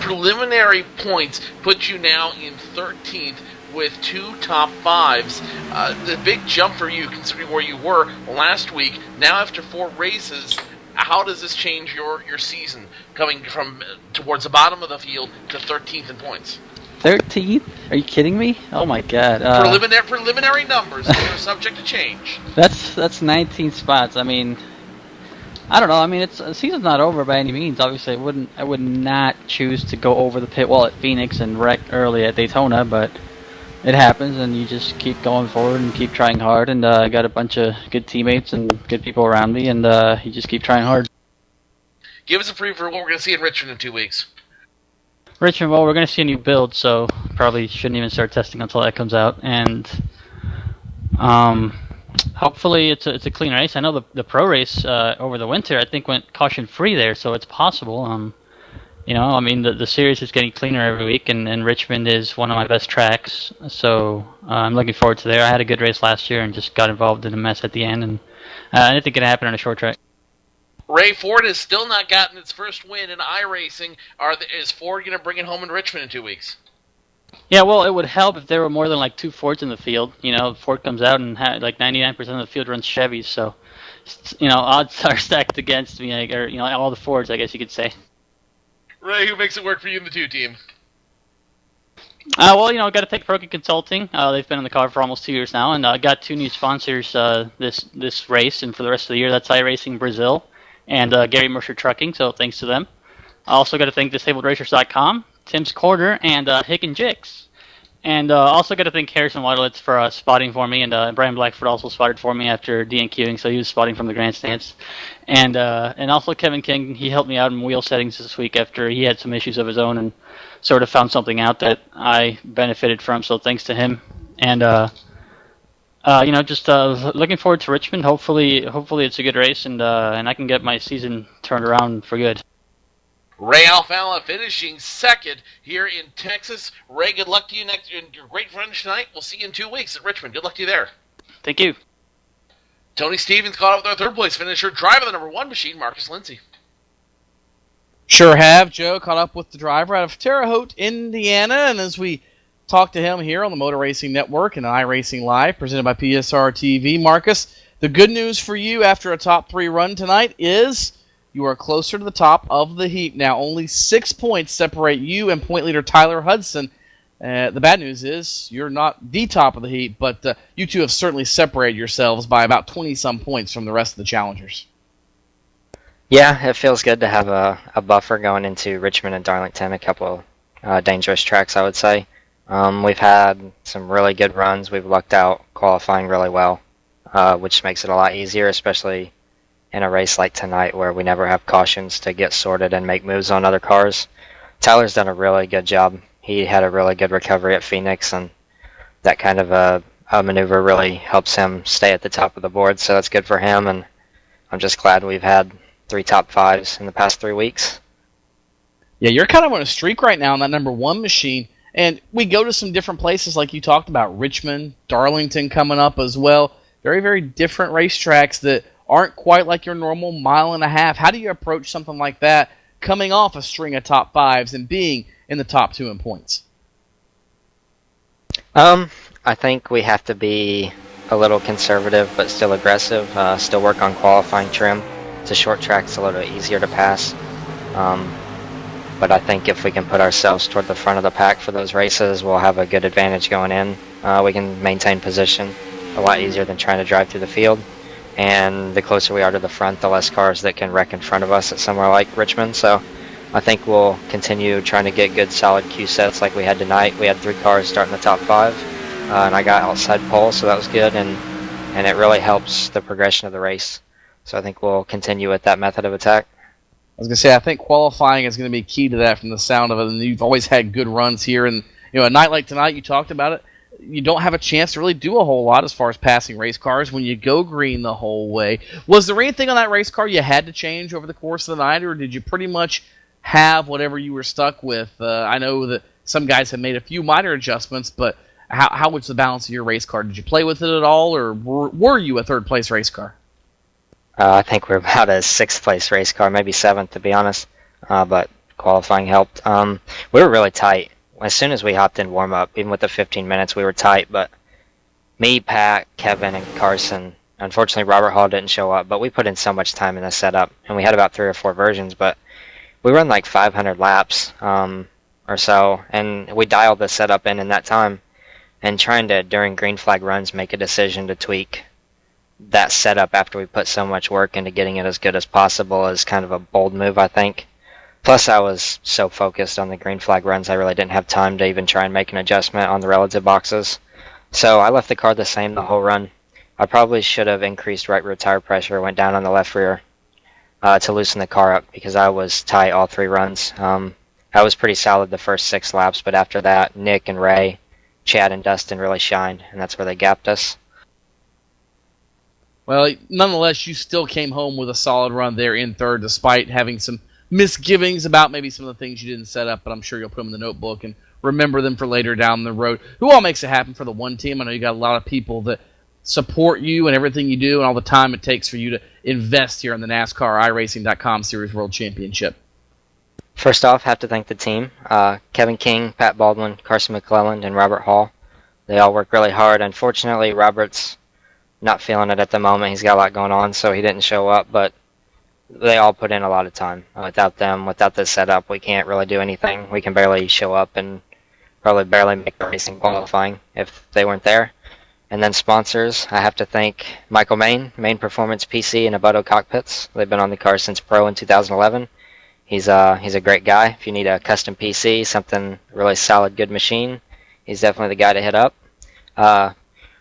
Speaker 3: Preliminary points put you now in 13th with 2 top 5s. The big jump for you, considering where you were last week. Now after 4 races, how does this change your season, coming from towards the bottom of the field to 13th in points?
Speaker 8: 13th? Are you kidding me? Oh my God!
Speaker 3: Preliminary numbers are subject to change.
Speaker 8: That's 19 spots. I mean, I don't know. I mean, the season's not over by any means. Obviously, I would not choose to go over the pit wall at Phoenix and wreck early at Daytona, but it happens, and you just keep going forward and keep trying hard. And I got a bunch of good teammates and good people around me, and you just keep trying hard.
Speaker 3: Give us a preview for what we're going to see in Richmond in 2 weeks.
Speaker 8: Richmond, well, we're going to see a new build, so probably shouldn't even start testing until that comes out. And hopefully it's a clean race. I know the pro race over the winter, I think, went caution-free there, so it's possible. The series is getting cleaner every week, and Richmond is one of my best tracks, so I'm looking forward to there. I had a good race last year and just got involved in a mess at the end, and I didn't think it could happen on a short track.
Speaker 3: Ray, Ford has still not gotten its first win in iRacing. Is Ford going to bring it home in Richmond in 2 weeks?
Speaker 8: Yeah, well, it would help if there were more than like 2 Fords in the field. Ford comes out and like 99% of the field runs Chevys, so odds are stacked against me, or all the Fords, I guess you could say.
Speaker 3: Ray, who makes it work for you in the 2 team?
Speaker 8: Got to thank Broken Consulting. They've been in the car for almost 2 years now, and I got 2 new sponsors this race and for the rest of the year. That's iRacing Brazil and Gary Mercer Trucking, so thanks to them. I also got to thank DisabledRacers.com, Tim's Corner, and Hick and Jix. And also got to thank Harrison Waterlitz for spotting for me, and Brian Blackford also spotted for me after DNQing, so he was spotting from the grandstands. And also Kevin King, he helped me out in wheel settings this week after he had some issues of his own and sort of found something out that I benefited from, so thanks to him. And just looking forward to Richmond. Hopefully it's a good race, and I can get my season turned around for good.
Speaker 3: Ray Alfalla finishing second here in Texas. Ray, good luck to you next. Your great finish tonight. We'll see you in 2 weeks at Richmond. Good luck to you there.
Speaker 8: Thank you.
Speaker 3: Tony Stevens caught up with our 3rd place finisher, driver of the #1 machine, Marcus Lindsay.
Speaker 2: Sure have, Joe. Caught up with the driver out of Terre Haute, Indiana, and as we talk to him here on the Motor Racing Network and iRacing Live, presented by PSR TV, Marcus, the good news for you after a top 3 run tonight is you are closer to the top of the heat now. Only 6 points separate you and point leader Tyler Hudson. The bad news is you're not the top of the heat, but you two have certainly separated yourselves by about 20-some points from the rest of the challengers.
Speaker 9: Yeah, it feels good to have a buffer going into Richmond and Darlington, a couple dangerous tracks, I would say. We've had some really good runs. We've lucked out qualifying really well, which makes it a lot easier, especially in a race like tonight where we never have cautions to get sorted and make moves on other cars. Tyler's done a really good job. He had a really good recovery at Phoenix, and that kind of a maneuver really helps him stay at the top of the board, so that's good for him, and I'm just glad we've had 3 top 5s in the past 3 weeks.
Speaker 2: Yeah, you're kind of on a streak right now on that number 1 machine, and we go to some different places like you talked about, Richmond, Darlington coming up as well. Very, very different racetracks that aren't quite like your normal mile and a half. How do you approach something like that, coming off a string of top 5s and being in the top 2 in points?
Speaker 9: I think we have to be a little conservative but still aggressive, still work on qualifying trim. It's a short track, it's a little easier to pass. But I think if we can put ourselves toward the front of the pack for those races, we'll have a good advantage going in. We can maintain position a lot easier than trying to drive through the field. And the closer we are to the front, the less cars that can wreck in front of us at somewhere like Richmond. So I think we'll continue trying to get good solid Q sets like we had tonight. We had 3 cars starting the top 5, and I got outside pole, so that was good, and it really helps the progression of the race. So I think we'll continue with that method of attack.
Speaker 2: I was going to say, I think qualifying is going to be key to that from the sound of it, and you've always had good runs here, and a night like tonight, you talked about it, you don't have a chance to really do a whole lot as far as passing race cars when you go green the whole way. Was there anything on that race car you had to change over the course of the night, or did you pretty much have whatever you were stuck with? I know that some guys have made a few minor adjustments, but how was the balance of your race car? Did you play with it at all, or were you a third-place race car?
Speaker 9: I think we're about a 6th place race car, maybe 7th to be honest, but qualifying helped. We were really tight. As soon as we hopped in warm-up, even with the 15 minutes, we were tight, but me, Pat, Kevin, and Carson, unfortunately Robert Hall didn't show up, but we put in so much time in the setup, and we had about 3 or 4 versions, but we run like 500 laps or so, and we dialed the setup in that time, and trying to, during green flag runs, make a decision to tweak that setup after we put so much work into getting it as good as possible is kind of a bold move, I think. Plus, I was so focused on the green flag runs, I really didn't have time to even try and make an adjustment on the relative boxes. So I left the car the same the whole run. I probably should have increased right rear tire pressure, went down on the left rear to loosen the car up because I was tight all 3 runs. I was pretty solid the first 6 laps, but after that, Nick and Ray, Chad and Dustin really shined, and that's where they gapped us.
Speaker 2: Well, nonetheless, you still came home with a solid run there in third, despite having some misgivings about maybe some of the things you didn't set up, but I'm sure you'll put them in the notebook and remember them for later down the road. Who all makes it happen for the one team? I know you got a lot of people that support you and everything you do and all the time it takes for you to invest here in the NASCAR iRacing.com Series World Championship.
Speaker 9: First off, have to thank the team. Kevin King, Pat Baldwin, Carson McClelland, and Robert Hall. They all work really hard. Unfortunately, Robert's not feeling it at the moment. He's got a lot going on, so he didn't show up, but they all put in a lot of time. Without them, without this setup, we can't really do anything. We can barely show up and probably barely make the racing qualifying if they weren't there. And then sponsors, I have to thank Michael Main Performance PC and Abuto Cockpits. They've been on the car since Pro in 2011. He's a great guy. If you need a custom PC, something really solid, good machine, he's definitely the guy to hit up.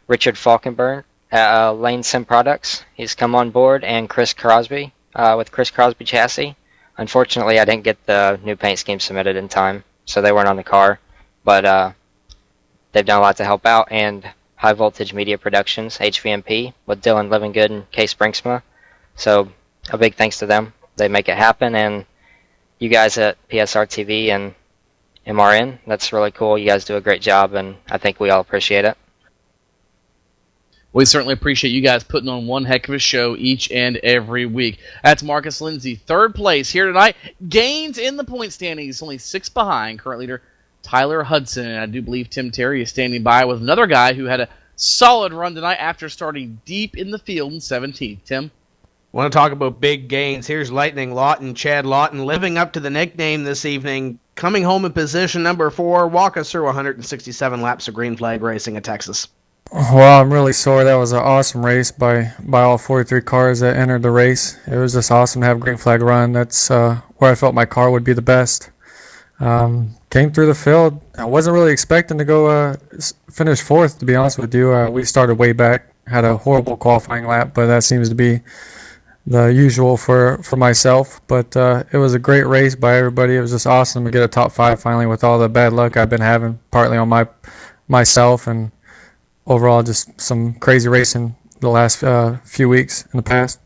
Speaker 9: Richard Falkenberg at Lane Sim Products, he's come on board, and Chris Crosby with Chris Crosby Chassis. Unfortunately, I didn't get the new paint scheme submitted in time, so they weren't on the car, but they've done a lot to help out. And High Voltage Media Productions, HVMP, with Dylan Livingood and Case Brinksma. So a big thanks to them. They make it happen, and you guys at PSR TV and MRN, that's really cool. You guys do a great job, and I think we all appreciate it.
Speaker 2: We certainly appreciate you guys putting on one heck of a show each and every week. That's Marcus Lindsay, third place here tonight. Gains in the point standings, only 6 behind current leader Tyler Hudson. And I do believe Tim Terry is standing by with another guy who had a solid run tonight after starting deep in the field in 17th. Tim?
Speaker 1: Want to talk about big gains. Here's Lightning Lawton, Chad Lawton, living up to the nickname this evening, coming home in position number 4. Walk us through 167 laps of green flag racing at Texas.
Speaker 10: Well, I'm really sore. That was an awesome race by all 43 cars that entered the race. It was just awesome to have green flag run. That's where I felt my car would be the best. came through the field. I wasn't really expecting to go finish fourth, to be honest with you. We started way back, had a horrible qualifying lap, but that seems to be the usual for myself. But it was a great race by everybody. It was just awesome to get a top 5 finally with all the bad luck I've been having, partly on myself, and overall just some crazy racing the last few weeks in the past.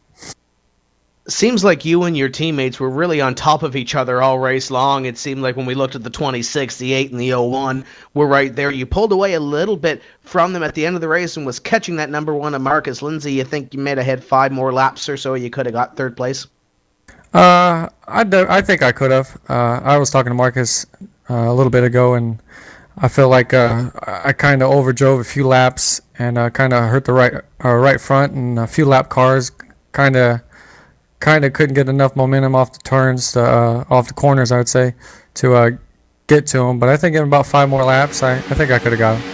Speaker 1: Seems like you and your teammates were really on top of each other all race long. It seemed like when we looked at the 26, the 8, and the 01, we're right there. You pulled away a little bit from them at the end of the race and was catching that number 1 of Marcus Lindsay. You think you might have had 5 more laps or so, you could have got 3rd place?
Speaker 10: I think I could have. I was talking to Marcus a little bit ago, and I feel like I kind of overdrove a few laps and kind of hurt the right front, and a few lap cars kind of couldn't get enough momentum off the turns, off the corners, I would say, to get to him. But I think in about 5 more laps, I think I could have got him.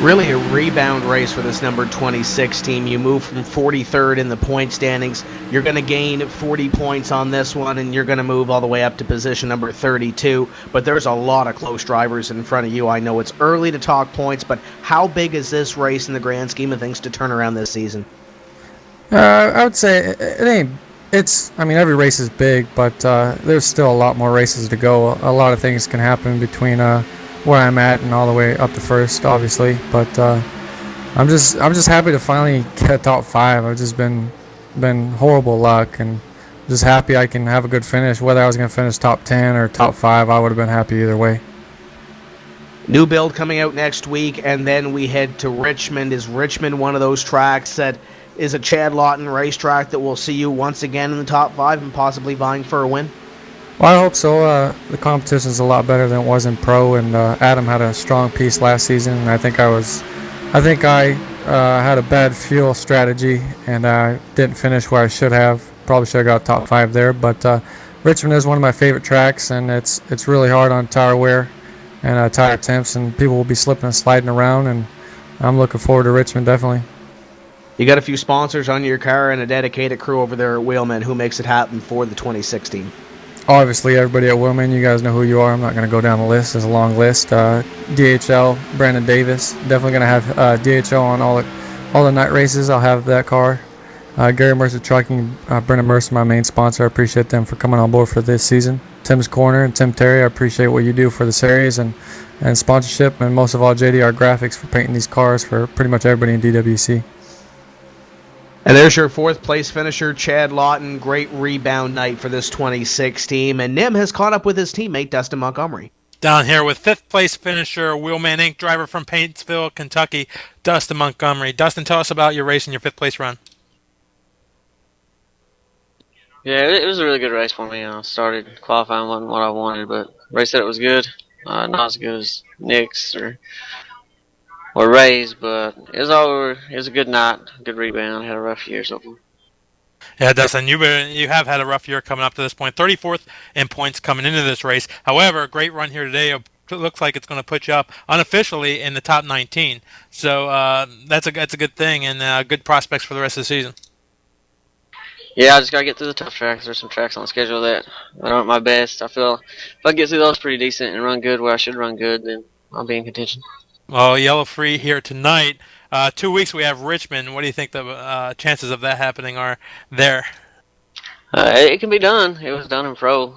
Speaker 1: Really a rebound race for this number 26 team. You move from 43rd in the point standings. You're going to gain 40 points on this one, and you're going to move all the way up to position number 32. But there's a lot of close drivers in front of you. I know it's early to talk points, but how big is this race in the grand scheme of things to turn around this season?
Speaker 10: I would say it ain't. Every race is big, but there's still a lot more races to go. A lot of things can happen between where I'm at and all the way up to first, obviously. But I'm just happy to finally get a top 5. I've just been horrible luck, and just happy I can have a good finish. Whether I was going to finish top 10 or top 5, I would have been happy either way.
Speaker 1: New build coming out next week, and then we head to Richmond. Is Richmond one of those tracks that is a Chad Lawton racetrack that will see you once again in the top 5 and possibly vying for a win?
Speaker 10: Well, I hope so. The competition's a lot better than it was in pro, and Adam had a strong piece last season. And I think I had a bad fuel strategy, and I didn't finish where I should have. Probably should have got top 5 there. But Richmond is one of my favorite tracks, and it's really hard on tire wear and tire temps, and people will be slipping and sliding around. And I'm looking forward to Richmond, definitely.
Speaker 1: You got a few sponsors on your car and a dedicated crew over there at Wheelman. Who makes it happen for the 2016?
Speaker 10: Obviously, everybody at Wheelman, you guys know who you are. I'm not going to go down the list. There's a long list. DHL, Brandon Davis. Definitely going to have DHL on all the night races. I'll have that car. Gary Mercer Trucking, Brendan Mercer, my main sponsor. I appreciate them for coming on board for this season. Tim's Corner and Tim Terry, I appreciate what you do for the series and sponsorship. And most of all, JDR Graphics for painting these cars for pretty much everybody in DWC.
Speaker 1: And there's your 4th place finisher, Chad Lawton. Great rebound night for this 26 team. And Nim has caught up with his teammate, Dustin Montgomery.
Speaker 4: Down here with 5th place finisher, Wheelman Inc. driver from Paintsville, Kentucky, Dustin Montgomery. Dustin, tell us about your race and your 5th place run.
Speaker 11: Yeah, it was a really good race for me. Started qualifying wasn't what I wanted, but race said it was good. Not as good as Nick's or Ray's, but it was a good night, good rebound. Had a rough year so far.
Speaker 4: Yeah, Dustin, you have had a rough year coming up to this point. 34th in points coming into this race. However, a great run here today. It looks like it's going to put you up unofficially in the top 19. So that's a good thing, and good prospects for the rest of the season.
Speaker 11: Yeah, I just gotta get through the tough tracks. There's some tracks on the schedule that aren't my best. I feel if I get through those pretty decent and run good where I should run good, then I'll be in contention.
Speaker 4: Well, yellow free here tonight. 2 weeks we have Richmond. What do you think the chances of that happening are there?
Speaker 11: It can be done. It was done in pro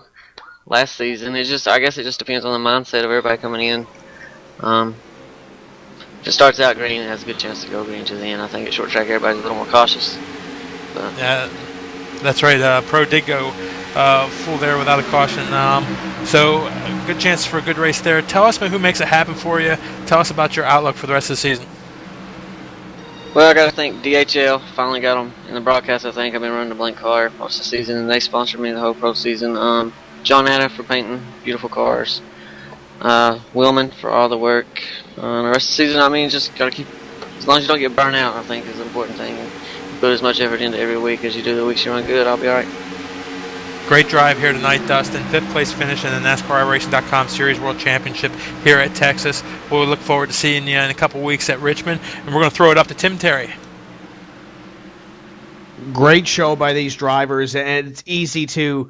Speaker 11: last season. I guess it just depends on the mindset of everybody coming in. If it starts out green, it has a good chance to go green to the end. I think at short track everybody's a little more cautious. But.
Speaker 4: Yeah, that's right. Pro did go full there without a caution. So good chance for a good race there. Tell us who makes it happen for you. Tell us about your outlook for the rest of the season.
Speaker 11: Well, I got to thank DHL. Finally got them in the broadcast, I think. I've been running the blank car most of the season, and they sponsored me the whole pro season. John Atta for painting beautiful cars. Willman for all the work. The rest of the season, just got to keep, as long as you don't get burnt out, I think is the important thing. Put as much effort into every week as you do the weeks you run good, I'll be all right.
Speaker 4: Great drive here tonight, Dustin. 5th place finish in the NASCAR Series World Championship here at Texas. We'll look forward to seeing you in a couple weeks at Richmond, and we're going to throw it up to Tim Terry.
Speaker 1: Great show by these drivers, and it's easy to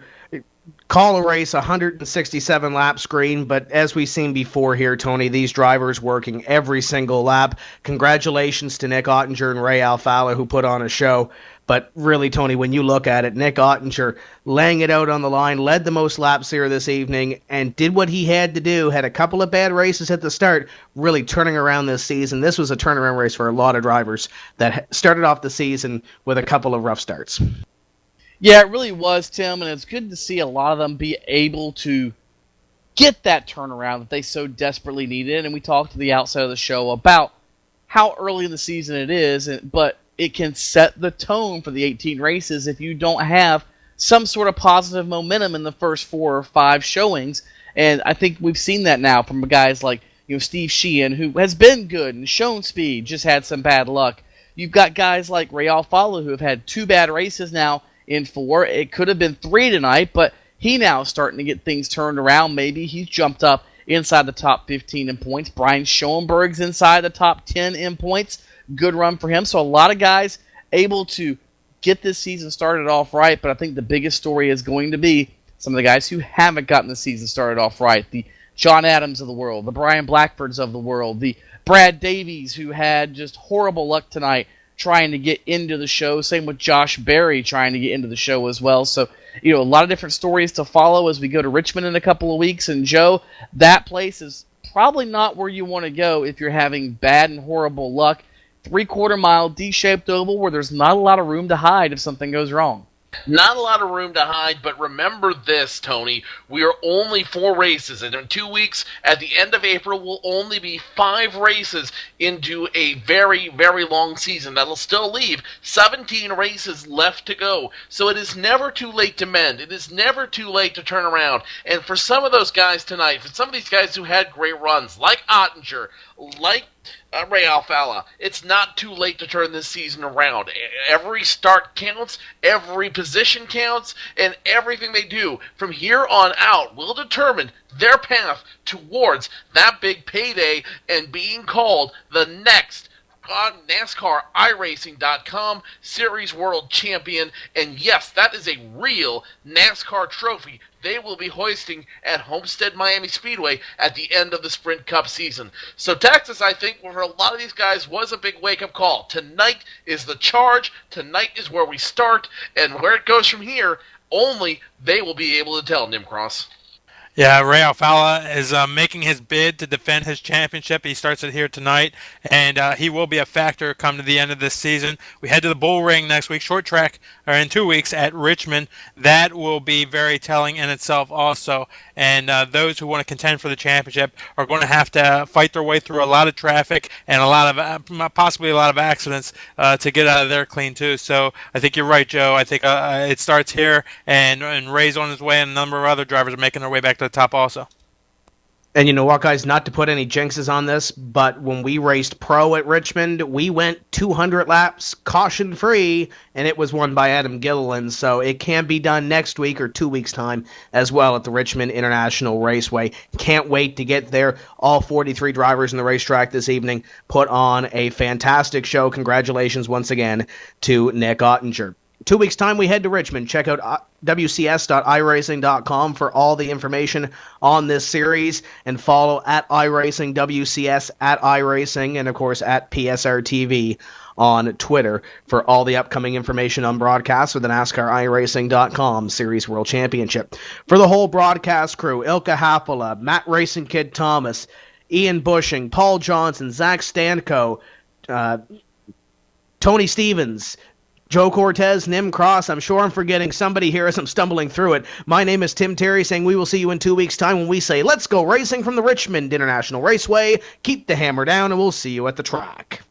Speaker 1: call a race 167 laps green, but as we've seen before here, Tony, these drivers working every single lap. Congratulations to Nick Ottinger and Ray Alfala who put on a show. But really, Tony, when you look at it, Nick Ottinger laying it out on the line, led the most laps here this evening, and did what he had to do, had a couple of bad races at the start, really turning around this season. This was a turnaround race for a lot of drivers that started off the season with a couple of rough starts.
Speaker 2: Yeah, it really was, Tim, and it's good to see a lot of them be able to get that turnaround that they so desperately needed. And we talked to the outside of the show about how early in the season it is, but it can set the tone for the 18 races if you don't have some sort of positive momentum in the first 4 or 5 showings. And I think we've seen that now from guys like Steve Sheehan, who has been good and shown speed, just had some bad luck. You've got guys like Ray Alfala who have had 2 bad races now in 4. It could have been 3 tonight, but he now is starting to get things turned around. Maybe he's jumped up inside the top 15 in points. Brian Schoenberg's inside the top 10 in points. Good run for him. So a lot of guys able to get this season started off right, but I think the biggest story is going to be some of the guys who haven't gotten the season started off right. The John Adams of the world, the Brian Blackfords of the world, the Brad Davies who had just horrible luck tonight trying to get into the show. Same with Josh Berry trying to get into the show as well. So, a lot of different stories to follow as we go to Richmond in a couple of weeks. And Joe, that place is probably not where you want to go if you're having bad and horrible luck. 3/4 mile D-shaped oval where there's not a lot of room to hide if something goes wrong.
Speaker 3: Not a lot of room to hide, but remember this, Tony. We are only 4 races, and in 2 weeks, at the end of April, will only be 5 races into a very, very long season. That'll still leave 17 races left to go. So it is never too late to mend. It is never too late to turn around. And for some of those guys tonight, for some of these guys who had great runs, like Ottinger, like Ray Alfala, it's not too late to turn this season around. Every start counts, every position counts, and everything they do from here on out will determine their path towards that big payday and being called the next NASCAR iRacing.com Series World Champion. And yes, that is a real NASCAR trophy they will be hoisting at Homestead Miami Speedway at the end of the Sprint Cup season. So Texas, I think, for a lot of these guys, was a big wake-up call. Tonight is the charge. Tonight is where we start. And where it goes from here, only they will be able to tell, Nimcross.
Speaker 4: Yeah, Ray Alfala is making his bid to defend his championship. He starts it here tonight, and he will be a factor come to the end of this season. We head to the Bull Ring next week, short track, or in 2 weeks at Richmond. That will be very telling in itself also, and those who want to contend for the championship are going to have to fight their way through a lot of traffic and a lot of possibly a lot of accidents to get out of there clean too. So I think you're right, Joe. I think it starts here, and Ray's on his way, and a number of other drivers are making their way back to the top also.
Speaker 1: And you know what, guys, not to put any jinxes on this, but when we raced pro at Richmond, we went 200 laps caution-free, and it was won by Adam Gilliland. So it can be done next week or 2 weeks' time as well at the Richmond International Raceway. Can't wait to get there. All 43 drivers in the racetrack this evening put on a fantastic show. Congratulations once again to Nick Ottinger. 2 weeks' time, we head to Richmond. Check out wcs.iracing.com for all the information on this series, and follow at iRacing, WCS at iRacing, and of course at PSRTV on Twitter for all the upcoming information on broadcasts for the NASCAR iRacing.com Series World Championship. For the whole broadcast crew, Ilka Hapola, Matt Racing Kid Thomas, Ian Bushing, Paul Johnson, Zach Stanko, Tony Stevens, Joe Cortez, Nim Cross. I'm sure I'm forgetting somebody here as I'm stumbling through it. My name is Tim Terry, saying we will see you in 2 weeks' time when we say, let's go racing from the Richmond International Raceway. Keep the hammer down, and we'll see you at the track.